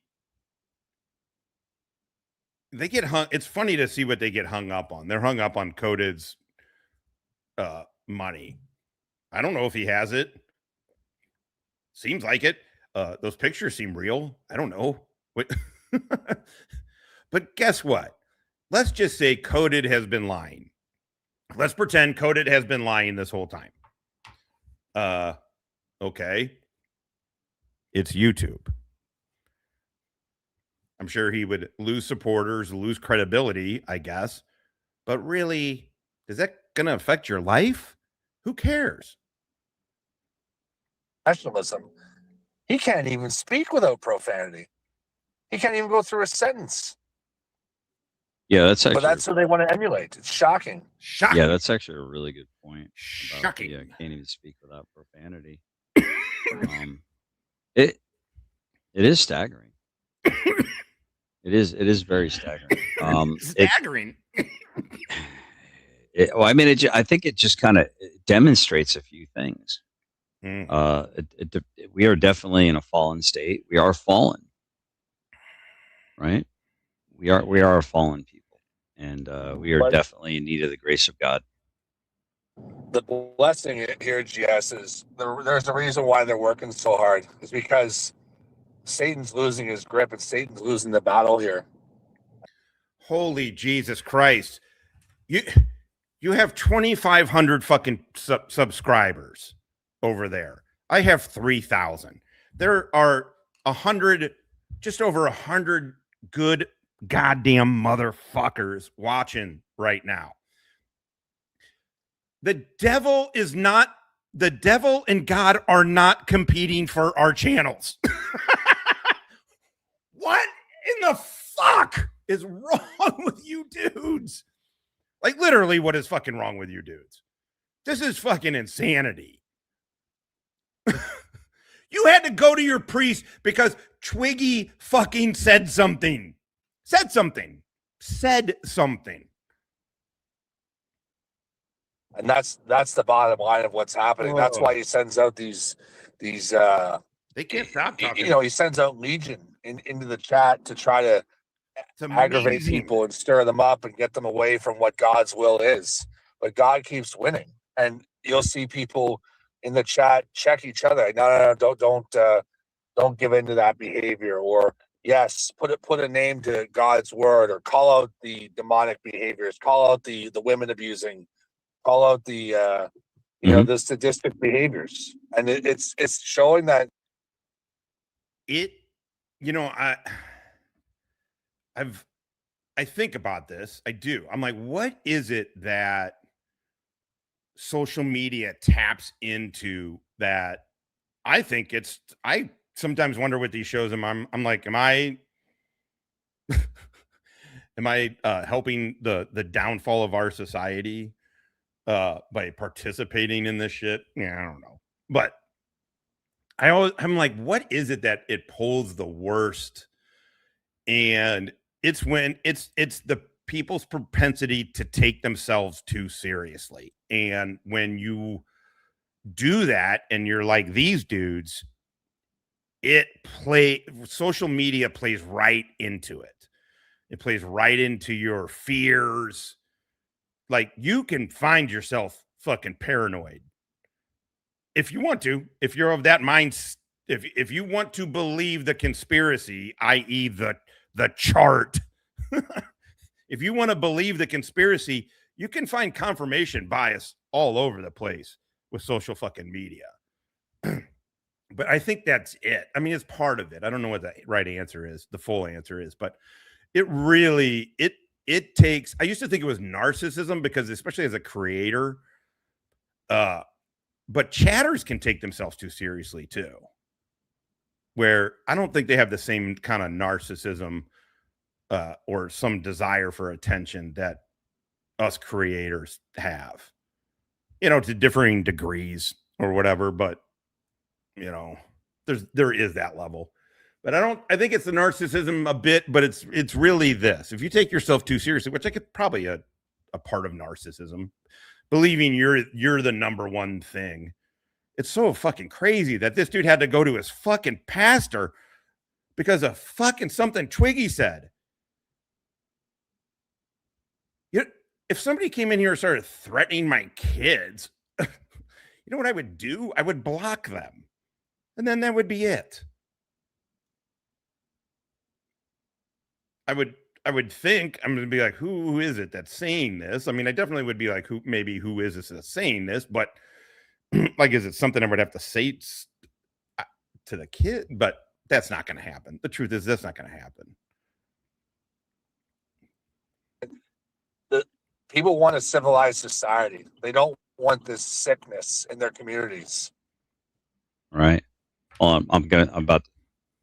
They get hung. It's funny to see what they get hung up on. They're hung up on Coded's money. I don't know if he has it. Seems like it. Those pictures seem real. I don't know. What? But guess what? Let's just say Coded has been lying. Let's pretend Coded has been lying this whole time. Okay. It's YouTube. I'm sure he would lose supporters, lose credibility, I guess. But really, is that going to affect your life? Who cares? Nationalism. He can't even speak without profanity. He can't even go through a sentence. Yeah, that's actually. But that's what they want to emulate. It's shocking. Shocking. Yeah, that's actually a really good point. Shocking. Yeah, can't even speak without profanity. It is staggering. It is very staggering. Staggering. Well, I mean, I think it just kind of demonstrates a few things. We are definitely in a fallen state. We are fallen, right? We are a fallen people, and we are definitely in need of the grace of God. The blessing here, GS, is there's a reason why they're working so hard. Is because Satan's losing his grip and Satan's losing the battle here. Holy Jesus Christ. You have 2,500 fucking subscribers over there. I have 3,000. There are 100, just over 100 good goddamn motherfuckers watching right now. The devil and God are not competing for our channels. What in the fuck is wrong with you dudes? Like, literally, what is fucking wrong with you dudes? This is fucking insanity. You had to go to your priest because Twiggy fucking said something. Said something. And that's the bottom line of what's happening. That's why he sends out these they can't stop talking. You know, he sends out Legion into the chat to try to aggravate people and stir them up and get them away from what God's will is. But God keeps winning, and you'll see people in the chat check each other. No, don't give into that behavior. Or yes, put a name to God's word, or call out the demonic behaviors, call out the women abusing, call out the you know, the sadistic behaviors, and it's showing that I think about this. I do. I'm like, what is it that social media taps into that? I sometimes wonder with these shows. I'm like, am I helping the downfall of our society by participating in this shit? Yeah, I don't know. But I'm like, what is it that it pulls the worst? And it's when it's the people's propensity to take themselves too seriously. And when do that and you're like these dudes, social media plays right into it. It plays right into your fears. Like, you can find yourself fucking paranoid if you want to, if you're of that mind, if you want to believe the conspiracy, i.e. the chart. If you want to believe the conspiracy, you can find confirmation bias all over the place with social fucking media. But I think that's it. I mean, it's part of it. I don't know what the right answer is, the full answer is, but it really, it takes, I used to think it was narcissism because, especially as a creator, but chatters can take themselves too seriously too, where I don't think they have the same kind of narcissism or some desire for attention that us creators have, to differing degrees or whatever. But, there is that level. But I think it's the narcissism a bit, but it's really this. If you take yourself too seriously, which I could probably a part of narcissism, believing you're the number one thing. It's so fucking crazy that this dude had to go to his fucking pastor because of fucking something Twiggy said. If somebody came in here and started threatening my kids, you know what I would do? I would block them. And then that would be it. I would think, I'm going to be like, who is it that's saying this? I mean, I definitely would be like, who is this that's saying this? But like, is it something I would have to say to the kid? But that's not going to happen. The truth is, that's not going to happen. People want a civilized society. They don't want this sickness in their communities. Right. Oh, I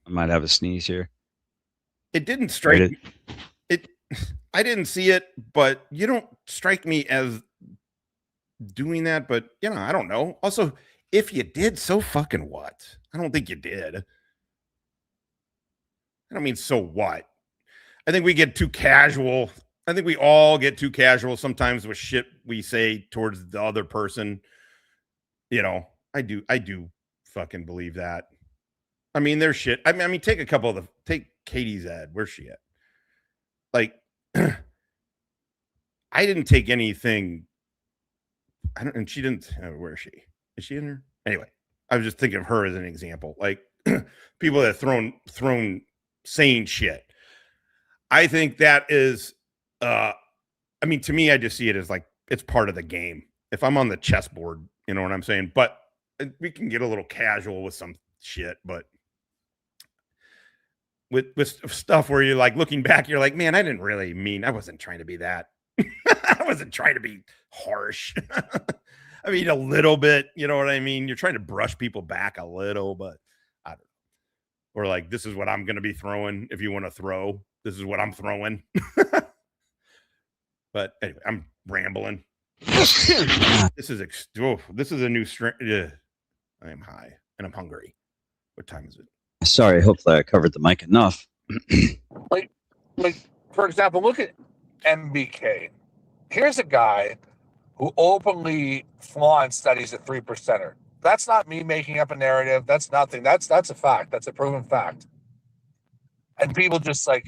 might have a sneeze here. It didn't strike it. I didn't see it, but you don't strike me as doing that. But I don't know. Also, if you did, so fucking what? I don't think you did. I don't mean so what. I think we get too casual. I think we all get too casual sometimes with shit we say towards the other person. I do fucking believe that. I mean, there's shit. I mean, take Katie's ad. Where's she at? Like, I didn't take anything. And she didn't. Where is she? Is she in there? Anyway, I was just thinking of her as an example. Like, people that thrown saying shit. I think that is, I mean, to me, I just see it as like, it's part of the game. If I'm on the chessboard, you know what I'm saying? But we can get a little casual with some shit, but with stuff where you're like looking back, you're like, man, I wasn't trying to be that. I wasn't trying to be harsh. I mean, a little bit, you know what I mean? You're trying to brush people back a little, but I don't know. Or like, this is what I'm going to be throwing. If you want to throw, this is what I'm throwing. But anyway, I'm rambling. This is a new string. I am high and I'm hungry. What time is it? Sorry, hopefully I covered the mic enough. like for example, look at MBK. Here's a guy who openly flaunts that he's a 3%er. That's not me making up a narrative. That's nothing. That's a fact. That's a proven fact. And people just like,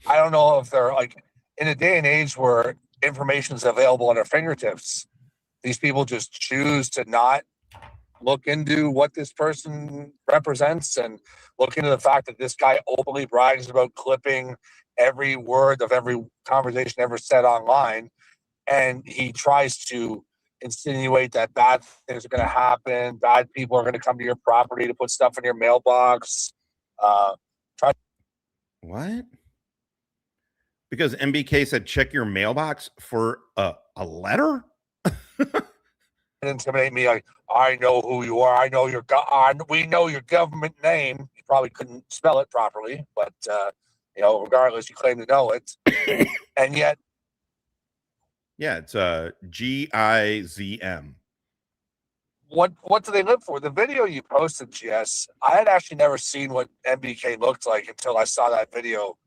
I don't know if they're like, in a day and age where information is available at our fingertips, these people just choose to not look into what this person represents and look into the fact that this guy openly brags about clipping every word of every conversation ever said online. And he tries to insinuate that bad things are going to happen. Bad people are going to come to your property to put stuff in your mailbox. What? Because MBK said check your mailbox for a letter? Intimidate me like, I know who you are. I know we know your government name. You probably couldn't spell it properly, but regardless, you claim to know it. And yet, yeah, it's Gizm. What do they live for? The video you posted, GS, I had actually never seen what MBK looked like until I saw that video.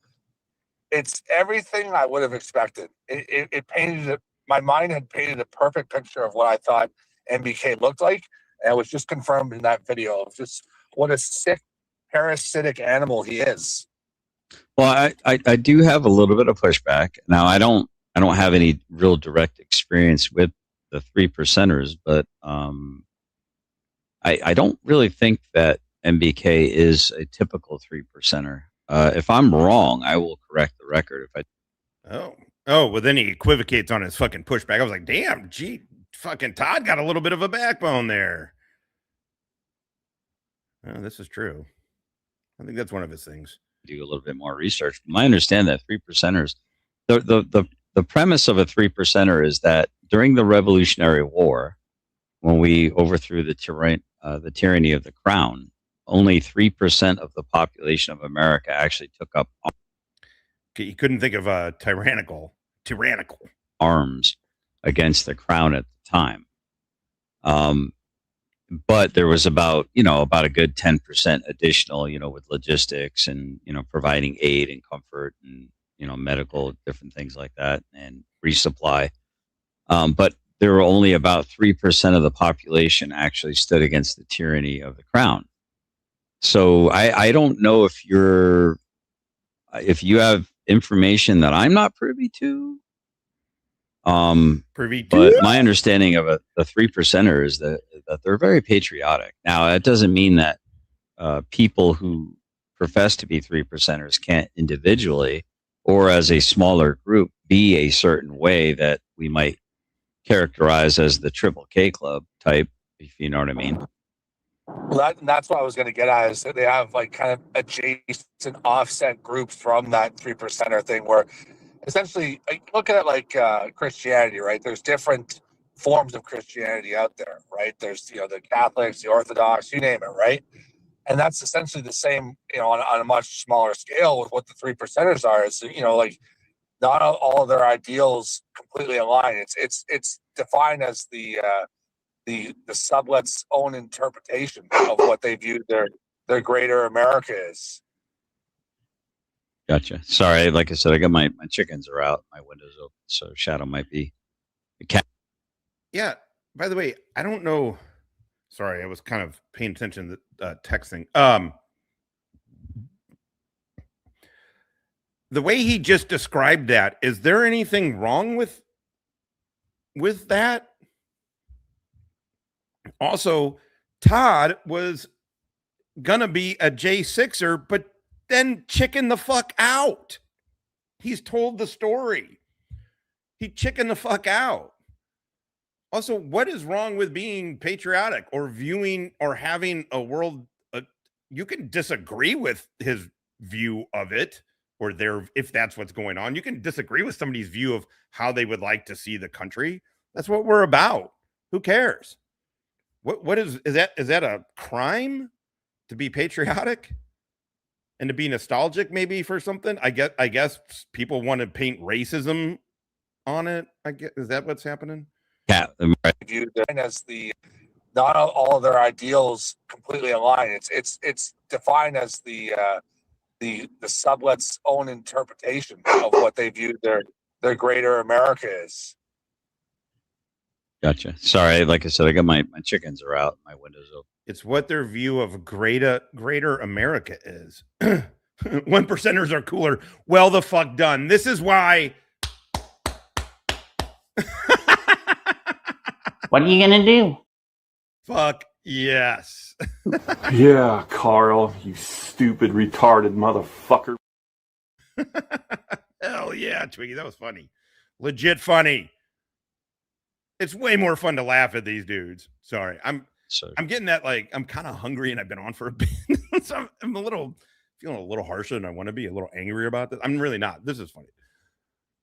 It's everything I would have expected. It painted it. My mind had painted a perfect picture of what I thought MBK looked like, and it was just confirmed in that video of just what a sick, parasitic animal he is. Well, I do have a little bit of pushback. Now, I don't have any real direct experience with the 3%ers, but I don't really think that MBK is a typical 3%er. If I'm wrong, I will correct the record. Well, then he equivocates on his fucking pushback. I was like, damn, fucking Todd got a little bit of a backbone there. Oh, this is true. I think that's one of his things. Do a little bit more research. I understand that 3%ers, the premise of a 3%er is that during the Revolutionary War, when we overthrew the tyranny of the crown, only 3% of the population of America actually took up You couldn't think of a tyrannical arms against the crown at the time. But there was about a good 10% additional, with logistics and, providing aid and comfort and, medical, different things like that, and resupply. But there were only about 3% of the population actually stood against the tyranny of the crown. So I don't know if you have information that I'm not privy to. But my understanding of the 3%er is that they're very patriotic. Now, that doesn't mean that people who profess to be 3%ers can't individually or as a smaller group be a certain way that we might characterize as the Triple K Club type, if you know what I mean. Well, that's what I was going to get at, is that they have like kind of adjacent offset groups from that 3%er thing where essentially look at it like Christianity, right? There's different forms of Christianity out there, right? There's, you know, the Catholics, the Orthodox, you name it, right? And that's essentially the same, you know, on a much smaller scale with what the 3%ers are. Is, you know, like not all of their ideals completely align. It's defined as the sublet's own interpretation of what they view their greater America is. Gotcha. Sorry, like I said, I got my chickens are out, my window's open, so Shadow might be the cat. Yeah. By the way, I don't know. Sorry, I was kind of paying attention to texting. The way he just described that, is there anything wrong with that? Also, Todd was gonna be a J6er, but then chicken the fuck out. He's told the story. He chickened the fuck out. Also, what is wrong with being patriotic or viewing or having a world? You can disagree with his view of it, or if that's what's going on. You can disagree with somebody's view of how they would like to see the country. That's what we're about. Who cares? What is that a crime to be patriotic and to be nostalgic maybe for something? I guess people want to paint racism on it. Is that what's happening? Cat viewed as the not all of their ideals completely align. It's defined as the sublet's own interpretation of what they view their greater America is. Gotcha. Sorry, like I said, I got my chickens are out, my window's open. It's what their view of greater America is. 1%ers are cooler. Well, the fuck done. This is why. What are you gonna do? Fuck yes. Yeah, Carl, you stupid, retarded motherfucker. Hell yeah, Twiggy. That was funny. Legit funny. It's way more fun to laugh at these dudes. Sorry. I'm getting that, like, I'm kind of hungry and I've been on for a bit. So I'm feeling a little harsher than I want to be, a little angry about this. I'm really not. This is funny.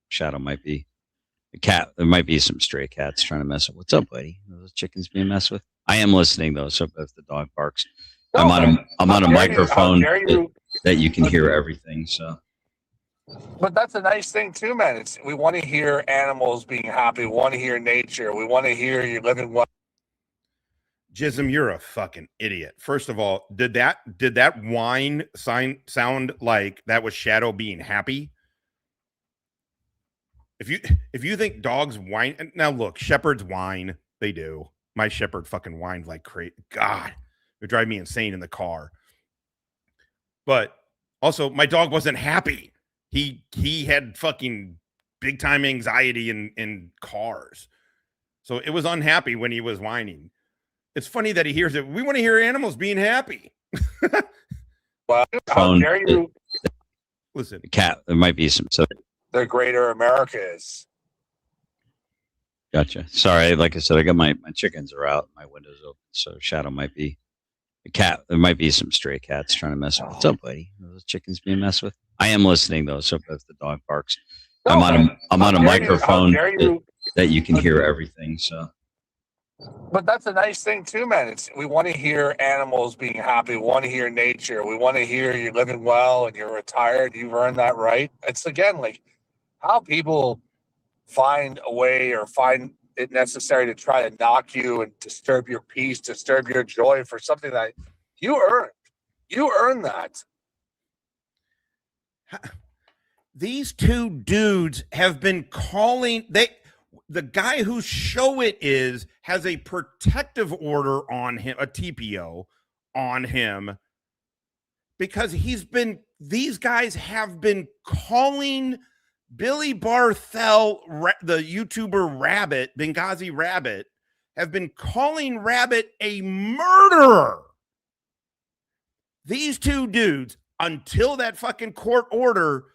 Shadow might be a cat. There might be some stray cats trying to mess with. What's up, buddy? Are those chickens being messed with? I am listening though, so if the dog barks, I'm on a microphone that you can hear everything. So, but that's a nice thing too, man. We want to hear animals being happy. We want to hear nature. We want to hear you living well. Gizm, you're a fucking idiot. First of all, did that whine sound like that was Shadow being happy? If you think dogs whine, now look, shepherds whine. They do. My shepherd fucking whined like crazy. God, it drive me insane in the car. But also, my dog wasn't happy. He had fucking big time anxiety in cars, so it was unhappy when he was whining. It's funny that he hears it. We want to hear animals being happy. Well, how dare you? Listen, cat. There might be some. So their greater America is. Gotcha. Sorry, like I said, I got my chickens are out, my window's open, so Shadow might be a cat. There might be some stray cats trying to mess with. What's up, buddy? Are those chickens being messed with? I am listening though, so if the dog barks, I'm on a microphone that you can hear everything. So, but that's a nice thing too, man. We want to hear animals being happy. We want to hear nature. We want to hear you're living well and you're retired. You've earned that right. It's again like how people find a way or find it necessary to try to knock you and disturb your peace, disturb your joy for something that you earned. You earned that. These two dudes have been calling the guy whose show it is has a protective order on him, a TPO on him, because these guys have been calling Billy Barthel, the YouTuber Rabbit, Benghazi Rabbit, have been calling Rabbit a murderer. These two dudes, until that fucking court order,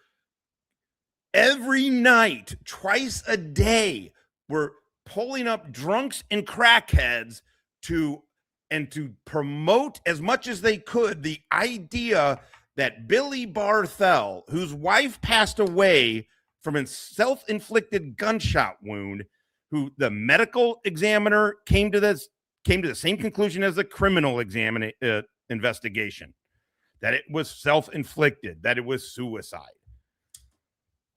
every night, twice a day, were pulling up drunks and crackheads to promote as much as they could the idea that Billy Barthel, whose wife passed away from a self-inflicted gunshot wound, who the medical examiner came to the same conclusion as the criminal investigation, that it was self-inflicted, that it was suicide.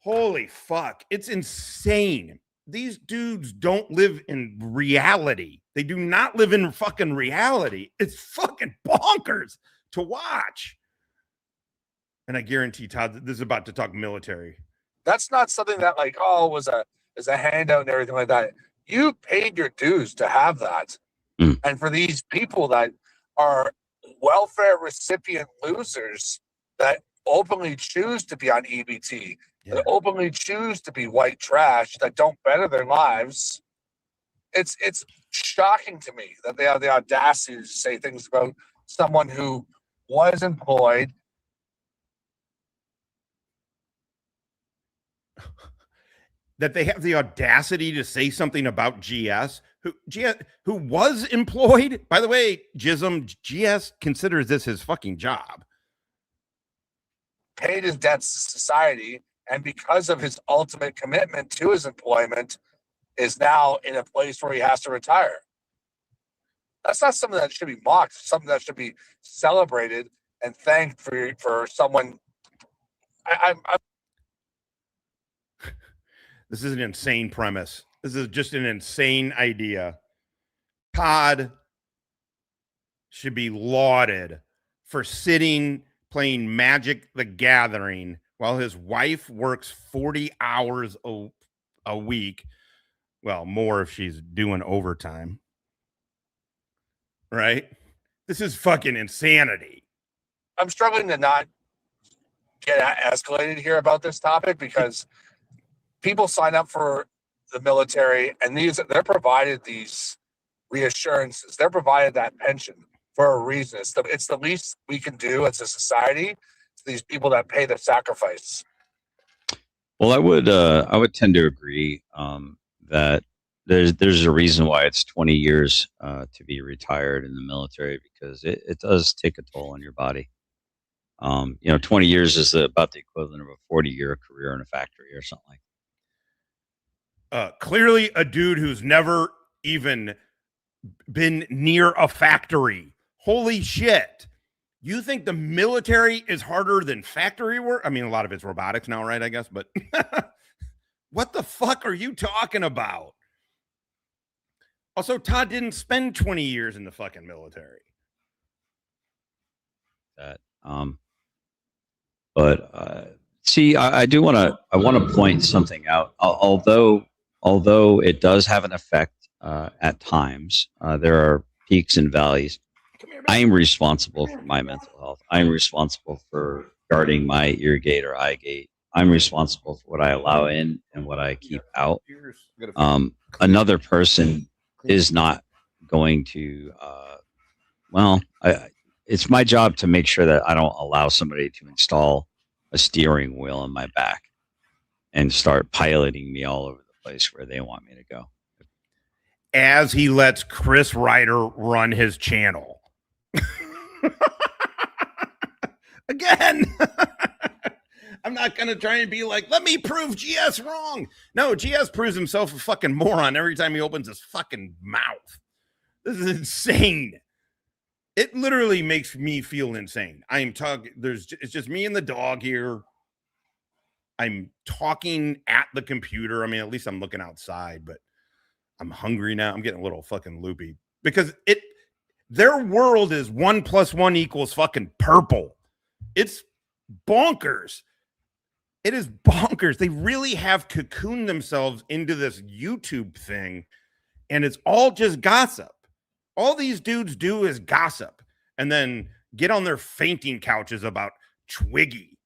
Holy fuck. It's insane. These dudes don't live in reality. They do not live in fucking reality. It's fucking bonkers to watch. And I guarantee, Todd, this is about to talk military. That's not something that like, oh, was a handout and everything like that. You paid your dues to have that. And for these people that are welfare recipient losers that openly choose to be on EBT, that openly choose to be white trash, that don't better their lives, it's shocking to me that they have the audacity to say things about someone who was employed. That they have the audacity to say something about GS, who was employed. By the way, Gizm, GS considers this his fucking job. Paid his debts to society, and because of his ultimate commitment to his employment, is now in a place where he has to retire. That's not something that should be mocked. Something that should be celebrated and thanked for someone. I'm This is an insane premise. This is just an insane idea. Todd should be lauded for sitting, playing Magic the Gathering while his wife works 40 hours a week. Well, more if she's doing overtime. Right? This is fucking insanity. I'm struggling to not get escalated here about this topic because people sign up for the military and they're provided these reassurances. They're provided that pension for a reason. It's the least we can do as a society to these people that pay the sacrifice. Well, I would tend to agree that there's a reason why it's 20 years to be retired in the military, because it does take a toll on your body. 20 years is about the equivalent of a 40-year career in a factory or something like that. Clearly a dude who's never even been near a factory. Holy shit. You think the military is harder than factory work? I mean, a lot of it's robotics now, right? I guess, but what the fuck are you talking about? Also, Todd didn't spend 20 years in the fucking military. See, I want to point something out. Although it does have an effect at times, there are peaks and valleys. I am responsible for my mental health. I'm responsible for guarding my ear gate or eye gate. I'm responsible for what I allow in and what I keep out. Another person is not going to. It's my job to make sure that I don't allow somebody to install a steering wheel on my back and start piloting me all over the place where they want me to go. As he lets Chris Ryder run his channel. Again, I'm not going to try and be like, let me prove GS wrong. No, GS proves himself a fucking moron every time he opens his fucking mouth. This is insane. It literally makes me feel insane. I am talking, it's just me and the dog here. I'm talking at the computer. I mean, at least I'm looking outside, but I'm hungry now. I'm getting a little fucking loopy because their world is 1 + 1 = fucking purple. It's bonkers. It is bonkers. They really have cocooned themselves into this YouTube thing, and it's all just gossip. All these dudes do is gossip and then get on their fainting couches about Twiggy.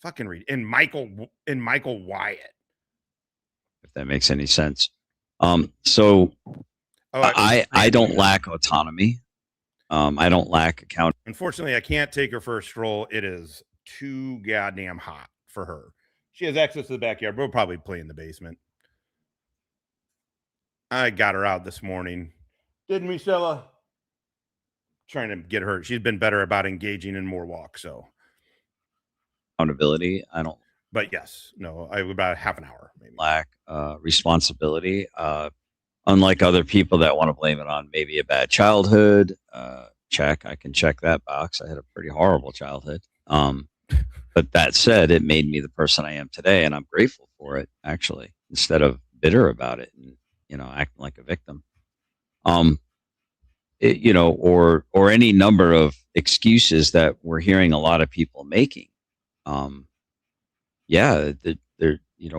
Fucking read. And Michael Wyatt. If that makes any sense. I don't lack autonomy. I don't lack account. Unfortunately, I can't take her for a stroll. It is too goddamn hot for her. She has access to the backyard. We'll probably play in the basement. I got her out this morning. Didn't we, Stella? Trying to get her. She's been better about engaging in more walks. So accountability. I don't. But yes, no, I about half an hour maybe. Lack responsibility. Unlike other people that want to blame it on maybe a bad childhood. Check. I can check that box. I had a pretty horrible childhood. But that said, it made me the person I am today, and I'm grateful for it, actually, instead of bitter about it and, acting like a victim. Or any number of excuses that we're hearing a lot of people making.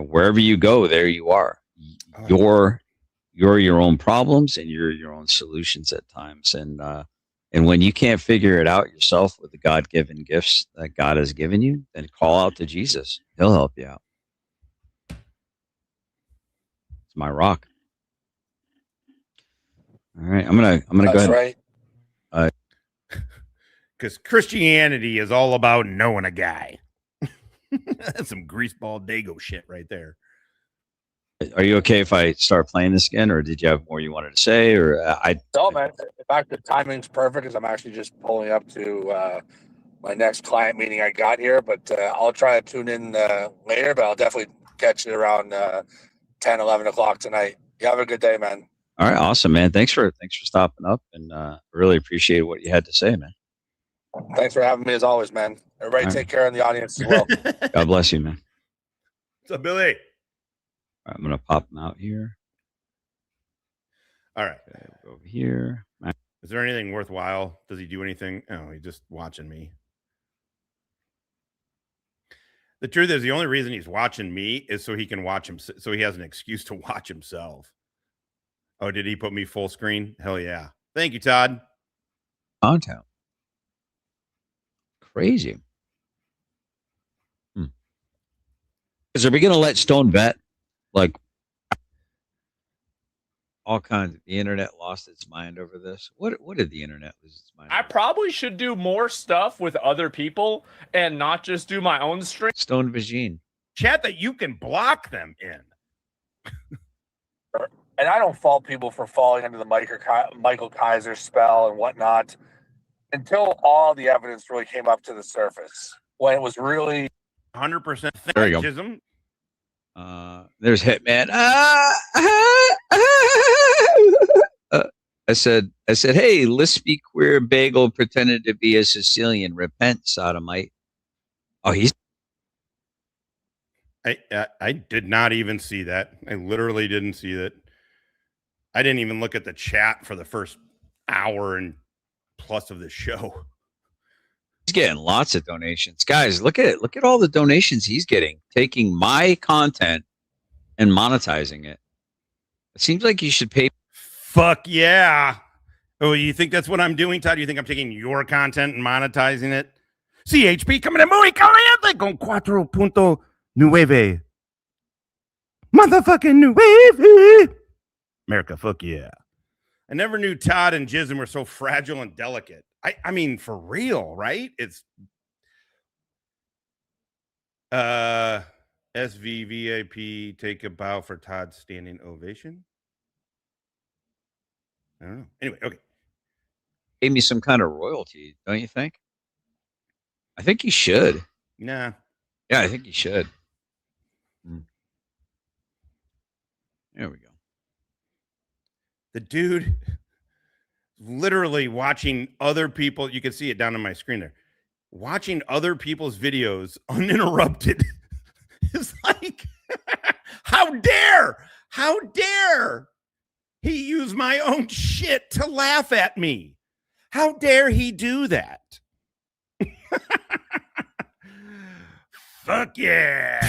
Wherever you go, there you are. You're your own problems, and you're your own solutions at times. And when you can't figure it out yourself with the God-given gifts that God has given you, then call out to Jesus. He'll help you out. It's my rock. All right, I'm gonna go ahead. Right. Because Christianity is all about knowing a guy. That's some greaseball dago shit right there. Are you okay if I start playing this again, or did you have more you wanted to say? Or No, man. In fact, the timing's perfect because I'm actually just pulling up to my next client meeting I got here. But I'll try to tune in later, but I'll definitely catch it around 10, 11 o'clock tonight. You have a good day, man. All right, awesome, man. Thanks for stopping up, and really appreciate what you had to say, man. Thanks for having me as always, man. Everybody take care in the audience as well. God bless you, man. What's up, Billy? All right, I'm gonna pop them out here. All right, go over here. Is there anything worthwhile? Does he do anything? Oh, he's just watching me. The truth is, the only reason he's watching me is so he can watch him. So he has an excuse to watch himself. Oh, did he put me full screen? Hell yeah! Thank you, Todd. Content. Crazy. Are we gonna let Stone vet like all kinds of the internet lost its mind over this? What did the internet lose its mind I probably should do more stuff with other people and not just do my own stream. Stone Vagine. Chat that you can block them in. And I don't fault people for falling under the Michael Kaiser spell and whatnot until all the evidence really came up to the surface. When it was really 100%. There you go. Gizm. There's Hitman. I said, hey, lispy queer bagel pretended to be a Sicilian. Repent, sodomite. Oh, he's. I did not even see that. I literally didn't see that. I didn't even look at the chat for the first hour and plus of the show. He's getting lots of donations. Guys, look at it. Look at all the donations he's getting, taking my content and monetizing it. It seems like you should pay. Fuck yeah. Oh, you think that's what I'm doing, Todd? You think I'm taking your content and monetizing it? CHP coming in muy caliente con 4.9. Motherfucking 9. America, fuck yeah. I never knew Todd and Gizm were so fragile and delicate. I mean, for real, right? It's SVVIP take a bow for Todd's standing ovation. I don't know. Anyway, okay. Gave me some kind of royalty, don't you think? I think he should. Nah. Yeah, I think he should. There we go. The dude literally watching other people. You can see it down on my screen there. Watching other people's videos uninterrupted. It's like, how dare he use my own shit to laugh at me? How dare he do that? Fuck yeah.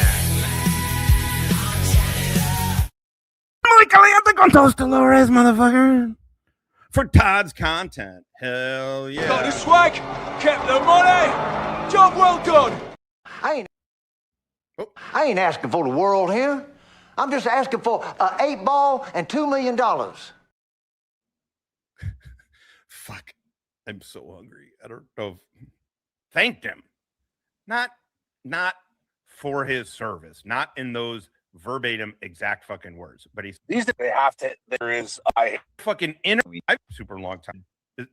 Muy caliente con Dos Dolores, motherfucker. For Todd's content. Hell yeah. Got the swag, kept the money. Job well done. I ain't asking for the world here. I'm just asking for an 8-ball and $2 million. Fuck. I'm so hungry. I don't know if thanked him. Not for his service. Not in those verbatim exact fucking words. But they have to. There is I fucking super long time.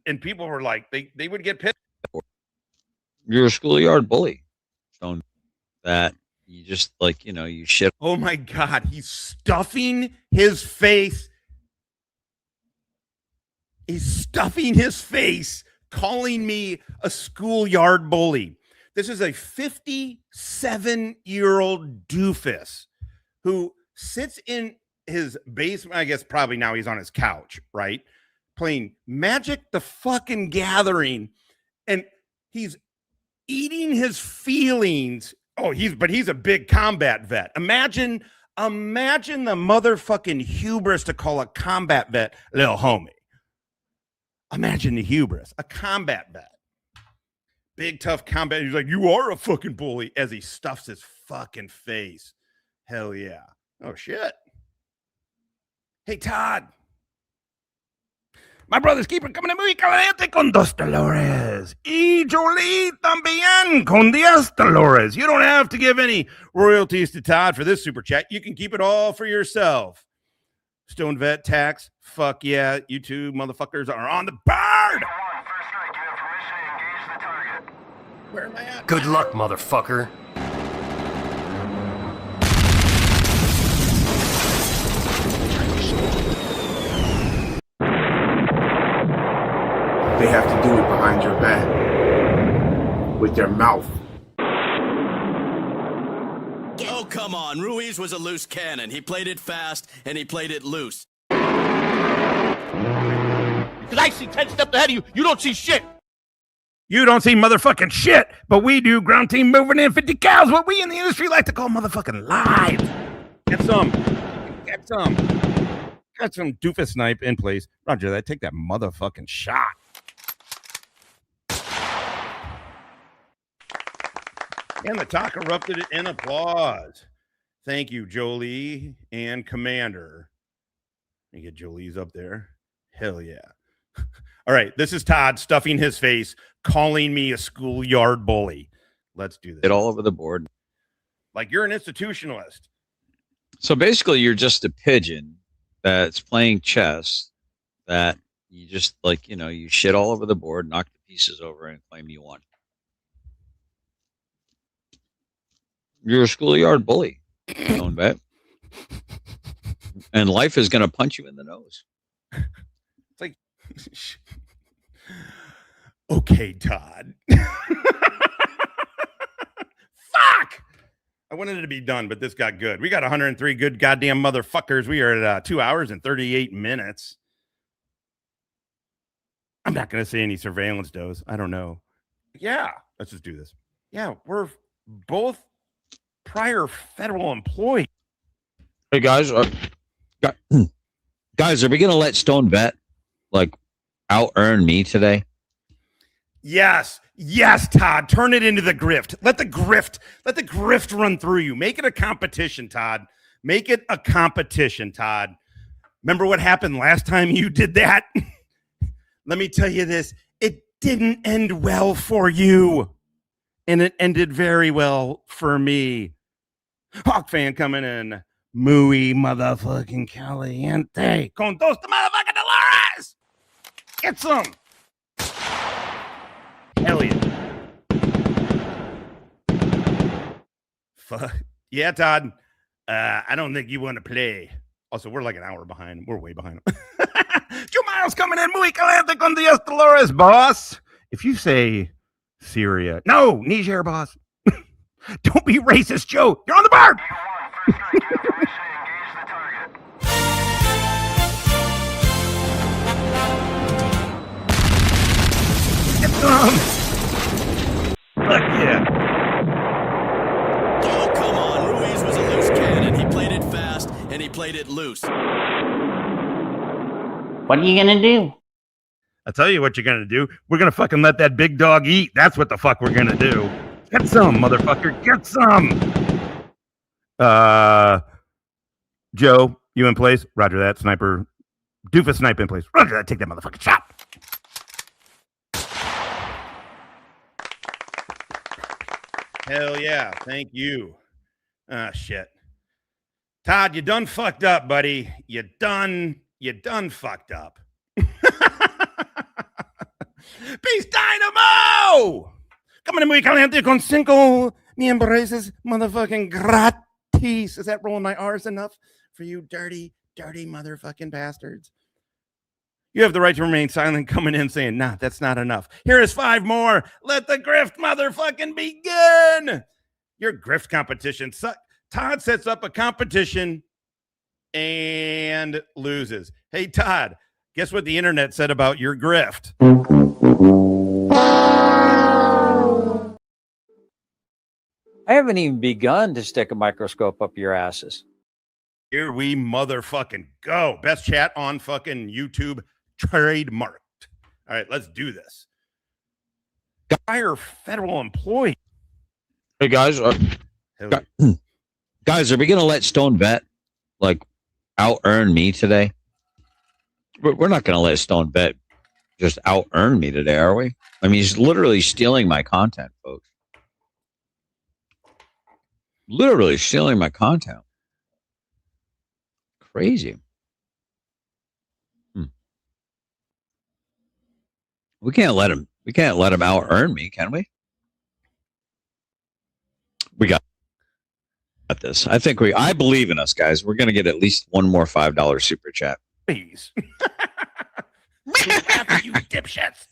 And people were like, they would get pissed. You're a schoolyard bully. Don't that. you just like, you shit. Oh my God, he's stuffing his face. He's stuffing his face, calling me a schoolyard bully. This is a 57-year-old doofus who sits in his basement. I guess probably now he's on his couch, right? Playing Magic the fucking Gathering. And he's eating his feelings. Oh, he's a big combat vet. Imagine the motherfucking hubris to call a combat vet little homie. Imagine the hubris, a combat vet. Big tough combat. He's like, you are a fucking bully, as he stuffs his fucking face. Hell yeah. Oh shit. Hey Todd. My brother's keeper coming to muy caliente con dos dolores. Y Jolie también con 10 dolores. You don't have to give any royalties to Todd for this super chat. You can keep it all for yourself. Stone Vet Tax. Fuck yeah. You two motherfuckers are on the bird. Where am I at? Good luck, motherfucker. They have to do it behind your back with their mouth. Oh, come on. Ruiz was a loose cannon. He played it fast, and he played it loose. Because I see 10 steps ahead of you. You don't see shit. You don't see motherfucking shit, but we do. Ground team moving in 50 cows, what we in the industry like to call motherfucking live. Get some. Got some doofus snipe in place. Roger that. Take that motherfucking shot. And the talk erupted in applause. Thank you, Jolie and Commander. Let me get Jolie's up there. Hell yeah. All right, this is Todd stuffing his face, calling me a schoolyard bully. Let's do this. It all over the board. Like you're an institutionalist. So basically, you're just a pigeon that's playing chess that you just like, you shit all over the board, knock the pieces over, and claim you won. You're a schoolyard bully. Don't bet. And life is going to punch you in the nose. It's like, okay, Todd. Fuck! I wanted it to be done, but this got good. We got 103 good goddamn motherfuckers. We are at 2 hours and 38 minutes. I'm not going to say any surveillance dose. I don't know. Yeah, let's just do this. Yeah, we're both prior federal employees. Hey, guys. Guys, are we going to let Stone Vet, out-earn me today? Yes, Todd. Turn it into the grift. Let the grift run through you. Make it a competition, Todd. Make it a competition, Todd. Remember what happened last time you did that? Let me tell you this. It didn't end well for you. And it ended very well for me. Hawk fan coming in. Muy motherfucking caliente. Con dos de motherfucking Dolores. Get some. Hell yeah. Fuck. Yeah, Todd. I don't think you want to play. Also, we're like an hour behind. We're way behind. 2 miles coming in. Muy caliente con 10 Dolores, boss. If you say Syria. No, Niger, boss. Don't be racist, Joe. You're on the board. Get some. Fuck yeah. Oh, come on. Ruiz was a loose cannon. He played it fast, and he played it loose. What are you going to do? I'll tell you what you're going to do. We're going to fucking let that big dog eat. That's what the fuck we're going to do. Get some, motherfucker. Get some. Joe, you in place? Roger that. Sniper. Doofus snipe in place. Roger that. Take that motherfucking shot. Hell yeah. Thank you. Ah, shit. Todd, you done fucked up, buddy. You done fucked up. Peace Dynamo! Coming in muy caliente con 5 Me embraces motherfucking gratis. Is that rolling my R's enough for you dirty motherfucking bastards? You have the right to remain silent, coming in saying, nah, that's not enough. Here is 5 more. Let the grift motherfucking begin. Your grift competition. Todd sets up a competition and loses. Hey, Todd, guess what the internet said about your grift? I haven't even begun to stick a microscope up your asses. Here we motherfucking go. Best chat on fucking YouTube, trademarked. All right, let's do this. Fire federal employee. Hey guys, guys, are we gonna let Stone Bet like out earn me today? We're not gonna let Stone Bet just out earn me today, are we? I mean, he's literally stealing my content, folks. Literally stealing my content. Crazy. We can't let him out earn me, can we? We got this. I believe in us, guys. We're gonna get at least one more $5 super chat. Please. After you dipshits.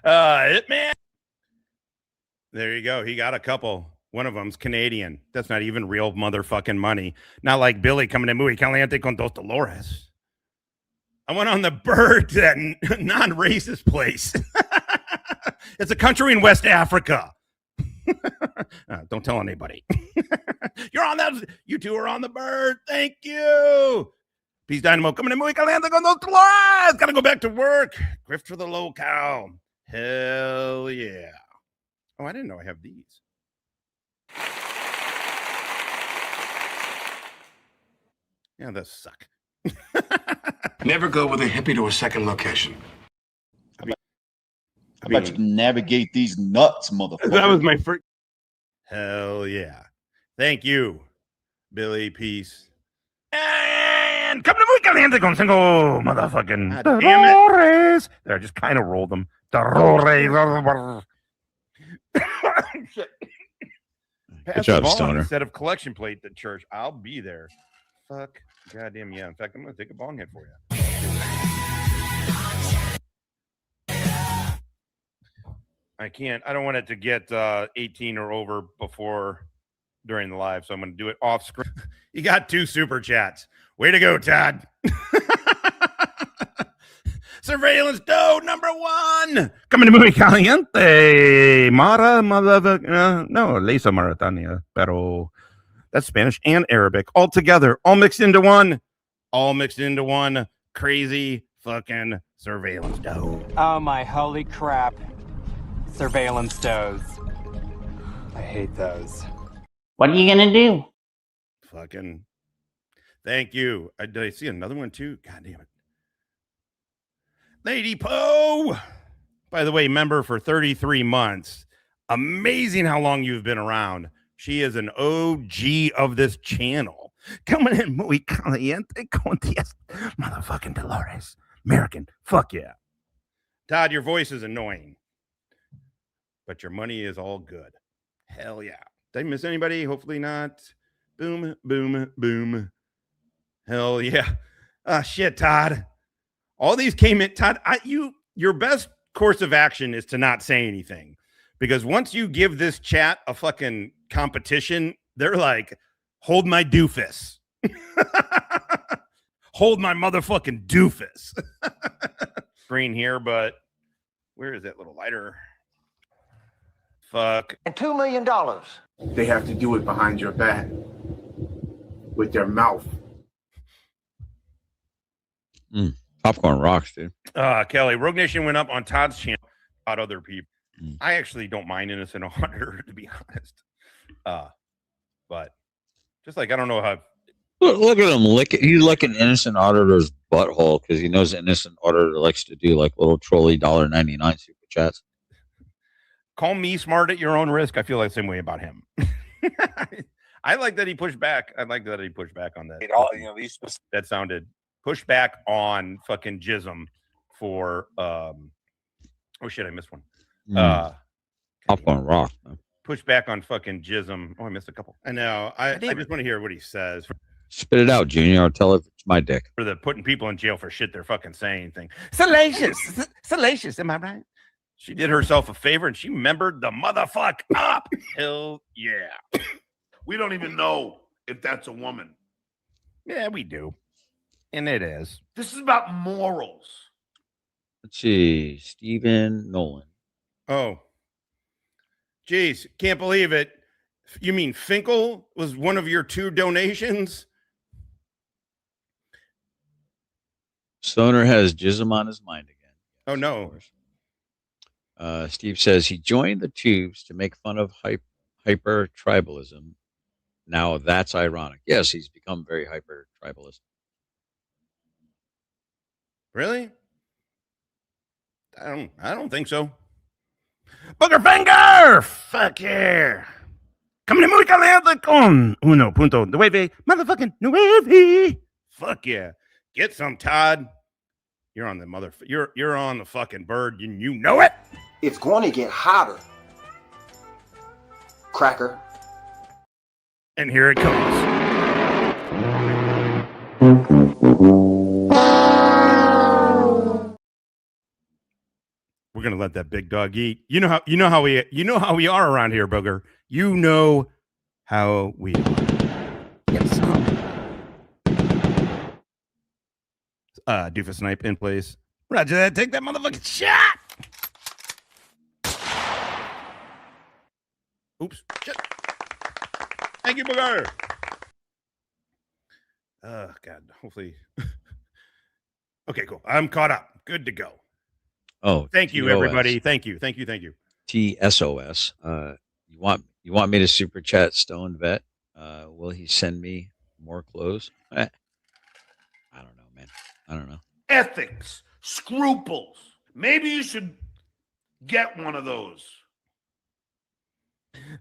Hitman. There you go. He got a couple. One of them's Canadian. That's not even real motherfucking money. Not like Billy coming to Muy Caliente con Dos Dolores. I went on the bird to that non-racist place. It's a country in West Africa. Don't tell anybody. You're on that. You two are on the bird. Thank you. Peace Dynamo coming to Muy Caliente con Dos Dolores. Gotta go back to work. Grift for the locale. Hell yeah. Oh, I didn't know I have these. Yeah, those suck. Never go with a hippie to a second location. How about you navigate these nuts, motherfucker? That was my first. Hell yeah. Thank you, Billy. Peace. And come to Muy Caliente con cinco motherfucking Dolores. There, I just kind of rolled them. Dolores. Good job, Stoner. Instead of collection plate at church, I'll be there. Fuck. Goddamn, yeah. In fact, I'm going to take a bong hit for you. I can't. I don't want it to get 18 or over during the live, so I'm going to do it off screen. You got 2 super chats. Way to go, Todd. Surveillance Doe #1. Coming to Muy Caliente. Mara, motherfucker. No, Lisa Maratania. Pero that's Spanish and Arabic all together, all mixed into one. All mixed into one. Crazy fucking surveillance doe. Oh my holy crap. Surveillance does. I hate those. What are you gonna do? Fucking. Thank you. Did I see another one too? God damn it. Lady Poe. By the way, member for 33 months. Amazing how long you've been around. She is an OG of this channel. Coming in muy caliente con 10 motherfucking Dolores. American. Fuck yeah. Todd, your voice is annoying. But your money is all good. Hell yeah. Did I miss anybody? Hopefully not. Boom, boom, boom. Hell yeah. Shit, Todd. All these came in. Todd, your best course of action is to not say anything. Because once you give this chat a fucking competition, they're like, hold my doofus. Hold my motherfucking doofus. Screen here, but where is that little lighter? Fuck. And $2 million. They have to do it behind your back with their mouth. Popcorn rocks, dude. Kelly, Rogue Nation went up on Todd's channel about other people. I actually don't mind Innocent Auditor, to be honest. But just like, I don't know how. Look at him licking. He's licking Innocent Auditor's butthole because he knows Innocent Auditor likes to do like little trolley $1.99 super chats. Call me smart at your own risk. I feel like the same way about him. I like that he pushed back. I like that he pushed back on that. That sounded push back on fucking Gizm for oh shit, I missed one. Popcorn rock. Man. push back on fucking Gizm. Oh, I missed a couple. I know. I just want to hear what he says. Spit it out, Junior. I'll tell it it's my dick. For the putting people in jail for shit they're fucking saying thing. Salacious. Salacious. Am I right? She did herself a favor and she membered the motherfuck up. Hell yeah. We don't even know if that's a woman. Yeah, we do. And it is. This is about morals. Let's see. Stephen Nolan. Oh. Jeez, can't believe it. You mean Finkel was one of your 2 donations? Stoner has Gizm on his mind again. Oh, no. Steve says he joined the tubes to make fun of hyper tribalism. Now that's ironic. Yes, he's become very hyper tribalist. Really? I don't think so. Booger Finger! Fuck yeah. Coming muy caliente con 1.9 motherfucking 9. Fuck yeah. Get some, Todd. You're on the you're on the fucking bird and you know it. It's going to get hotter. Cracker. And here it comes. We're gonna let that big dog eat. You know how we are around here, Booger. You know how we are. Get some. Doofus snipe in place. Roger that. Take that motherfucking shot. Oops. Shit. Thank you, Booger. Oh God. Hopefully. Okay, cool. I'm caught up. Good to go. Oh, thank you, everybody. Thank you. TSOS. You want me to super chat Stone Vet? Will he send me more clothes? I don't know, man. I don't know. Ethics, scruples. Maybe you should get one of those.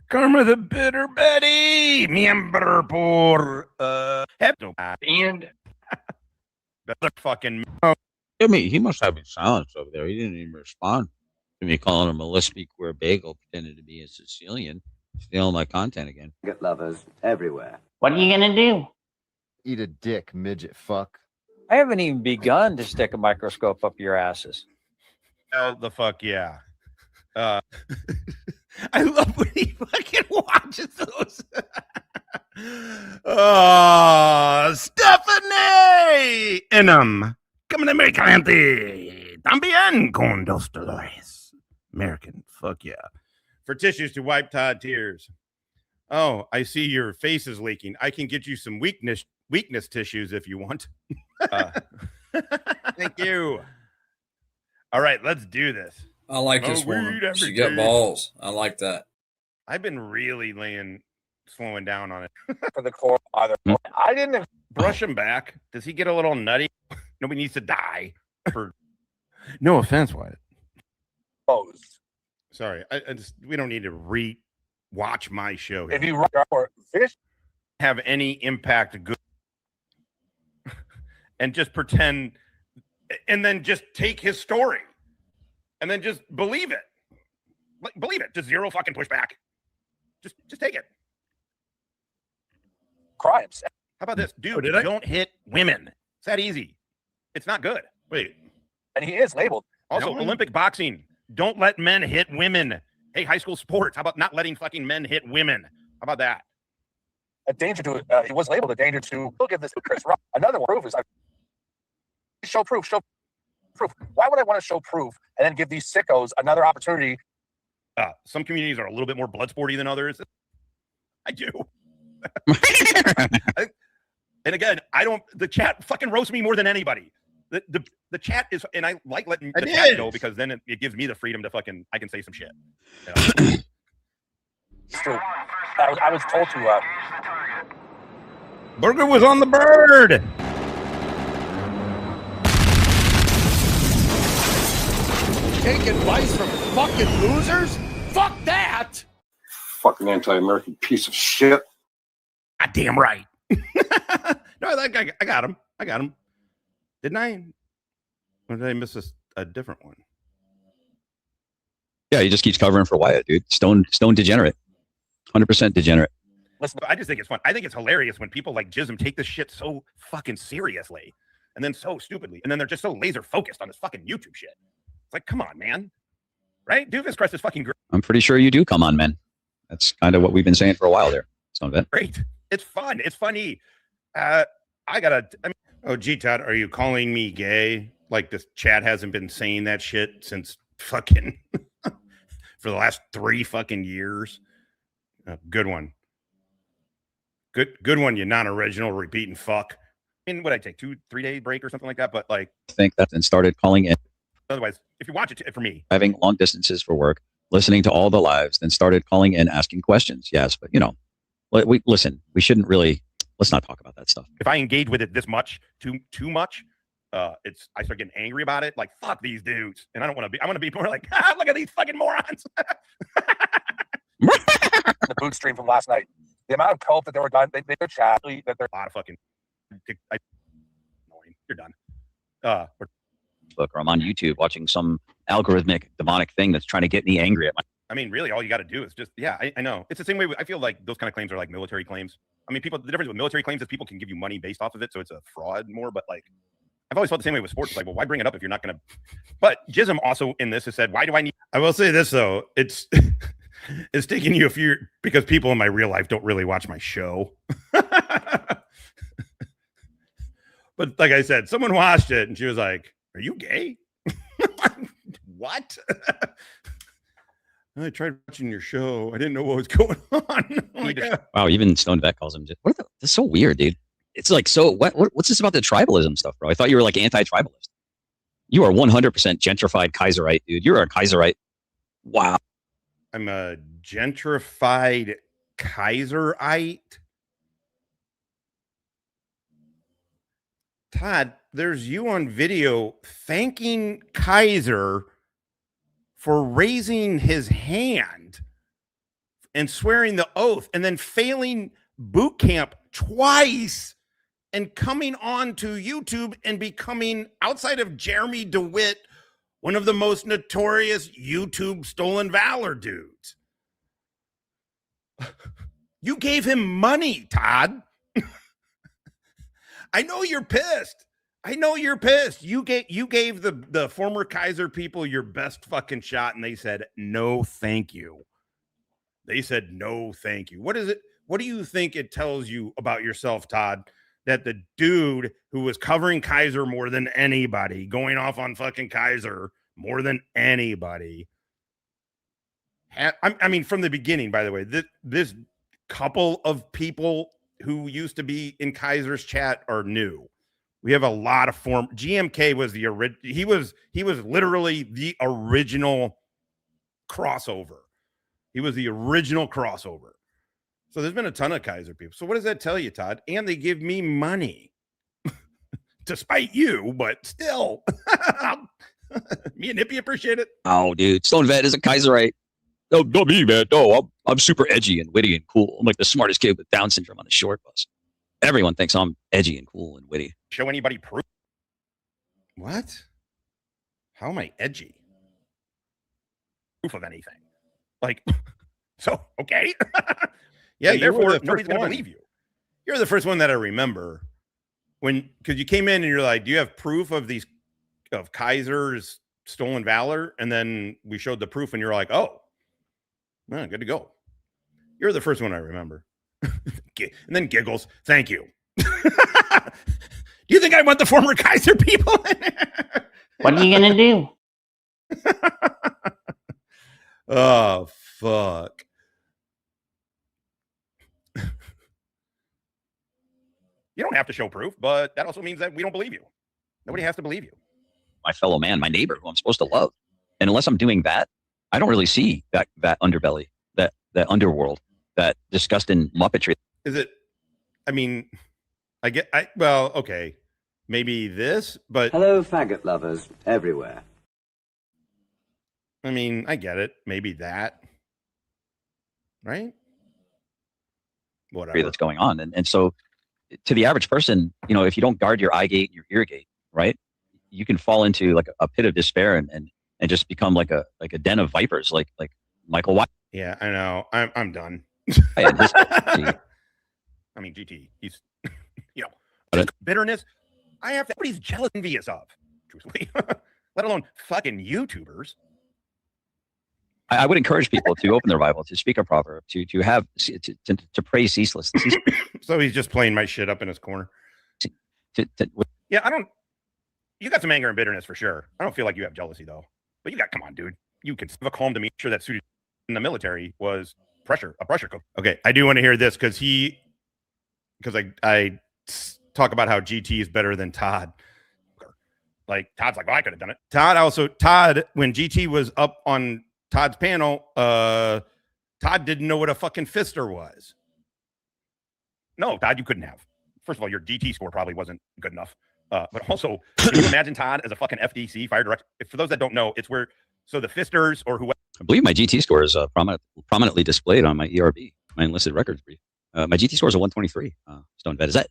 Karma the Bitter Betty. Miembro por And fucking. I mean, he must have been silenced over there. He didn't even respond to me calling him a lesbian queer bagel, pretending to be a Sicilian, stealing my content again. Get lovers everywhere. What are you gonna do? Eat a dick, midget fuck. I haven't even begun to stick a microscope up your asses. Hell the fuck yeah. I love when he fucking watches those. Oh, Stephanie! Coming to muy caliente. También con 2 dólares. American. Fuck yeah. For tissues to wipe Todd tears. Oh, I see your face is leaking. I can get you some weakness tissues if you want. Thank you. All right, let's do this. I like this woman. She got balls. I like that. I've been really slowing down on it. For the core, either. I didn't brush him back. Does he get a little nutty? Nobody needs to die. For no offense, Wyatt. Sorry, we don't need to re-watch my show. If you have any impact, good, and just pretend, and then just take his story, and then just believe it. Believe it. Just zero fucking pushback. Just take it. Crimes. How about this, dude? Don't hit women. It's that easy. It's not good. Wait. And he is labeled. Also, Olympic boxing. Don't let men hit women. Hey, high school sports. How about not letting fucking men hit women? How about that? A danger to. He was labeled a danger to. Look at this, Chris. Another one. Proof is. Show proof. Show proof. Why would I want to show proof and then give these sickos another opportunity? Some communities are a little bit more blood sporty than others. I do. And again, the chat fucking roasts me more than anybody. The chat is, and I like letting the chat go because then it gives me the freedom to fucking, I can say some shit. You know? It's true. I was told to. Burger was on the bird. Take advice from fucking losers? Fuck that! Fucking anti-American piece of shit. Goddamn right. No, I got him. I got him. Didn't I? Or did I miss a different one? Yeah, he just keeps covering for Wyatt, dude. Stone degenerate. 100% degenerate. Listen, I just think it's fun. I think it's hilarious when people like Gizm take this shit so fucking seriously and then so stupidly. And then they're just so laser focused on this fucking YouTube shit. It's like, come on, man. Right? Doofus Crest is fucking great. I'm pretty sure you do come on, man. That's kind of what we've been saying for a while there. Some of it. Great. It's fun. It's funny. Oh, gee, Todd, are you calling me gay? Like this chat hasn't been saying that shit since fucking for the last 3 fucking years. Good one. Good one, you non-original repeating fuck. I mean, what I take 2-3 day break or something like that, but like I think that and started calling in. Otherwise, if you watch it for me, driving long distances for work, listening to all the lives, then started calling in, asking questions. Yes, but you know, we shouldn't really. Let's not talk about that stuff. If I engage with it this much, too much, I start getting angry about it. Like, fuck these dudes, and I don't want to be. I want to be more like, look at these fucking morons. The boot stream from last night. The amount of cope that they were done, they could chat that they're a lot of fucking. Annoying. You're done. Or I'm on YouTube watching some algorithmic demonic thing that's trying to get me angry at my. I mean, really, all you got to do is just, I know. It's the same way. I feel like those kind of claims are like military claims. I mean, the difference with military claims is people can give you money based off of it, so it's a fraud more. But like, I've always felt the same way with sports. It's like, well, why bring it up if you're not going to? But Gizm also in this has said, why do I need? I will say this though, it's taking you a few because people in my real life don't really watch my show. But like I said, someone watched it and she was like, "Are you gay?" What? I tried watching your show. I didn't know what was going on. Wow, even Stone Vet calls him. That's so weird, dude. It's like, so what's this about the tribalism stuff, bro? I thought you were like anti-tribalist. You are 100% gentrified Kaiserite, dude. You're a Kaiserite. Wow. I'm a gentrified Kaiserite. Todd, there's you on video thanking Kaiser for raising his hand and swearing the oath and then failing boot camp twice and coming on to YouTube and becoming, outside of Jeremy DeWitt, one of the most notorious YouTube stolen valor dudes. You gave him money, Todd. I know you're pissed. I know you're pissed. You gave the former Kaiser people your best fucking shot, and they said no, thank you. They said no, thank you. What is it? What do you think it tells you about yourself, Todd? That the dude who was covering Kaiser more than anybody, going off on fucking Kaiser more than anybody. I mean, from the beginning, by the way, this couple of people who used to be in Kaiser's chat are new. We have a lot of GMK was the original. He was literally the original crossover. He was the original crossover. So there's been a ton of Kaiser people. So what does that tell you, Todd? And they give me money to spite you, but still, me and Hippie appreciate it. Oh, dude, Stone Vet is a Kaiserite. No, not me, man. No, I'm super edgy and witty and cool. I'm like the smartest kid with Down syndrome on the short bus. Everyone thinks I'm edgy and cool and witty. Show anybody proof. What? How am I edgy? Proof of anything? Like, so, okay. Yeah, therefore, nobody's going to believe you. You're the first one that I remember because you came in and you're like, do you have proof of Kaiser's stolen valor? And then we showed the proof and you're like, oh, good to go. You're the first one I remember. And then giggles. Thank you. Do you think I want the former Kaiser people in there? What are you going to do? Oh, fuck. You don't have to show proof, but that also means that we don't believe you. Nobody has to believe you. My fellow man, my neighbor, who I'm supposed to love. And unless I'm doing that, I don't really see that underbelly, that underworld, that disgusting Muppetry. Is it? I mean, well, okay, maybe this, but hello, faggot lovers everywhere. I mean, I get it. Maybe that, right? Whatever that's going on, and so to the average person, you know, if you don't guard your eye gate and your ear gate, right, you can fall into like a pit of despair and just become like a den of vipers, like Michael White. Yeah, I know. I'm done. Yeah, this, I mean, GT, he's, you know, bitterness. I have that. What he's jealous, envious of, truthfully, let alone fucking YouTubers. I would encourage people to open their Bible, to speak a proverb, to have to pray ceaseless. So he's just playing my shit up in his corner. Yeah, I don't. You got some anger and bitterness for sure. I don't feel like you have jealousy though. But you got, come on, dude. You can have a calm to me. Sure, that suited in the military was a pressure cook. Okay, I do want to hear this because I talk about how GT is better than Todd. Like Todd's like, well, I could have done it. Todd, when GT was up on Todd's panel, Todd didn't know what a fucking fister was. No, Todd, you couldn't have. First of all, your DT score probably wasn't good enough. But also, can you imagine Todd as a fucking FDC, fire director? For those that don't know, it's where, so the fisters or whoever. I believe my GT score is prominently displayed on my ERB, my enlisted records brief. My GT score is a 123. Stone vet. Is that?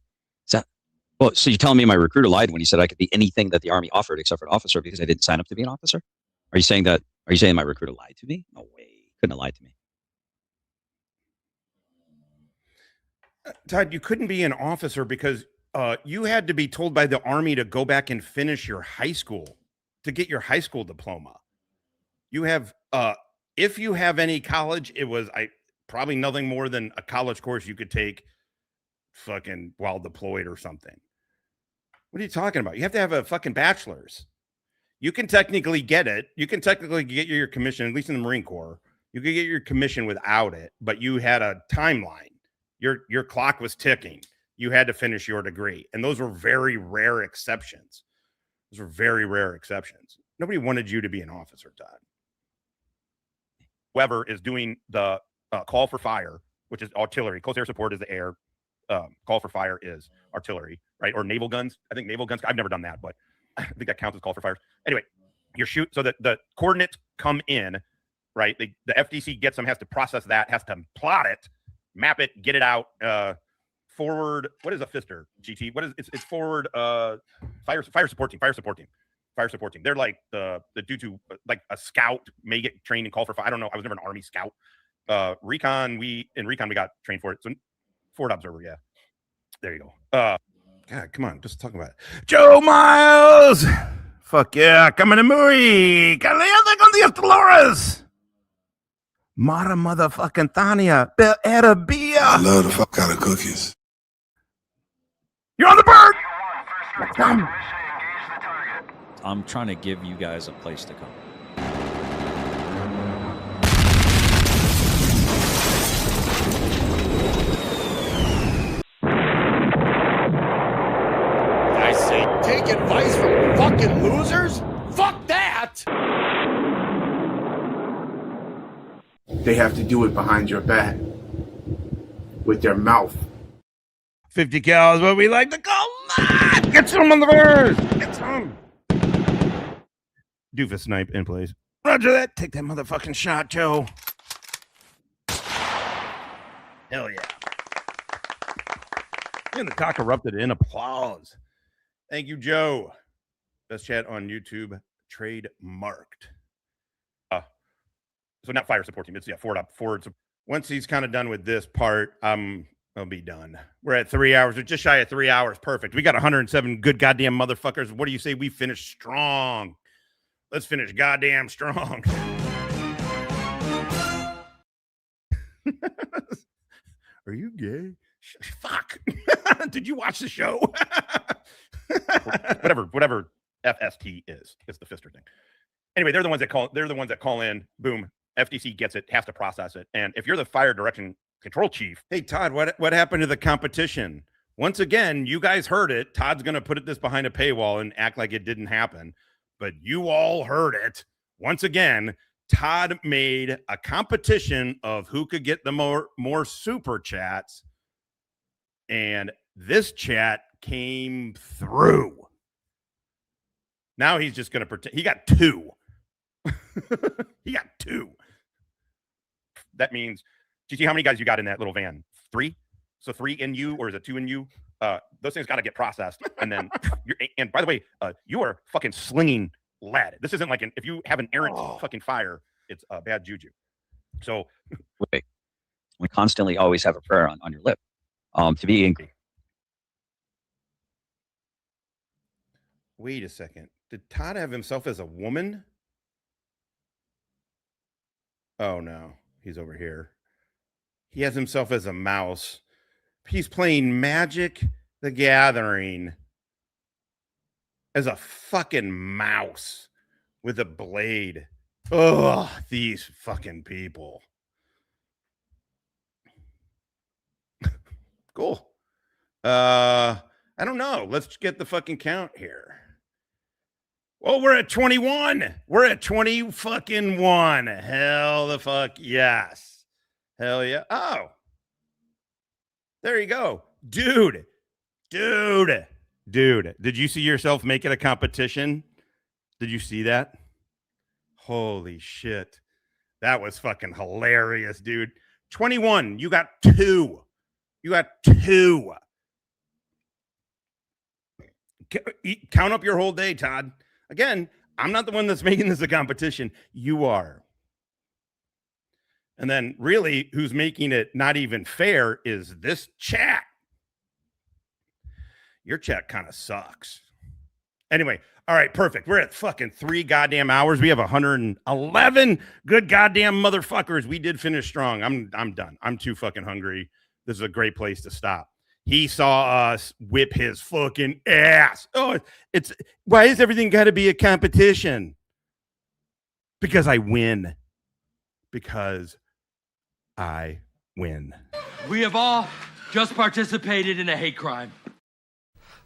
Well, so you're telling me my recruiter lied when he said I could be anything that the Army offered except for an officer because I didn't sign up to be an officer? Are you saying my recruiter lied to me? No way. Couldn't have lied to me. Todd, you couldn't be an officer because you had to be told by the Army to go back and finish your high school to get your high school diploma. You have, if you have any college, it was probably nothing more than a college course you could take fucking while deployed or something. What are you talking about? You have to have a fucking bachelor's. You can technically get it. You can technically get your commission, at least in the Marine Corps. You could get your commission without it, but you had a timeline. Your clock was ticking. You had to finish your degree. And those were very rare exceptions. Those were very rare exceptions. Nobody wanted you to be an officer, Todd. Whoever is doing the call for fire, which is artillery. Close air support is the air. Call for fire is artillery, right? Or naval guns. I think naval guns. I've never done that, but I think that counts as call for fire. Anyway, you shoot so that the coordinates come in, right? The FDC gets them, has to process that, has to plot it, map it, get it out. Forward. What is a fister? GT. What is it's forward? Fire support team. They're like the dude to like a scout may get trained and call for fire. I don't know. I was never an Army scout. Recon. We got trained for it. So forward observer. Yeah. There you go. God, come on. Just talk about it. Joe Miles. Fuck yeah. Coming to Muri. Caliente con Dios Dolores. Mara motherfucking Tanya. Era beer. I love the fuck out of cookies. You're on the bird. I'm trying to give you guys a place to come. I say, take advice from fucking losers? Fuck that! They have to do it behind your back with their mouth. 50 cal is what we like to call that. Get some on the bird. Get some. Doofus snipe in place. Roger that. Take that motherfucking shot, Joe. Hell yeah. And the cock erupted in applause. Thank you, Joe. Best chat on YouTube. Trademarked. So not fire support team. It's forward. Once he's kind of done with this part, I'll be done. We're at 3 hours. We're just shy of 3 hours. Perfect. We got 107 good goddamn motherfuckers. What do you say we finish strong? Let's finish goddamn strong. Are you gay? Fuck. Did you watch the show? whatever FST is the fister thing. Anyway, they're the ones that call in. Boom. FDC gets it, has to process it. And if you're the fire direction control chief, hey Todd, what happened to the competition? Once again, you guys heard it. Todd's gonna put this behind a paywall and act like it didn't happen, but you all heard it. Once again, Todd made a competition of who could get the more super chats, and this chat came through. Now he's just gonna pretend he got 2. He got 2. That means, do you see how many guys you got in that little van? 3? So 3 in you, or is it 2 in you? Those things got to get processed. And then, and by the way, you are fucking slinging lead. This isn't like if you have an errant fucking fire, it's bad juju. So, wait, We constantly always have a prayer on your lip. To be Wait a second. Did Todd have himself as a woman? Oh no, he's over here. He has himself as a mouse. He's playing Magic the Gathering as a fucking mouse with a blade. Ugh, these fucking people. Cool. I don't know. Let's get the fucking count here. Well, we're at 21. We're at 20 fucking 1. Hell the fuck yes. Hell yeah. Oh. There you go. Dude. Did you see yourself make it a competition? Did you see that? Holy shit. That was fucking hilarious, dude. 21. You got 2. You got 2. Count up your whole day, Todd. Again, I'm not the one that's making this a competition. You are. And then really who's making it not even fair is this chat. Your chat kind of sucks. Anyway, all right, perfect. We're at fucking 3 goddamn hours. We have 111 good goddamn motherfuckers. We did finish strong. I'm done. I'm too fucking hungry. This is a great place to stop. He saw us whip his fucking ass. Oh, it's why is everything got to be a competition? Because I win. Because I win. We have all just participated in a hate crime.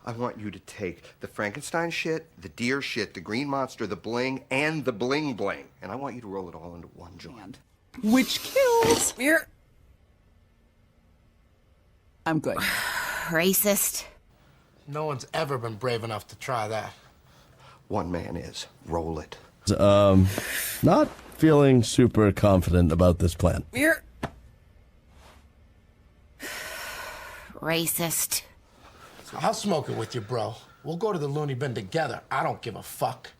I want you to take the Frankenstein shit, the deer shit, the green monster, the bling, and the bling bling. And I want you to roll it all into one joint. Which kills. Here. I'm good. Racist. No one's ever been brave enough to try that. One man is. Roll it. Not feeling super confident about this plan. Here. Racist. I'll smoke it with you, bro. We'll go to the loony bin together. I don't give a fuck.